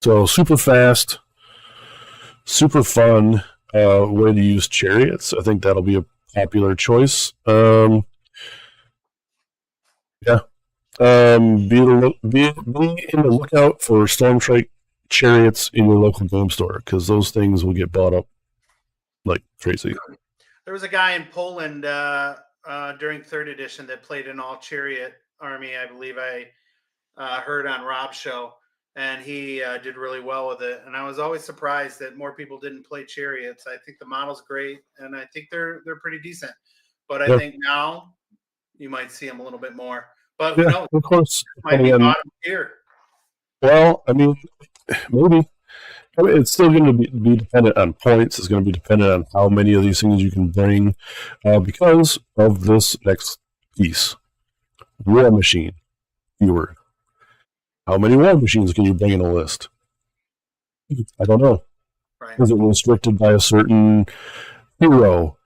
So super fast, super fun way to use chariots. I think that'll be a popular choice. Yeah. Be in the lookout for Stormstrike chariots in your local game store, because those things will get bought up like crazy. There was a guy in Poland during 3rd edition that played an all chariot army. I believe I heard on Rob's show, and he did really well with it. And I was always surprised that more people didn't play chariots. I think the model's great, and I think they're pretty decent. But I think now you might see them a little bit more. But yeah, of course, might be bottom tier. Well, I mean, maybe. I mean, it's still going to be dependent on points. It's going to be dependent on how many of these things you can bring because of this next piece. War Machine keyword. How many War Machines can you bring in a list? I don't know. Right. Is it restricted by a certain hero?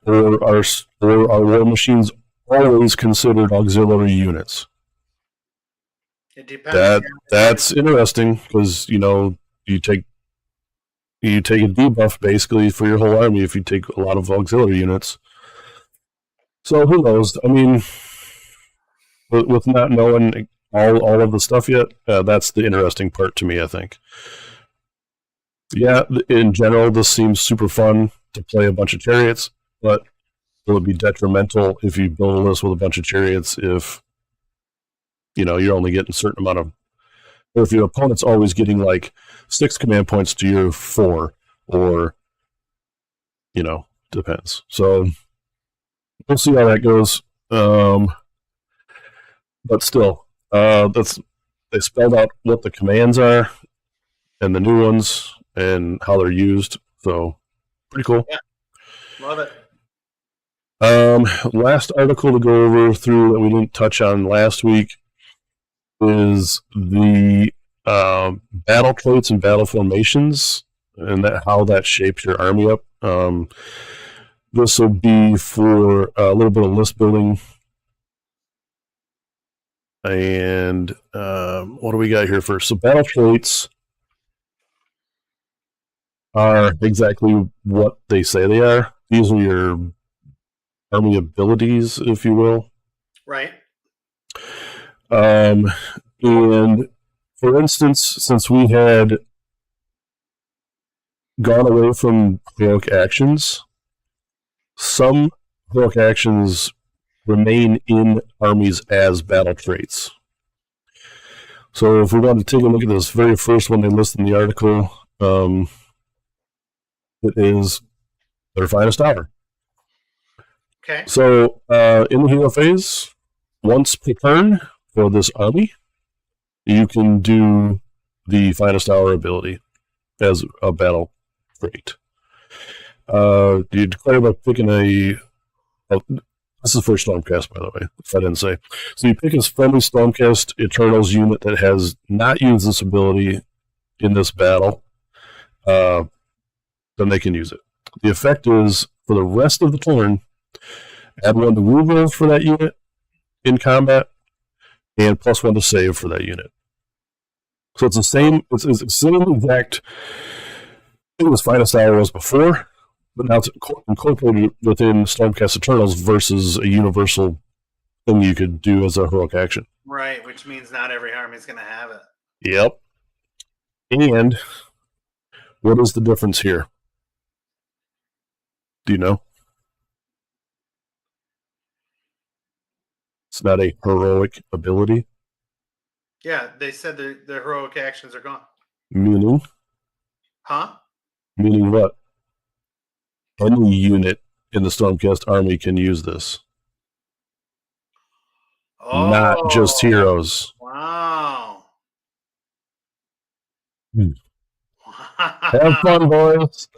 Or are War Machines always considered auxiliary units? It depends. That's interesting, because you take a debuff basically for your whole army if you take a lot of auxiliary units. So who knows? I mean, with not knowing all of the stuff yet, that's the interesting part to me, I think. Yeah, in general, this seems super fun to play a bunch of chariots, but will it be detrimental if you build a list with a bunch of chariots if you're only getting a certain amount of, or if your opponent's always getting like 6 command points to your 4, or depends. So we'll see how that goes. But still, they spelled out what the commands are and the new ones and how they're used. So pretty cool. Yeah, love it. Last article to go over through that we didn't touch on last week is the battle traits and battle formations, and how that shapes your army up. This will be for a little bit of list building. And what do we got here first? So battle traits are exactly what they say they are. These are your army abilities, if you will. Right. And for instance, since we had gone away from heroic actions, some heroic actions remain in armies as battle traits. So if we want to take a look at this very first one they list in the article, it is their finest hour. Okay. So in the hero phase, once per turn for this army, you can do the finest hour ability as a battle trait. You declare by picking this is for Stormcast, by the way, if I didn't say. So you pick a friendly Stormcast Eternals unit that has not used this ability in this battle, then they can use it. The effect is, for the rest of the turn, add 1 to wound rolls for that unit in combat, and +1 to save for that unit. So it's the same, it's the same exact thing as Finest Hour was before, but now it's incorporated within Stormcast Eternals versus a universal thing you could do as a heroic action. Right, which means not every army is going to have it. Yep. And what is the difference here? Do you know? It's not a heroic ability. Yeah, they said the heroic actions are gone. Meaning? Huh? Meaning what? Any unit in the Stormcast army can use this. Oh, not just heroes. Wow. Have fun, boys.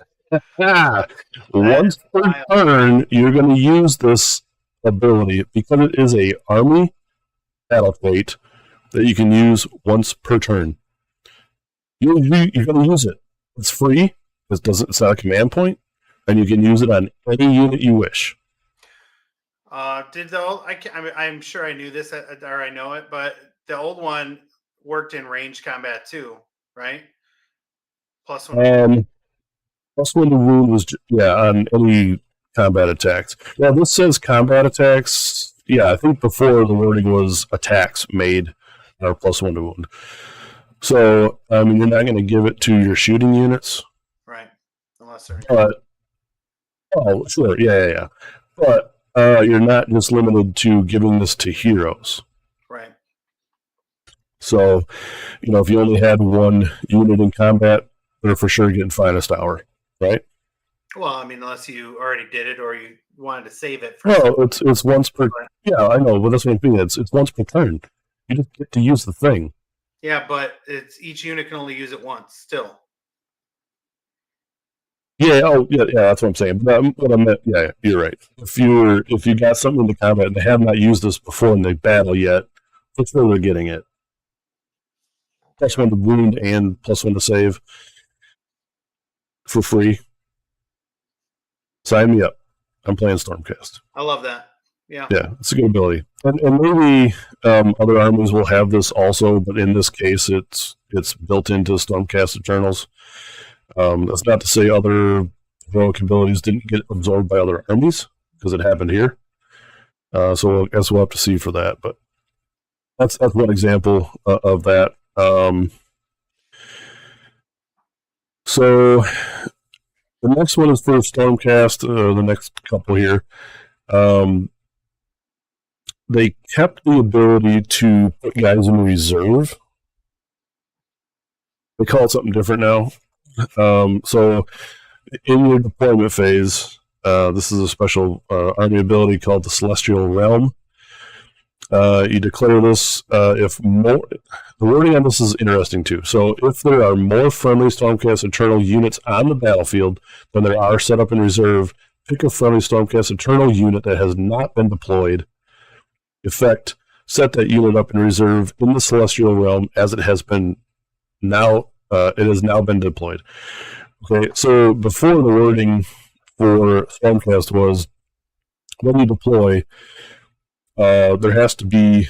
Once per turn, you're going to use this ability because it is a army battle trait that you can use once per turn. You're going to use it. It's free. It's not a command point, and you can use it on any unit you wish. I'm sure I knew this or I know it, but the old one worked in range combat too, right? +1. +1 to wound was on any combat attacks. Yeah, this says combat attacks. Yeah, I think before the wording was attacks made are +1 to wound. So you're not going to give it to your shooting units, right? Unless they're. Oh, sure, yeah. But you're not just limited to giving this to heroes. Right. So, if you only had one unit in combat, they're for sure getting finest hour, right? Well, unless you already did it or you wanted to save it. It's once per. Yeah, I know, but that's what I'm saying. It's once per turn. You just get to use the thing. Yeah, but it's each unit can only use it once. Still. Yeah. Oh, yeah. That's what I'm saying. But I meant, yeah, you're right. If you got something in the combat and they have not used this before in the battle yet, for sure they're getting it. +1 to wound and +1 to save for free. Sign me up. I'm playing Stormcast. I love that. Yeah. Yeah, it's a good ability. And maybe other armies will have this also, but in this case, it's built into Stormcast Eternals. That's not to say other heroic abilities didn't get absorbed by other armies, because it happened here. So I guess we'll have to see for that. But that's one example of that. So the next one is for Stormcast, the next couple here. They kept the ability to put guys in reserve. They call it something different now. So in your deployment phase, this is a special army ability called the Celestial Realm. You declare this if more. The wording on this is interesting too. So if there are more friendly Stormcast Eternal units on the battlefield than there are set up in reserve, pick a friendly Stormcast Eternal unit that has not been deployed. Effect: set that unit up in reserve in the Celestial Realm as it has been now. It has now been deployed. Okay, so before the wording for Stormcast was when you deploy, there has to be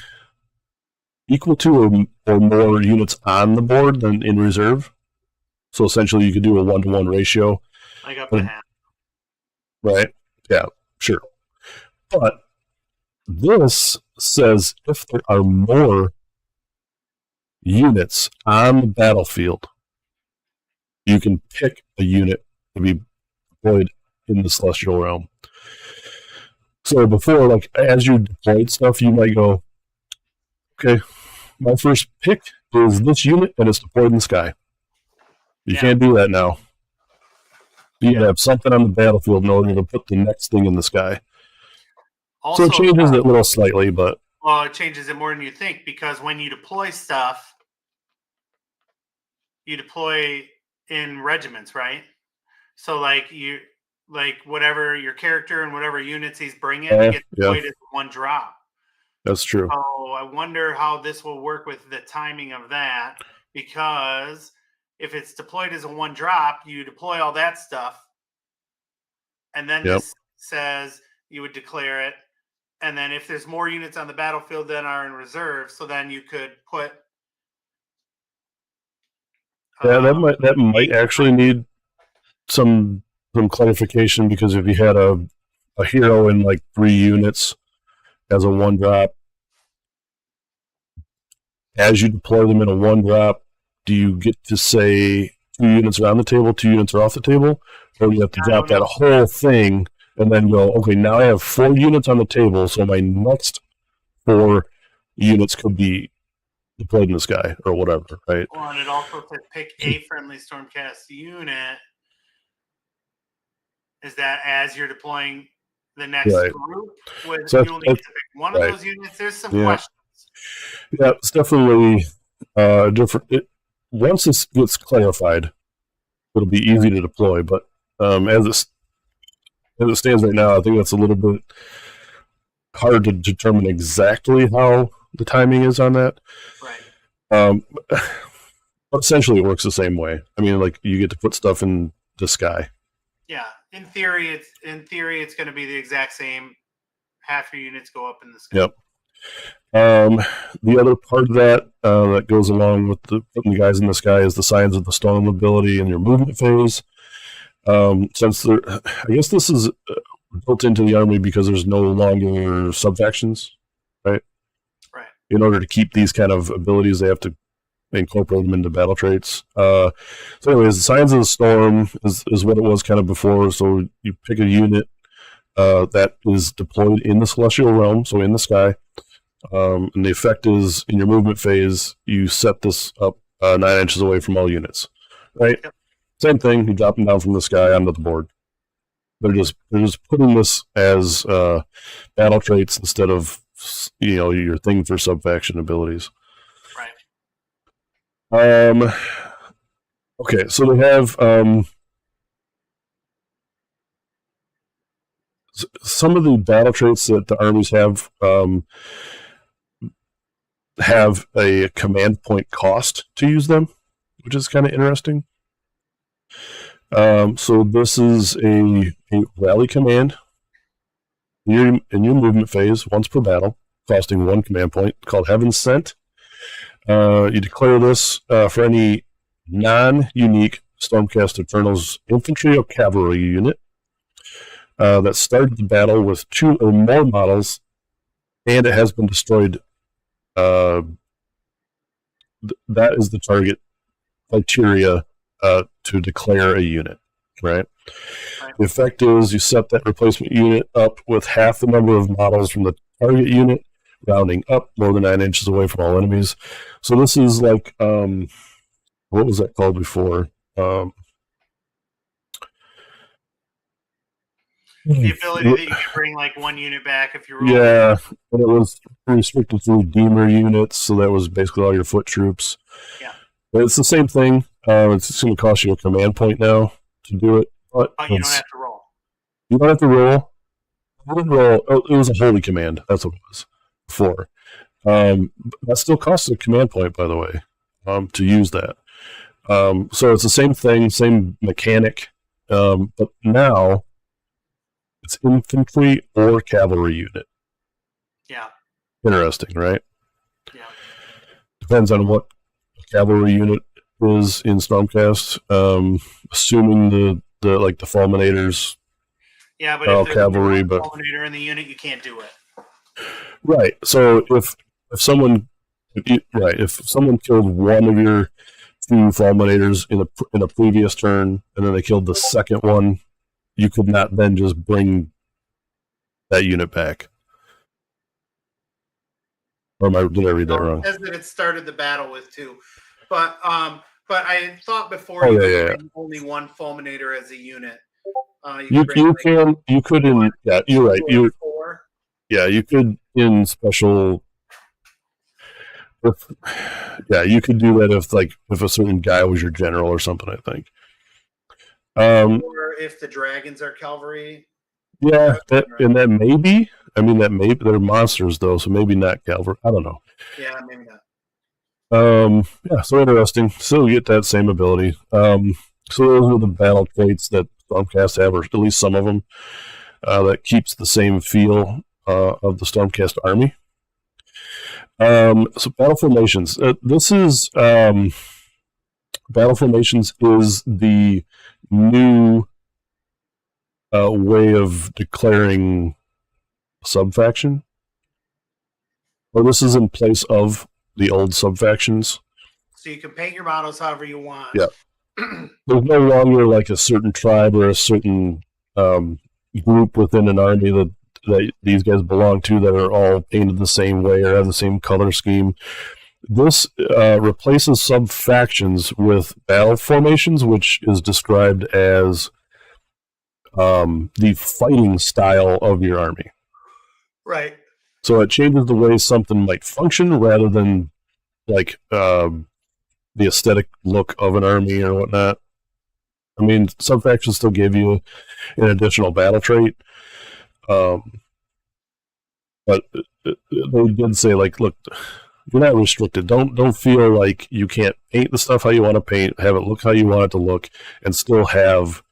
equal to or more units on the board than in reserve. So essentially, you could do a 1-to-1 ratio. Like up to half. Right? Yeah, sure. But this says if there are more units on the battlefield, you can pick a unit to be deployed in the Celestial Realm. So before, as you deployed stuff, you might go, okay, my first pick is this unit and it's deployed in the sky. You can't do that now. You gotta have something on the battlefield in order to put the next thing in the sky. Also, so it changes it a little slightly, but... Well, it changes it more than you think, because when you deploy stuff, you deploy in regiments, right? So whatever your character and whatever units he's bringing gets deployed as one drop. That's true. So I wonder how this will work with the timing of that, because if it's deployed as a one drop, you deploy all that stuff, and then this says you would declare it, and then if there's more units on the battlefield than are in reserve, so then you could put. That might actually need some clarification, because if you had a hero in 3 units as a 1-drop, as you deploy them in a 1-drop, do you get to say 2 units are on the table, 2 units are off the table, or do you have to drop that whole thing and then go, okay, now I have 4 units on the table, so my next 4 units could be deployed in the sky or whatever, right? Well, and it also says pick a friendly Stormcast unit. Is that as you're deploying the next Right. group, with So you'll need to pick one of right. those units? There's some Yeah. questions. Yeah, it's definitely different. Once this gets clarified, it'll be easy to deploy. But as it stands right now, I think that's a little bit hard to determine exactly how the timing is on that. Right. But essentially, it works the same way. I mean, like you get to put stuff in the sky. Yeah. In theory, it's going to be the exact same. Half your units go up in the sky. Yep. The other part of that that goes along with putting the guys in the sky is the signs of the storm ability and your movement phase. Since I guess this is built into the army because there's no longer subfactions, right? Right. In order to keep these kind of abilities, they have to incorporate them into battle traits. So anyways, the signs of the storm is what it was kind of before. So you pick a unit that is deployed in the celestial realm, so in the sky. And the effect is in your movement phase, you set this up 9 inches away from all units, right? Yep. Same thing. You drop them down from the sky onto the board. They're just putting this as battle traits instead of your thing for subfaction abilities. Right. Okay, so they have some of the battle traits that the armies have a command point cost to use them, which is kind of interesting. So this is a rally command in your movement phase, once per battle, costing 1 command point, called Heaven's Sent. You declare this for any non-unique Stormcast Eternals infantry or cavalry unit that started the battle with 2 or more models, and it has been destroyed. That is the target criteria to declare a unit, right? The effect is you set that replacement unit up with half the number of models from the target unit, rounding up more than 9 inches away from all enemies. So this is like, what was that called before? The ability that you can bring like 1 unit back if you're rolling. Yeah, but it was restricted to Redeemer units, so that was basically all your foot troops. Yeah. But it's the same thing. It's going to cost you a command point now to do it. But you don't have to roll. You don't have to roll. I didn't roll. Oh, it was a holy command. That's what it was before. That still costs a command point, by the way, to use that. So it's the same thing, same mechanic, but now it's infantry or cavalry unit. Yeah. Interesting, right? Yeah. Depends on what cavalry unit is in Stormcast. Assuming the fulminators. Yeah, but if there's cavalry, a but fulminator in the unit, you can't do it. Right. So if someone killed one of your 2 fulminators in a previous turn, and then they killed the second one, you could not then just bring that unit back. Or did I read that wrong? It says that it started the battle with 2, but I thought before bring only 1 fulminator as a unit. You could you're right. You could in special. You could do that if a certain guy was your general or something, I think. Or if the dragons are cavalry. Yeah, that may be. I mean, they're monsters though, so maybe not cavalry. I don't know. Yeah, maybe not. So interesting. Still get that same ability. So those are the battle traits that Stormcast have, or at least some of them, that keeps the same feel of the Stormcast army. So battle formations. This is battle formations is the new way of declaring subfaction. Or this is in place of the old subfactions. So you can paint your models however you want. Yeah. There's no longer like a certain tribe or a certain group within an army that that these guys belong to that are all painted the same way or have the same color scheme. This replaces sub-factions with battle formations, which is described as the fighting style of your army. Right. So it changes the way something might function rather than like the aesthetic look of an army or whatnot. I mean, some factions still give you an additional battle trait, but they did say, like, look, you're not restricted. Don't feel like you can't paint the stuff how you want to paint, have it look how you want it to look, and still have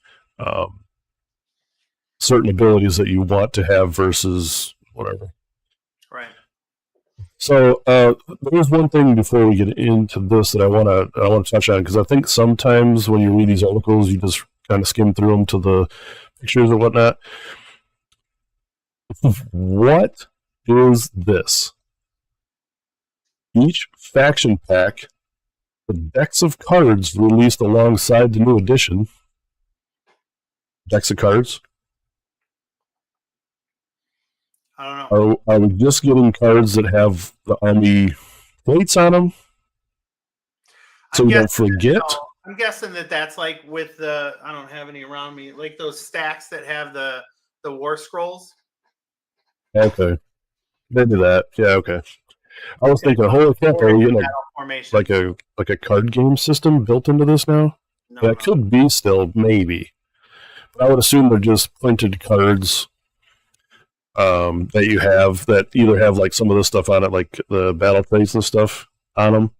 certain abilities that you want to have versus whatever. Right. So there's one thing before we get into this that I want to touch on, because I think sometimes when you read these articles, you just kind of skim through them to the pictures and whatnot. What is this? Each faction pack, the decks of cards released alongside the new edition. Decks of cards. I don't know. Are we just getting cards that have the army plates on them? So we don't forget? I'm guessing that's like with the, I don't have any around me, like those stacks that have the war scrolls. Okay. Maybe that. Yeah, okay. I was thinking, holy crap, are we getting like a card game system built into this now? No, That could be still, maybe. But I would assume they're just printed cards that you have that either have like some of the stuff on it, like the battle plates and stuff on them.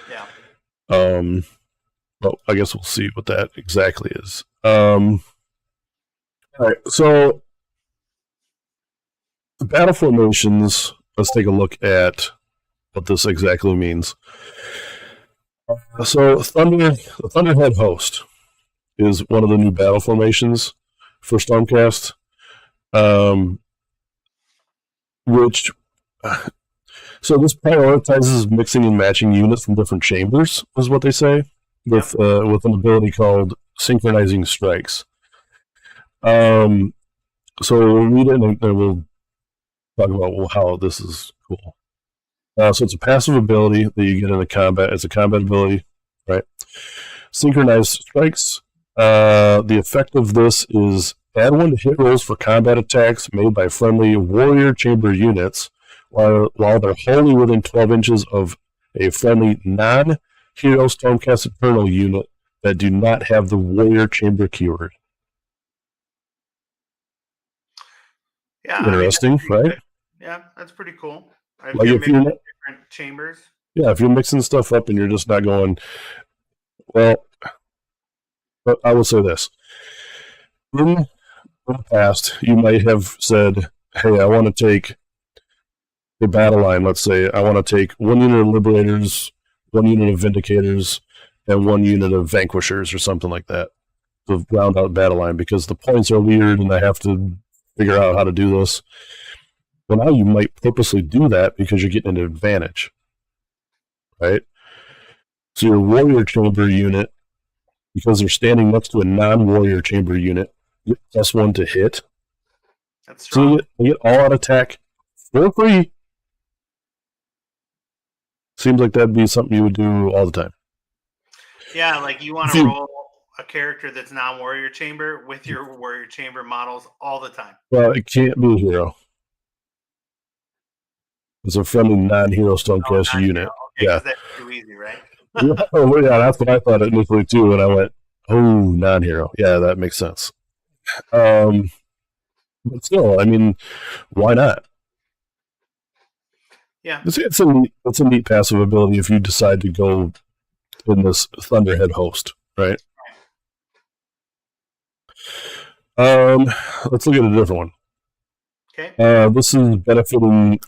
Yeah. Well, I guess we'll see what that exactly is. All right, so the battle formations. Let's take a look at what this exactly means. So, the Thunderhead Host is one of the new battle formations for Stormcast, which. So this prioritizes mixing and matching units from different chambers, is what they say, with an ability called Synchronizing Strikes. So we'll read it and we'll talk about how this is cool. So it's a passive ability that you get in a combat. It's a combat ability, right? Synchronized Strikes. The effect of this is add 1 to hit rolls for combat attacks made by friendly warrior chamber units while they're wholly within 12 inches of a friendly non-hero Stormcast Eternal unit that do not have the warrior chamber keyword. Yeah, interesting, right? Good. Yeah, that's pretty cool. Like if you're different chambers. Yeah, if you're mixing stuff up and you're just not going, well, but I will say this. In the past, you might have said, hey, I want to take the battle line, let's say. I want to take 1 unit of Liberators, 1 unit of Vindicators, and 1 unit of Vanquishers or something like that to round out battle line because the points are weird and I have to figure out how to do this. Well, now you might purposely do that because you're getting an advantage, right? So your Warrior Chamber unit, because they're standing next to a non-Warrior Chamber unit, you get +1 to hit. That's strong. So you get all-out attack for free. Seems like that'd be something you would do all the time. Yeah, like you want to roll a character that's non-Warrior Chamber with your Warrior Chamber models all the time. Well, it can't be a hero. It's a friendly non-hero Stormcast unit. Okay, yeah, that's too easy, right? Yeah, that's what I thought initially too, and I went, "Oh, non-hero." Yeah, that makes sense. But still, I mean, why not? Yeah, it's a neat passive ability if you decide to go in this Thunderhead Host, right? Let's look at a different one. Okay. This is benefiting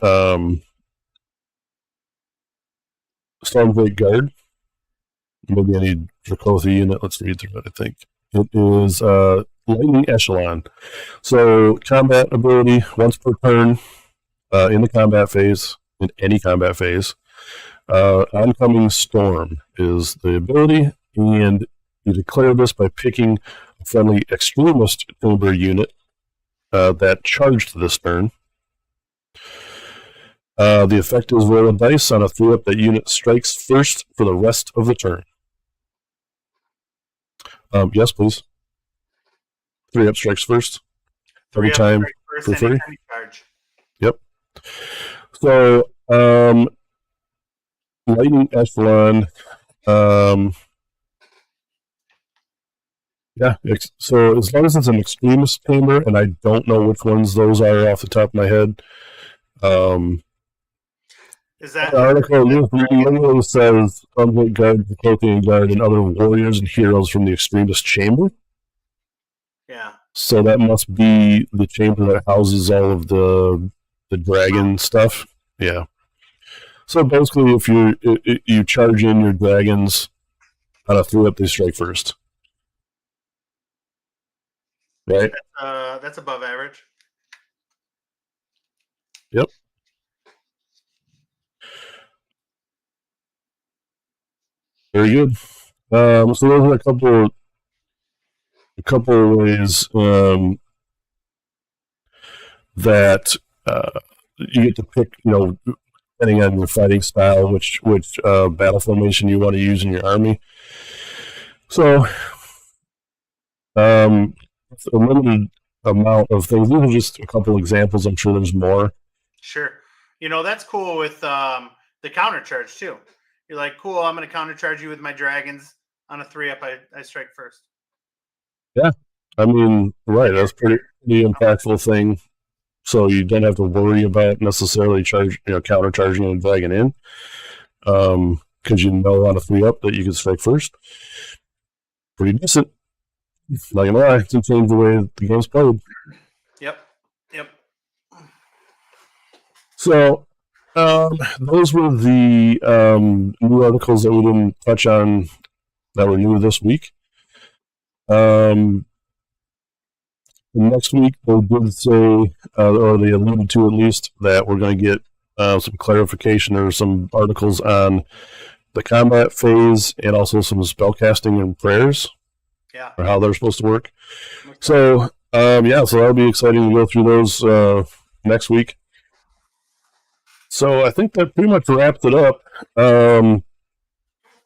Stormblade Guard. Maybe I need Dracothi unit. Let's read through it, I think. It is Lightning Echelon. So, combat ability, once per turn, in the combat phase, in any combat phase. Oncoming Storm is the ability, and you declare this by picking a friendly Extremist Chamber unit that charged this turn. The effect is roll a dice on a 3-up that unit strikes first for the rest of the turn. Yes, please. 3-up strikes first. Every 3-up time strike first, for free. anytime you charge. Yep. So, Lightning Echelon. Yeah. So as long as it's an Extremist chamber, and I don't know which ones those are off the top of my head. Is that The article literally says Unlit Guard, the Cloaking Guard, and other warriors and heroes from the Extremist chamber. Yeah. So that must be the chamber that houses all of the dragon stuff. Yeah. So basically, if you charge in your dragons on a 3-up, they strike first. Right? That's above average. Yep. Very good. So those are a couple of ways that you get to pick, depending on your fighting style, which battle formation you want to use in your army. So, it's a limited amount of things. These are just a couple examples. I'm sure there's more. Sure. That's cool with the counter charge too. You're like, cool, I'm going to counter charge you with my dragons on a 3-up. I strike first. Yeah. I mean, right. That's pretty impactful thing. So you don't have to worry about necessarily counter charging a dragon in. Because on a 3-up that you can strike first. Pretty decent. Not gonna lie, it's changed the way the game's played. Yep. So, those were the new articles that we didn't touch on that were new this week. Next week, they did say, or they alluded to at least, that we're going to get some clarification or some articles on the combat phase and also some spellcasting and prayers. Yeah. Or how they're supposed to work. Okay. So, so that'll be exciting to go through those next week. So I think that pretty much wraps it up. I want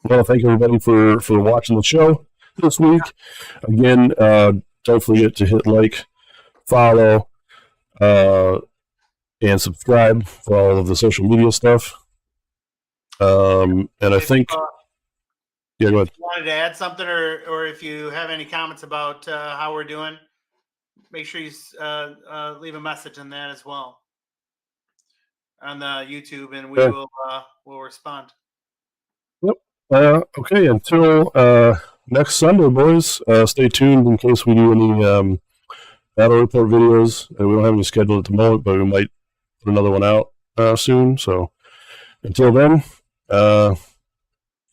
to thank everybody for watching the show this week. Again, don't forget to hit like, follow, and subscribe for all of the social media stuff. And I think... Yeah, go ahead. If you wanted to add something, or if you have any comments about how we're doing, make sure you leave a message on that as well on the YouTube, and we will respond. Yep. Okay. Until next Sunday, boys. Stay tuned in case we do any battle report videos. We don't have any scheduled at the moment, but we might put another one out soon. So until then.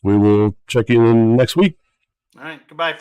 We will check in next week. All right. Goodbye.